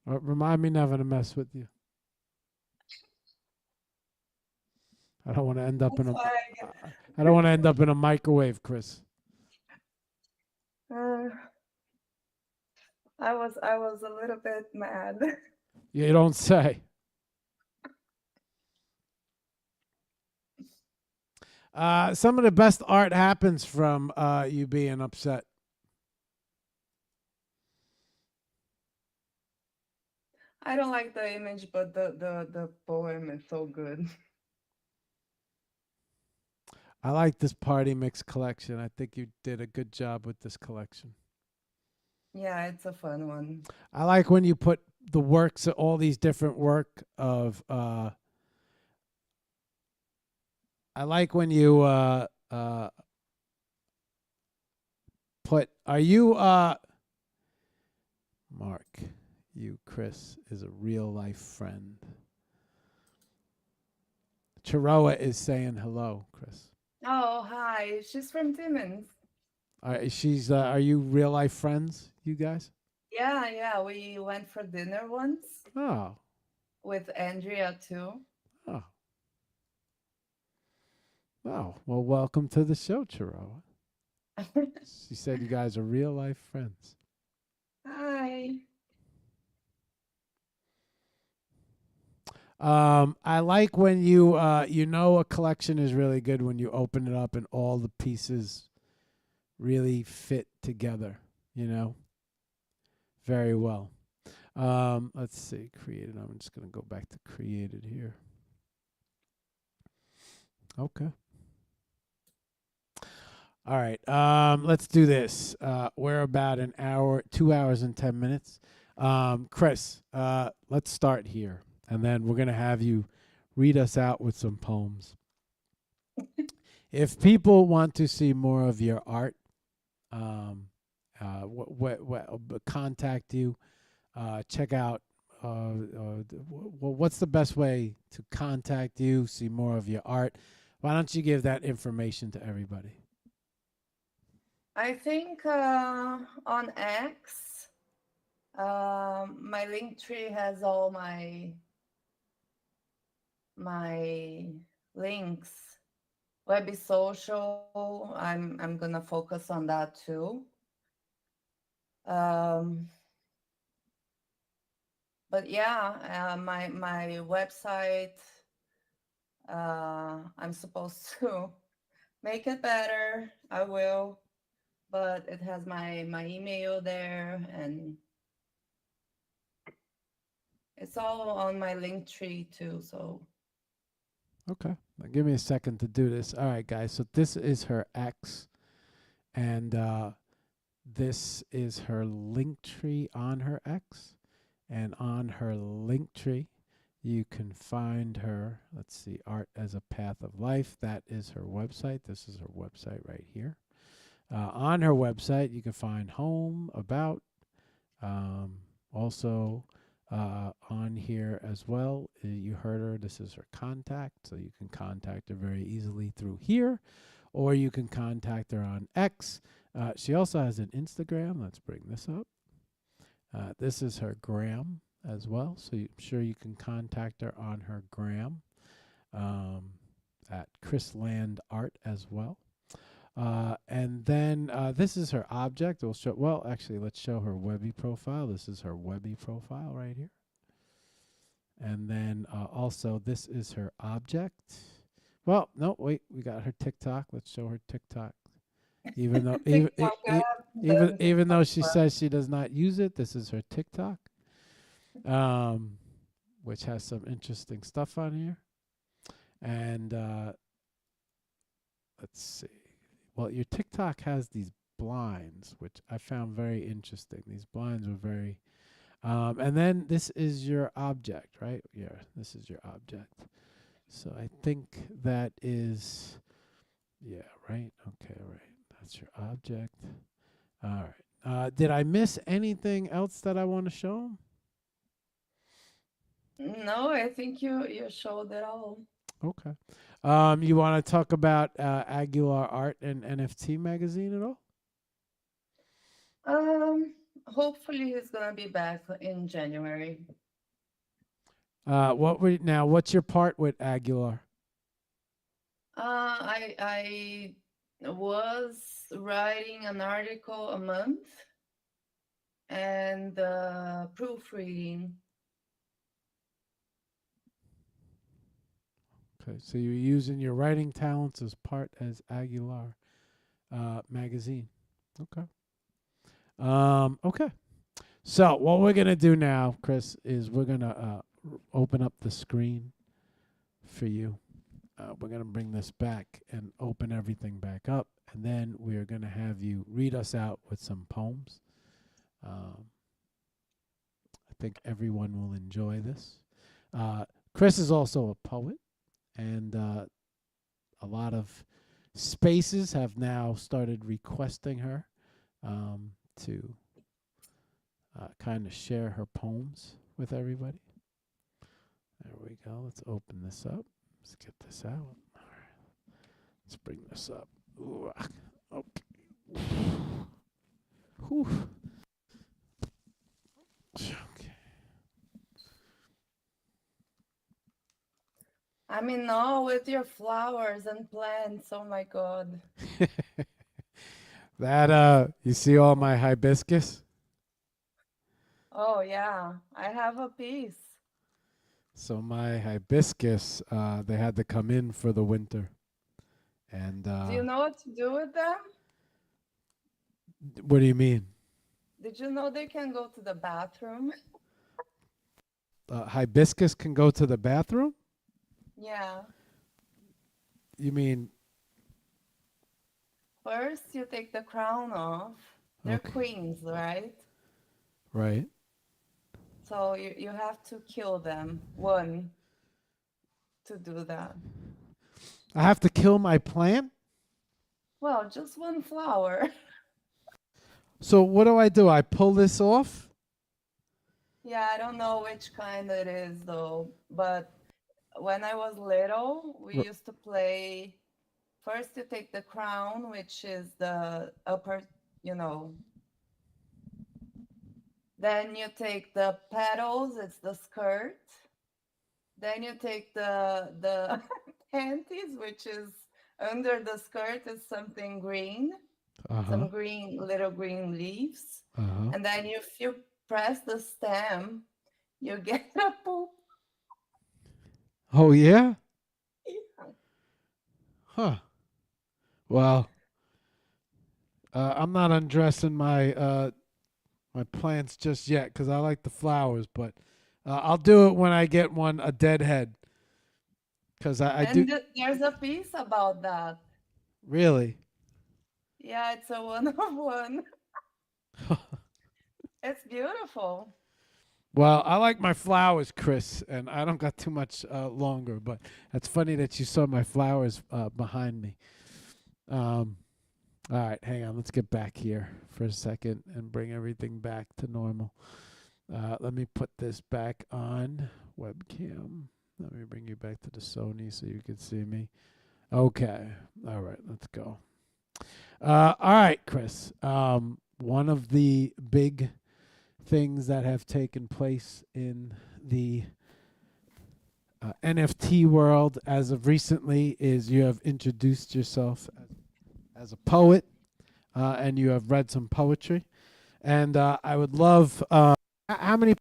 Remind me never to mess with you. I don't want to end up in That's a. why I don't want to end up in a microwave, Chris. I was a little bit mad. You don't say. Some of the best art happens from you being upset. I don't like the image, but the poem is so good. I like this party mix collection. I think you did a good job with this collection. Yeah, it's a fun one. I like when you put the works, all these different work of. I like when you put. Are you Mark? You Chris is a real life friend. Chiroa is saying hello, Chris. Oh, hi. She's from Timmins. Are you real life friends, you guys? Yeah, yeah. We went for dinner once Oh, with Andrea too. oh, oh. Well, welcome to the show, Chiroa. She said you guys are real life friends. Hi. I like when you know a collection is really good when you open it up and all the pieces really fit together. You know, very well. Let's see, created. I'm just gonna go back to created here. Okay. All right. Let's do this. We're about an hour, 2 hours and 10 minutes. Chris, let's start here, and then we're gonna have you read us out with some poems. If people want to see more of your art, um, contact you, check out. What's the best way to contact you, see more of your art? Why don't you give that information to everybody? I think on X, my link tree has all my links. Webby Social, I'm gonna focus on that too. Um, but yeah, my website, I'm supposed to make it better. I will, but it has my email there, and it's all on my link tree too. So Okay. Now give me a second to do this. All right, guys. So this is her X, and this is her link tree on her X. And on her link tree, you can find her. Let's see, Art as a Path of Life. That is her website. This is her website right here. On her website, you can find home, about, also on here as well. You heard her. This is her contact. So you can contact her very easily through here, or you can contact her on X. She also has an Instagram. Let's bring this up. This is her gram as well. So I'm sure you can contact her on her gram at Chris Land Art as well. And then this is her object. We'll show. Well, actually, let's show her Webby profile. This is her Webby profile right here. And then also, this is her object. Well, no, wait. We got her TikTok. Let's show her TikTok. Even though even though she says she does not use it, this is her TikTok, which has some interesting stuff on here. And let's see. Well, your TikTok has these blinds, which I found very interesting. These blinds were very. And then this is your object, right? Yeah, this is your object. So I think that is, yeah, right? Okay, right. That's your object. All right. Did I miss anything else that I want to show them? no, I think you showed it all. Okay. You want to talk about Aguilar Art and NFT magazine at all? Hopefully he's gonna be back in January. What's your part with Aguilar? I was writing an article a month and proofreading. Okay, so you're using your writing talents as part as Aguilar magazine. Okay. Okay. So what we're gonna do now, Chris, is we're gonna open up the screen for you. We're gonna bring this back and open everything back up, and then we're gonna have you read us out with some poems. Um, I think everyone will enjoy this. Chris is also a poet, and a lot of spaces have now started requesting her to kind of share her poems with everybody. There we go. Let's open this up. Let's get this out. All right. Let's bring this up. Ooh, okay. Whew. Okay. I mean, no, with your flowers and plants. Oh my God. That you see all my hibiscus? Oh yeah, I have a piece. So my hibiscus, they had to come in for the winter. And Do you know what to do with them? what do you mean? Did you know they can go to the bathroom? Hibiscus can go to the bathroom? Yeah. You mean First, you take the crown off. They're okay, queens, right? right? So you have to kill them, one, to do that. I have to kill my plant? Well, just one flower. So what do? I pull this off? Yeah, I don't know which kind it is though, but when I was little, we R- used to play. First, you take the crown, which is the upper, you know. Then you take the petals, it's the skirt. Then you take the panties, which is under the skirt is something green, Uh-huh. some green little green leaves. Uh-huh. And then if you press the stem, you get a poop. Oh yeah? Huh. Well, I'm not undressing my plants just yet because I like the flowers, but I'll do it when I get one a dead head because I do And there's a piece about that. really. Yeah, it's a one of one. It's beautiful. Well, I like my flowers, Chris, and I don't got too much longer, but it's funny that you saw my flowers behind me. Um, all right, hang on. Let's get back here for a second and bring everything back to normal. Let me put this back on webcam. Let me bring you back to the Sony so you can see me. Okay. All right, let's go. All right, Chris. One of the big things that have taken place in the NFT world as of recently is you have introduced yourself as a poet and you have read some poetry. And I would love how many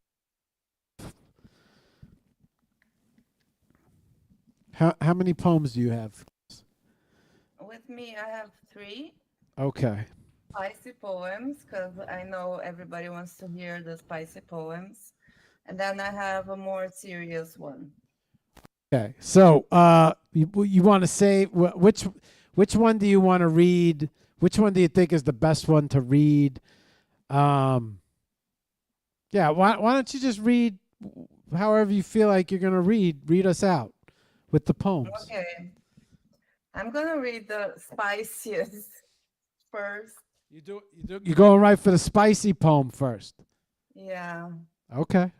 how many poems do you have? With me, I have three Okay. spicy poems because I know everybody wants to hear the spicy poems. And then I have a more serious one. Okay. So you want to say which one do you want to read? Which one do you think is the best one to read? Um, yeah. Why don't you just read however you feel like you're gonna read? Read us out with the poems. Okay, I'm gonna read the spiciest first. You're going right for the spicy poem first. Yeah. Okay.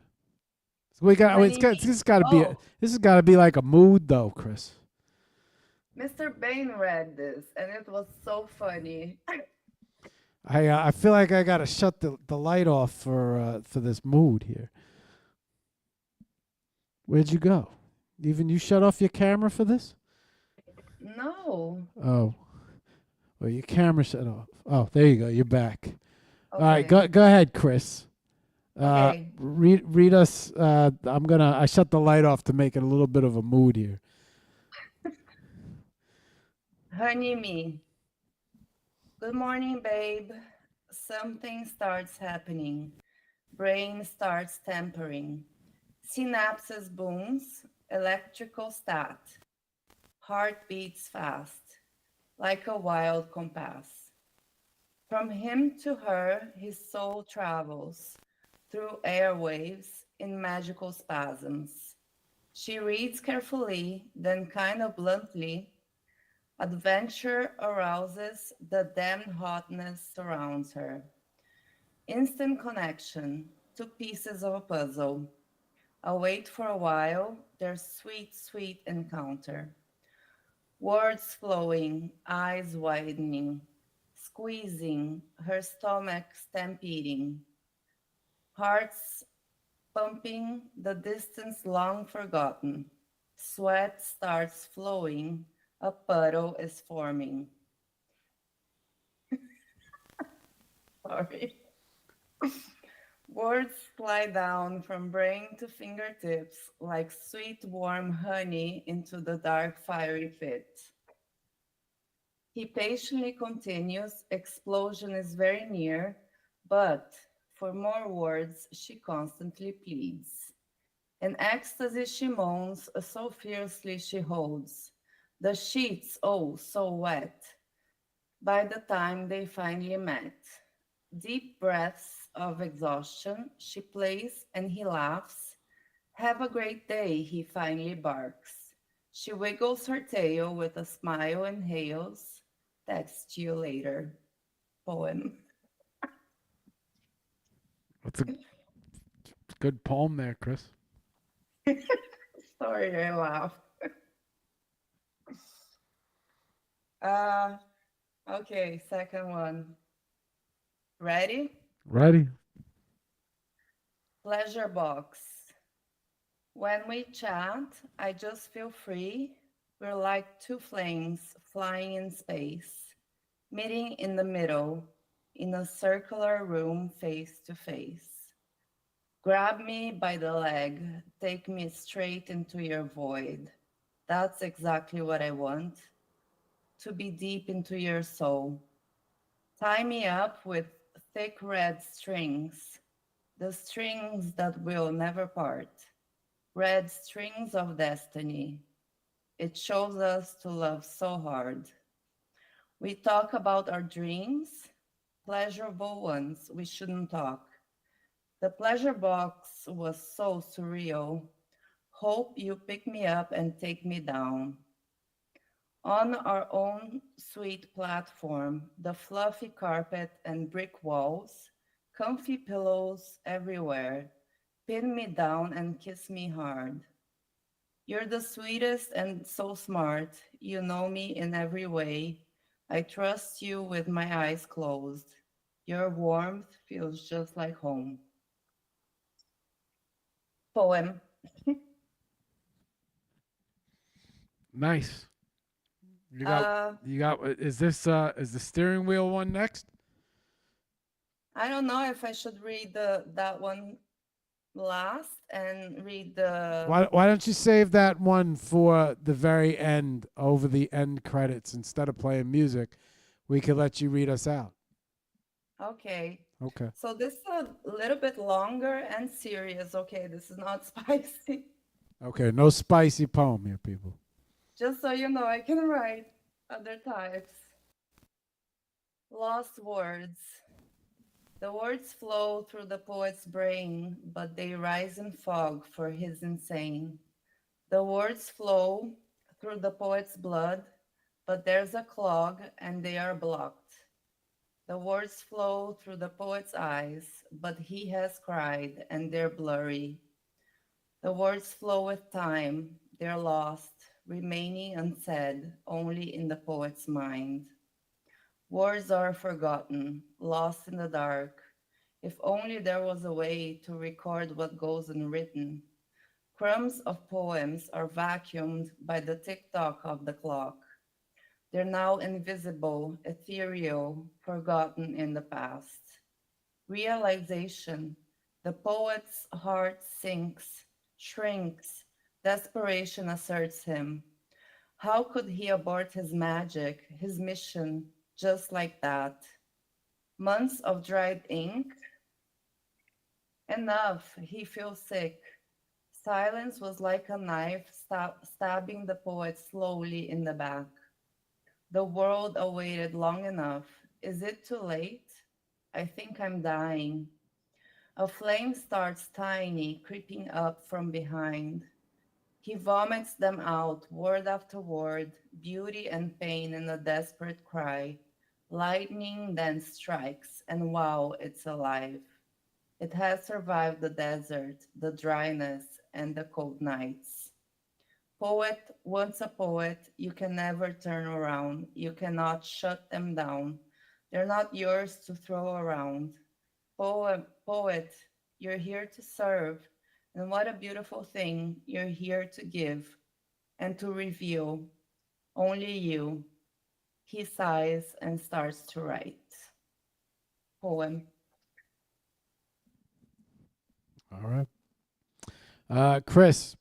So we got. Honey This me. has got to be. Oh, This has got to be like a mood, though, Chris. Mr. Bain read this, and it was so funny. I feel like I got to shut the light off for this mood here. Where'd you go? Even you shut off your camera for this? No. Oh, well, your camera shut off. Oh, there you go. You're back. All right, Okay. go ahead, Chris. Okay. Read us. I shut the light off to make it a little bit of a mood here. Honey me. Good morning, babe. Something starts happening. Brain starts tampering. Synapses booms. Electrical stat. Heart beats fast, like a wild compass. From him to her, his soul travels through airwaves in magical spasms. She reads carefully, then kind of bluntly. Adventure arouses, the damned hotness surrounds her. Instant connection, two pieces of a puzzle. Await for a while, their sweet, sweet encounter. Words flowing, eyes widening, squeezing, her stomach stampeding. Hearts pumping, the distance long forgotten. Sweat starts flowing, a puddle is forming. Sorry. Words fly down from brain to fingertips like sweet warm honey into the dark fiery pit. He patiently continues, explosion is very near, but for more words she constantly pleads. In ecstasy she moans, so fiercely she holds. The sheets, oh, so wet, by the time they finally met. Deep breaths of exhaustion, she plays and he laughs. Have a great day, he finally barks. She wiggles her tail with a smile and hails. Text you later. Poem. That's a good poem there, Chris. Sorry, I laughed. Uh, okay, second one. Ready? Ready? Pleasure box. When we chat, I just feel free. We're like two flames flying in space, meeting in the middle, in a circular room face to face. Grab me by the leg, take me straight into your void. That's exactly what I want, to be deep into your soul. Tie me up with thick red strings, the strings that will never part. Red strings of destiny. It shows us to love so hard. We talk about our dreams, pleasurable ones. We shouldn't talk. The pleasure box was so surreal. Hope you pick me up and take me down. On our own sweet platform, the fluffy carpet and brick walls, comfy pillows everywhere. Pin me down and kiss me hard. You're the sweetest and so smart. You know me in every way. I trust you with my eyes closed. Your warmth feels just like home. Poem. Nice. You got. Uh, You got. Is this? Is the steering wheel one next? I don't know if I should read that one last and read the. Why don't you save that one for the very end, over the end credits, instead of playing music? We could let you read us out. Okay. Okay. So this is a little bit longer and serious. Okay, this is not spicy. Okay. No spicy poem here, people. Just so you know, I can write other types. Lost words. The words flow through the poet's brain, but they rise in fog for his insane. The words flow through the poet's blood, but there's a clog and they are blocked. The words flow through the poet's eyes, but he has cried and they're blurry. The words flow with time, they're lost, remaining unsaid only in the poet's mind. Words are forgotten, lost in the dark. If only there was a way to record what goes unwritten. Crumbs of poems are vacuumed by the tick tock of the clock. They're now invisible, ethereal, forgotten in the past. Realization, the poet's heart sinks, shrinks, desperation asserts him. How could he abort his magic, his mission, just like that? Months of dried ink? Enough, he feels sick. Silence was like a knife stabbing the poet slowly in the back. The world awaited long enough. Is it too late? I think I'm dying. A flame starts tiny, creeping up from behind. He vomits them out, word after word, beauty and pain in a desperate cry. Lightning then strikes, and wow, it's alive. It has survived the desert, the dryness, and the cold nights. Poet, once a poet, you can never turn around. You cannot shut them down. They're not yours to throw around. Poet, you're here to serve. And what a beautiful thing you're here to give and to reveal. Only you. He sighs and starts to write. Poem. All right. Chris,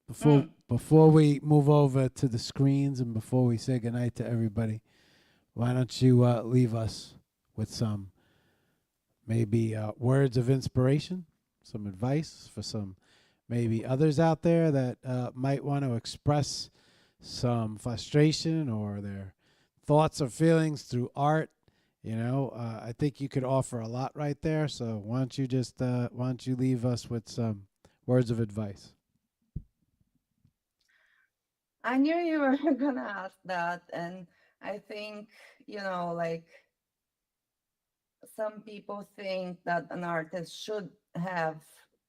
Mm. before we move over to the screens and before we say goodnight to everybody, why don't you leave us with some maybe words of inspiration, some advice for some maybe others out there that might want to express some frustration or their thoughts or feelings through art. I think you could offer a lot right there. So why don't you leave us with some words of advice? I knew you were gonna ask that, and I think, like some people think that an artist should have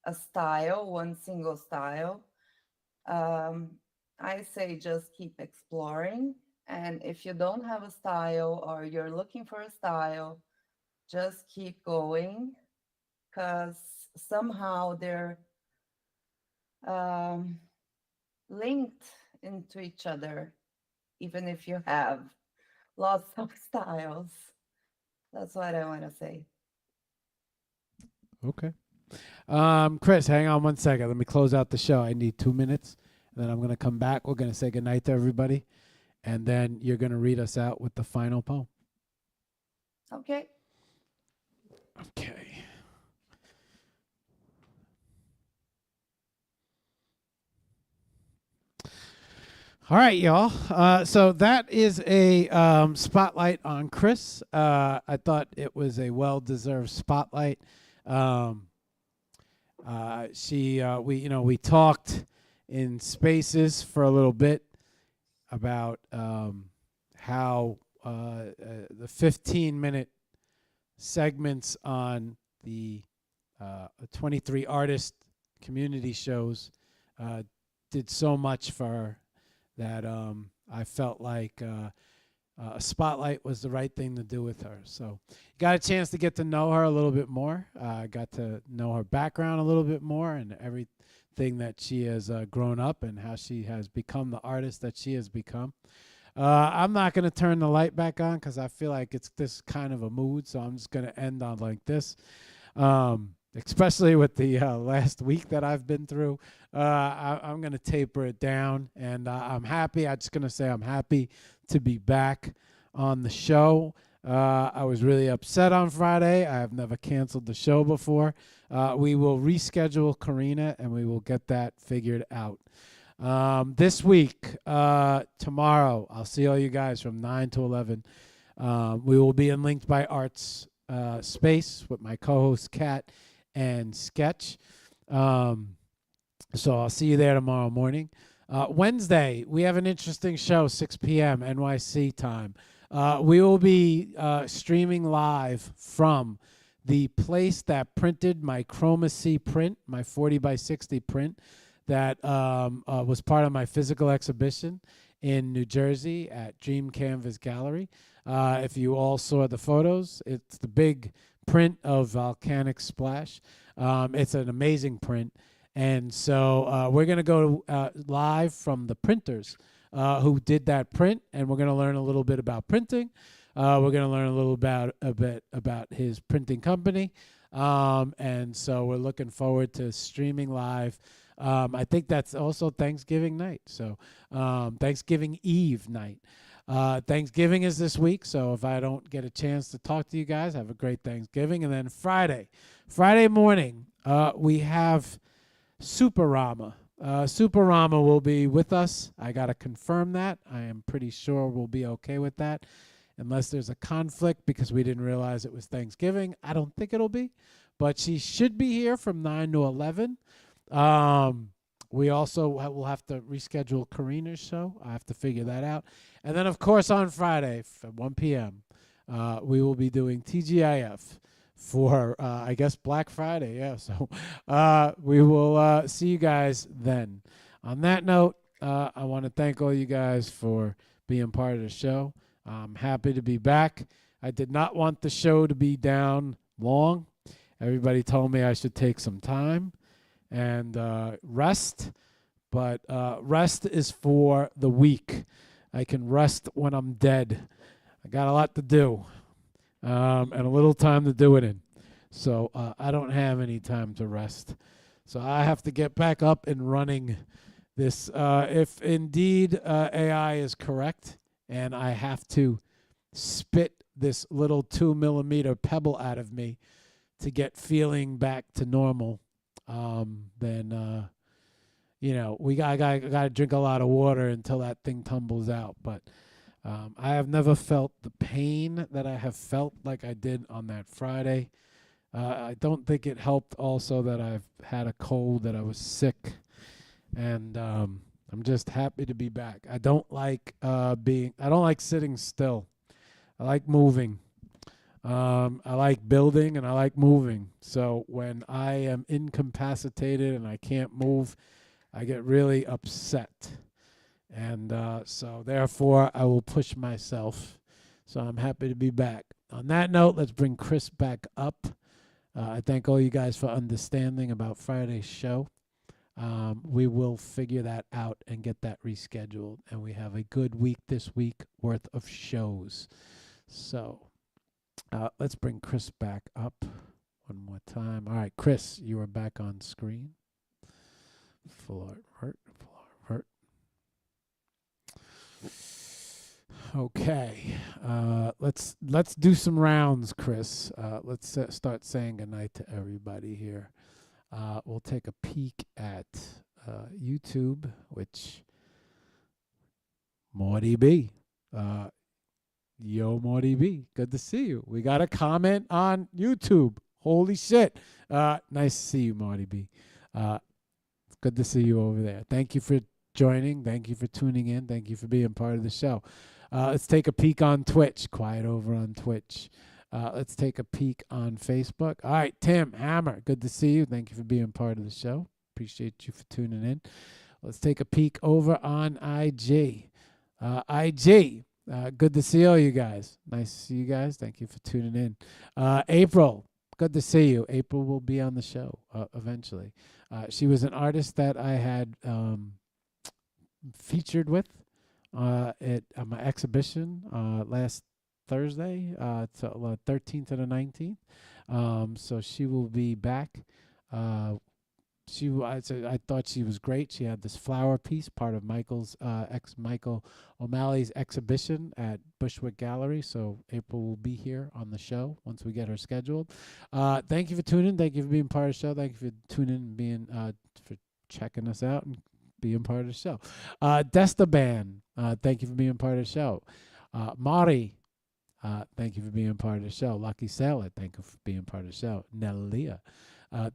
a style, one single style. Um, I say just keep exploring. And if you don't have a style or you're looking for a style, just keep going because somehow they're um, linked into each other, even if you have lots of styles. That's what I want to say. Okay. Chris, hang on one second. Let me close out the show. I need 2 minutes. And then I'm going to come back. We're going to say goodnight to everybody. And then you're going to read us out with the final poem. Okay. Okay. All right, y'all. So that is a spotlight on Chris. I thought it was a well-deserved spotlight. We talked in Spaces for a little bit about how the 15-minute segments on the 23 artist community shows did so much for her that I felt like a spotlight was the right thing to do with her. So got a chance to get to know her a little bit more. Got to know her background a little bit more and everything that she has grown up and how she has become the artist that she has become. I'm not going to turn the light back on because I feel like it's this kind of a mood. So I'm just going to end on like this. Especially with the last week that I've been through, I'm going to taper it down. And I'm happy. I'm just going to say I'm happy to be back on the show. I was really upset on Friday. I have never canceled the show before. We will reschedule Karina, and we will get that figured out. This week, tomorrow, I'll see all you guys from 9 to 11. We will be in Linked by Arts space with my co-host, Kat and Sketch. So I'll see you there tomorrow morning. Wednesday, we have an interesting show, 6 p.m. NYC time. We will be streaming live from the place that printed my Chroma C print, my 40 by 60 print. that was part of my physical exhibition in New Jersey at Dream Canvas Gallery. If you all saw the photos, it's the big print of Volcanic Splash. It's an amazing print. And so we're going to go live from the printers who did that print, and we're going to learn a little bit about printing. We're going to learn a bit about his printing company. And so we're looking forward to streaming live. I think that's also Thanksgiving night. So Thanksgiving Eve night. Thanksgiving is this week, so if I don't get a chance to talk to you guys, have a great Thanksgiving. And then Friday morning, we have Superama. Superama will be with us. I got to confirm that. I am pretty sure we'll be okay with that, unless there's a conflict because we didn't realize it was Thanksgiving. I don't think it'll be, but she should be here from 9 to 11. We also will have to reschedule Karina's show. I have to figure that out. And then, of course, on Friday at 1 p.m., we will be doing TGIF for, I guess, Black Friday. Yeah, so we will see you guys then. On that note, I want to thank all you guys for being part of the show. I'm happy to be back. I did not want the show to be down long. Everybody told me I should take some time and rest, but rest is for the weak. I can rest when I'm dead. I got a lot to do and a little time to do it in. So I don't have any time to rest. So I have to get back up and running this. If indeed AI is correct and I have to spit this little 2-millimeter pebble out of me to get feeling back to normal, then we got to drink a lot of water until that thing tumbles out. But I have never felt the pain that I have felt like I did on that Friday. I don't think it helped also that I've had a cold, that I was sick, and I'm just happy to be back. I don't like sitting still. I like moving. I like building and I like moving. So when I am incapacitated and I can't move, I get really upset. And so therefore, I will push myself. So I'm happy to be back. On that note, let's bring Chris back up. I thank all you guys for understanding about Friday's show. We will figure that out and get that rescheduled. And we have a good week this week worth of shows. So let's bring Chris back up one more time. All right, Chris, you are back on screen. Full art. Okay, let's do some rounds, Chris. Let's start saying goodnight to everybody here. We'll take a peek at YouTube, which Morty B. Yo, Morty B. Good to see you. We got a comment on YouTube. Holy shit. Nice to see you, Morty B. It's good to see you over there. Thank you for joining. Thank you for tuning in. Thank you for being part of the show. Let's take a peek on Twitch. Quiet over on Twitch. Let's take a peek on Facebook. All right, Tim Hammer. Good to see you. Thank you for being part of the show. Appreciate you for tuning in. Let's take a peek over on IG. IG. Good to see all you guys. Nice to see you guys. Thank you for tuning in. April, good to see you. April will be on the show eventually. She was an artist that I had featured with at my exhibition last Thursday, 13th to the 19th. So she will be back. I thought she was great. She had this flower piece, part of Michael O'Malley's exhibition at Bushwick Gallery. So April will be here on the show once we get her scheduled. Thank you for tuning in. Thank you for being part of the show. Thank you for tuning in and being for checking us out and being part of the show. Destaban, thank you for being part of the show. Mari, thank you for being part of the show. Lucky Sailor, thank you for being part of the show. Nelia,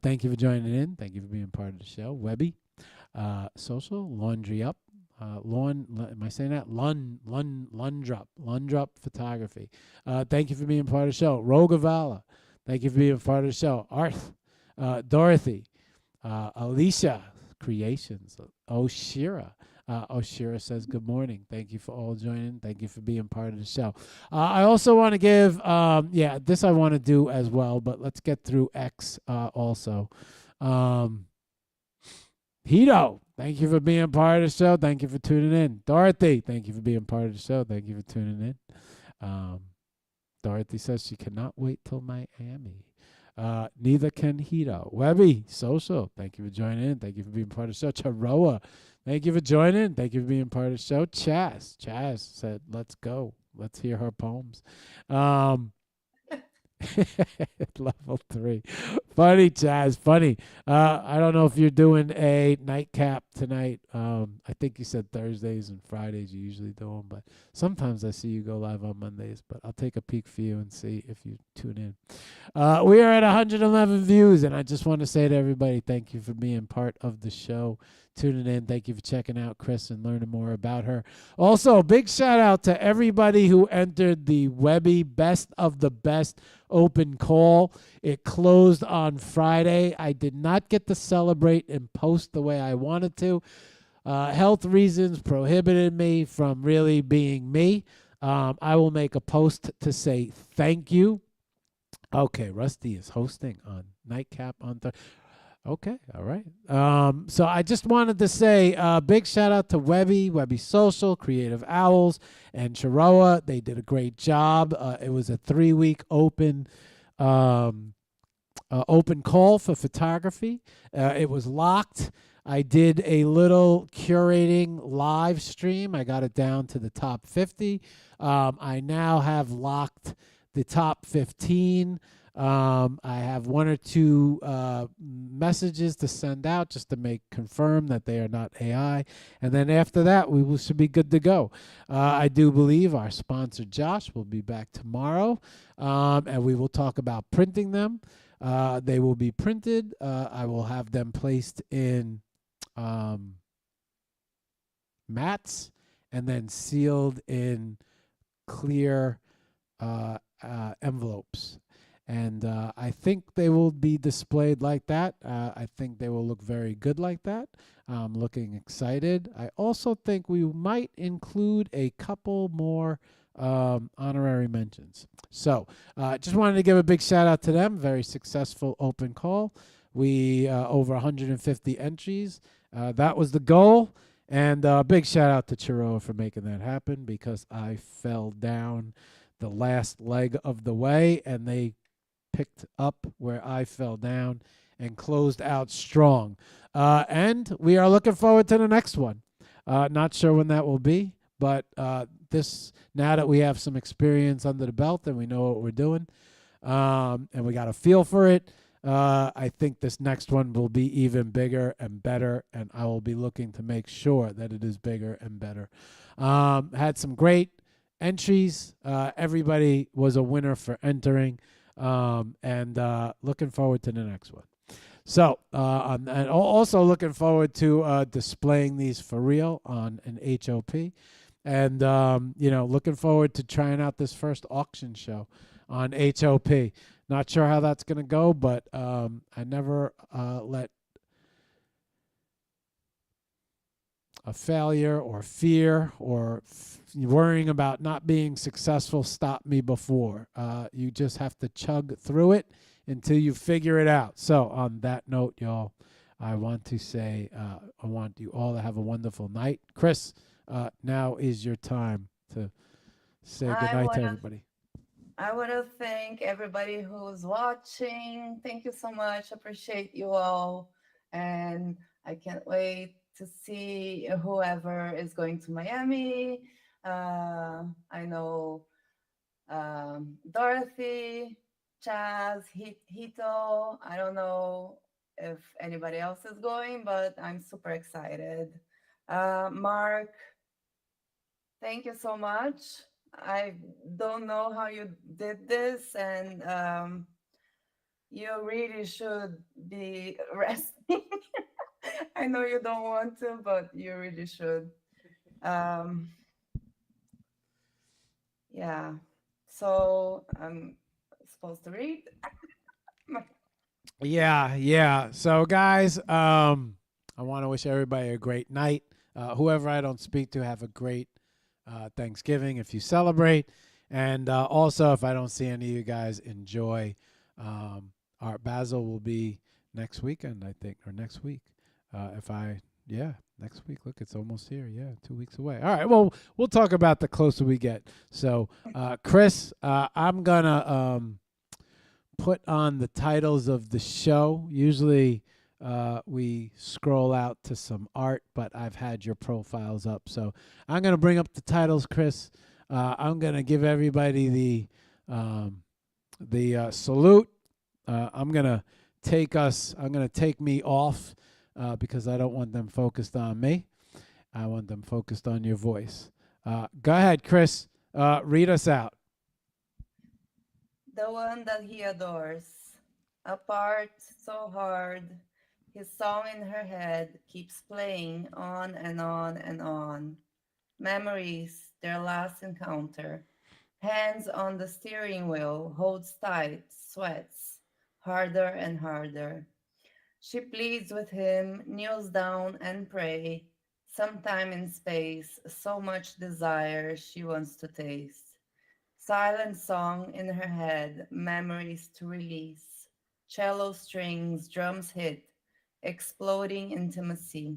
thank you for joining in. Thank you for being part of the show. Webby, Social, Laundry Up, am I saying that? Lundrup Photography. Thank you for being part of the show. Rogavala, thank you for being part of the show. Arth, Dorothy, Alicia, Creations. Oshira. Oshira says, good morning. Thank you for all joining. Thank you for being part of the show. I also want to give, this I want to do as well, but let's get through X also. Hito, thank you for being part of the show. Thank you for tuning in. Dorothy, thank you for being part of the show. Thank you for tuning in. Dorothy says she cannot wait till Miami. Neither can Hito. Webby, Social, thank you for joining in. Thank you for being part of the show. Charoa, thank you for joining. Thank you for being part of the show. Chaz said, let's go. Let's hear her poems. Level 3. Funny, Chaz. Funny. I don't know if you're doing a nightcap tonight. I think you said Thursdays and Fridays you usually do them, but sometimes I see you go live on Mondays. But I'll take a peek for you and see if you tune in. We are at 111 views, and I just want to say to everybody, thank you for being part of the show, tuning in. Thank you for checking out Chris and learning more about her. Also, big shout out to everybody who entered the Webby Best of the Best open call. It closed on Friday. I did not get to celebrate and post the way I wanted to. Health reasons prohibited me from really being me. I will make a post to say thank you. Okay, Rusty is hosting on Nightcap on Thursday. Okay, all right. So I just wanted to say big shout out to Webby Social, Creative Owls, and Chiroa. They did a great job. It was a 3-week open call for photography. It was locked. I did a little curating live stream. I got it down to the top 50. I now have locked the top 15. I have 1 or 2 messages to send out just to confirm that they are not AI. And then after that, should be good to go. I do believe our sponsor, Josh, will be back tomorrow, and we will talk about printing them. They will be printed. I will have them placed in mats and then sealed in clear envelopes. And I think they will be displayed like that. I think they will look very good like that. I'm looking excited. I also think we might include a couple more honorary mentions. So just wanted to give a big shout out to them. Very successful open call. We over 150 entries. That was the goal. And big shout out to Chiroa for making that happen, because I fell down the last leg of the way and they picked up where I fell down and closed out strong. And we are looking forward to the next one. Not sure when that will be, but now that we have some experience under the belt and we know what we're doing, and we got a feel for it, I think this next one will be even bigger and better, and I will be looking to make sure that it is bigger and better. Had some great entries. Everybody was a winner for entering. And looking forward to the next one. So, and also looking forward to displaying these for real on an HOP. And, looking forward to trying out this first auction show on HOP. Not sure how that's going to go, but I never let a failure or fear or worrying about not being successful stop me before. You just have to chug through it until you figure it out. So on that note, y'all, I want to say I want you all to have a wonderful night. Chris, now is your time to say goodnight to everybody. I want to thank everybody who's watching. Thank you so much. Appreciate you all. And I can't wait to see whoever is going to Miami. I know Dorothy, Chaz, Hito. I don't know if anybody else is going, but I'm super excited. Marc, thank you so much. I don't know how you did this, and you really should be resting. I know you don't want to, but you really should. Yeah. So I'm supposed to read. Yeah. So guys, I want to wish everybody a great night. Whoever I don't speak to, have a great Thanksgiving if you celebrate. And also, if I don't see any of you guys, enjoy. Art Basel will be next weekend, I think, or next week. Next week. Look, it's almost here. Yeah, 2 weeks away. All right. Well, we'll talk about the closer we get. So, Chris, I'm gonna put on the titles of the show. Usually, we scroll out to some art, but I've had your profiles up, so I'm gonna bring up the titles, Chris. I'm gonna give everybody the salute. I'm gonna take me off because I don't want them focused on me. I want them focused on your voice. Go ahead, Chris. Read us out. The one that he adores. Apart so hard, his song in her head keeps playing on and on and on. Memories, their last encounter. Hands on the steering wheel, holds tight, sweats, harder and harder. She pleads with him, kneels down and pray. Sometime in space, so much desire she wants to taste. Silent song in her head, memories to release. Cello strings, drums hit, exploding intimacy.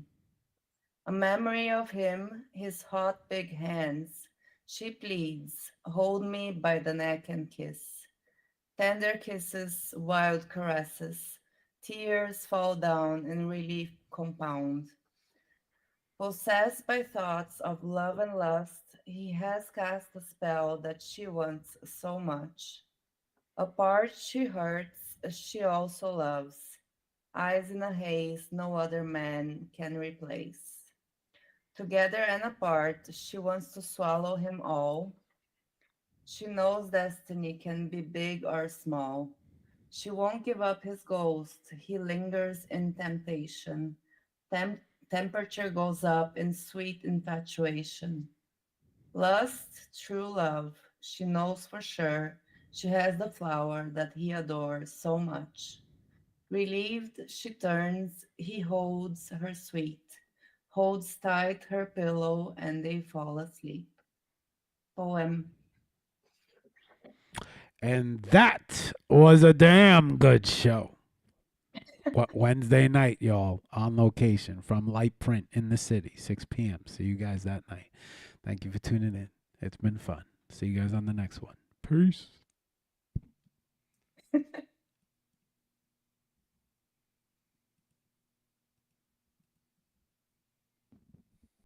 A memory of him, his hot big hands. She pleads, hold me by the neck and kiss. Tender kisses, wild caresses. Tears fall down and relief compound. Possessed by thoughts of love and lust, he has cast a spell that she wants so much. Apart she hurts, she also loves. Eyes in a haze no other man can replace. Together and apart, she wants to swallow him all. She knows destiny can be big or small. She won't give up his ghost. He lingers in temptation. Temperature goes up in sweet infatuation. Lust, true love. She knows for sure she has the flower that he adores so much. Relieved, she turns. He holds her sweet, holds tight her pillow, and they fall asleep. Poem. And that was a damn good show. Wednesday night, y'all, on location from Light Print in the city, 6 p.m. See you guys that night. Thank you for tuning in. It's been fun. See you guys on the next one. Peace.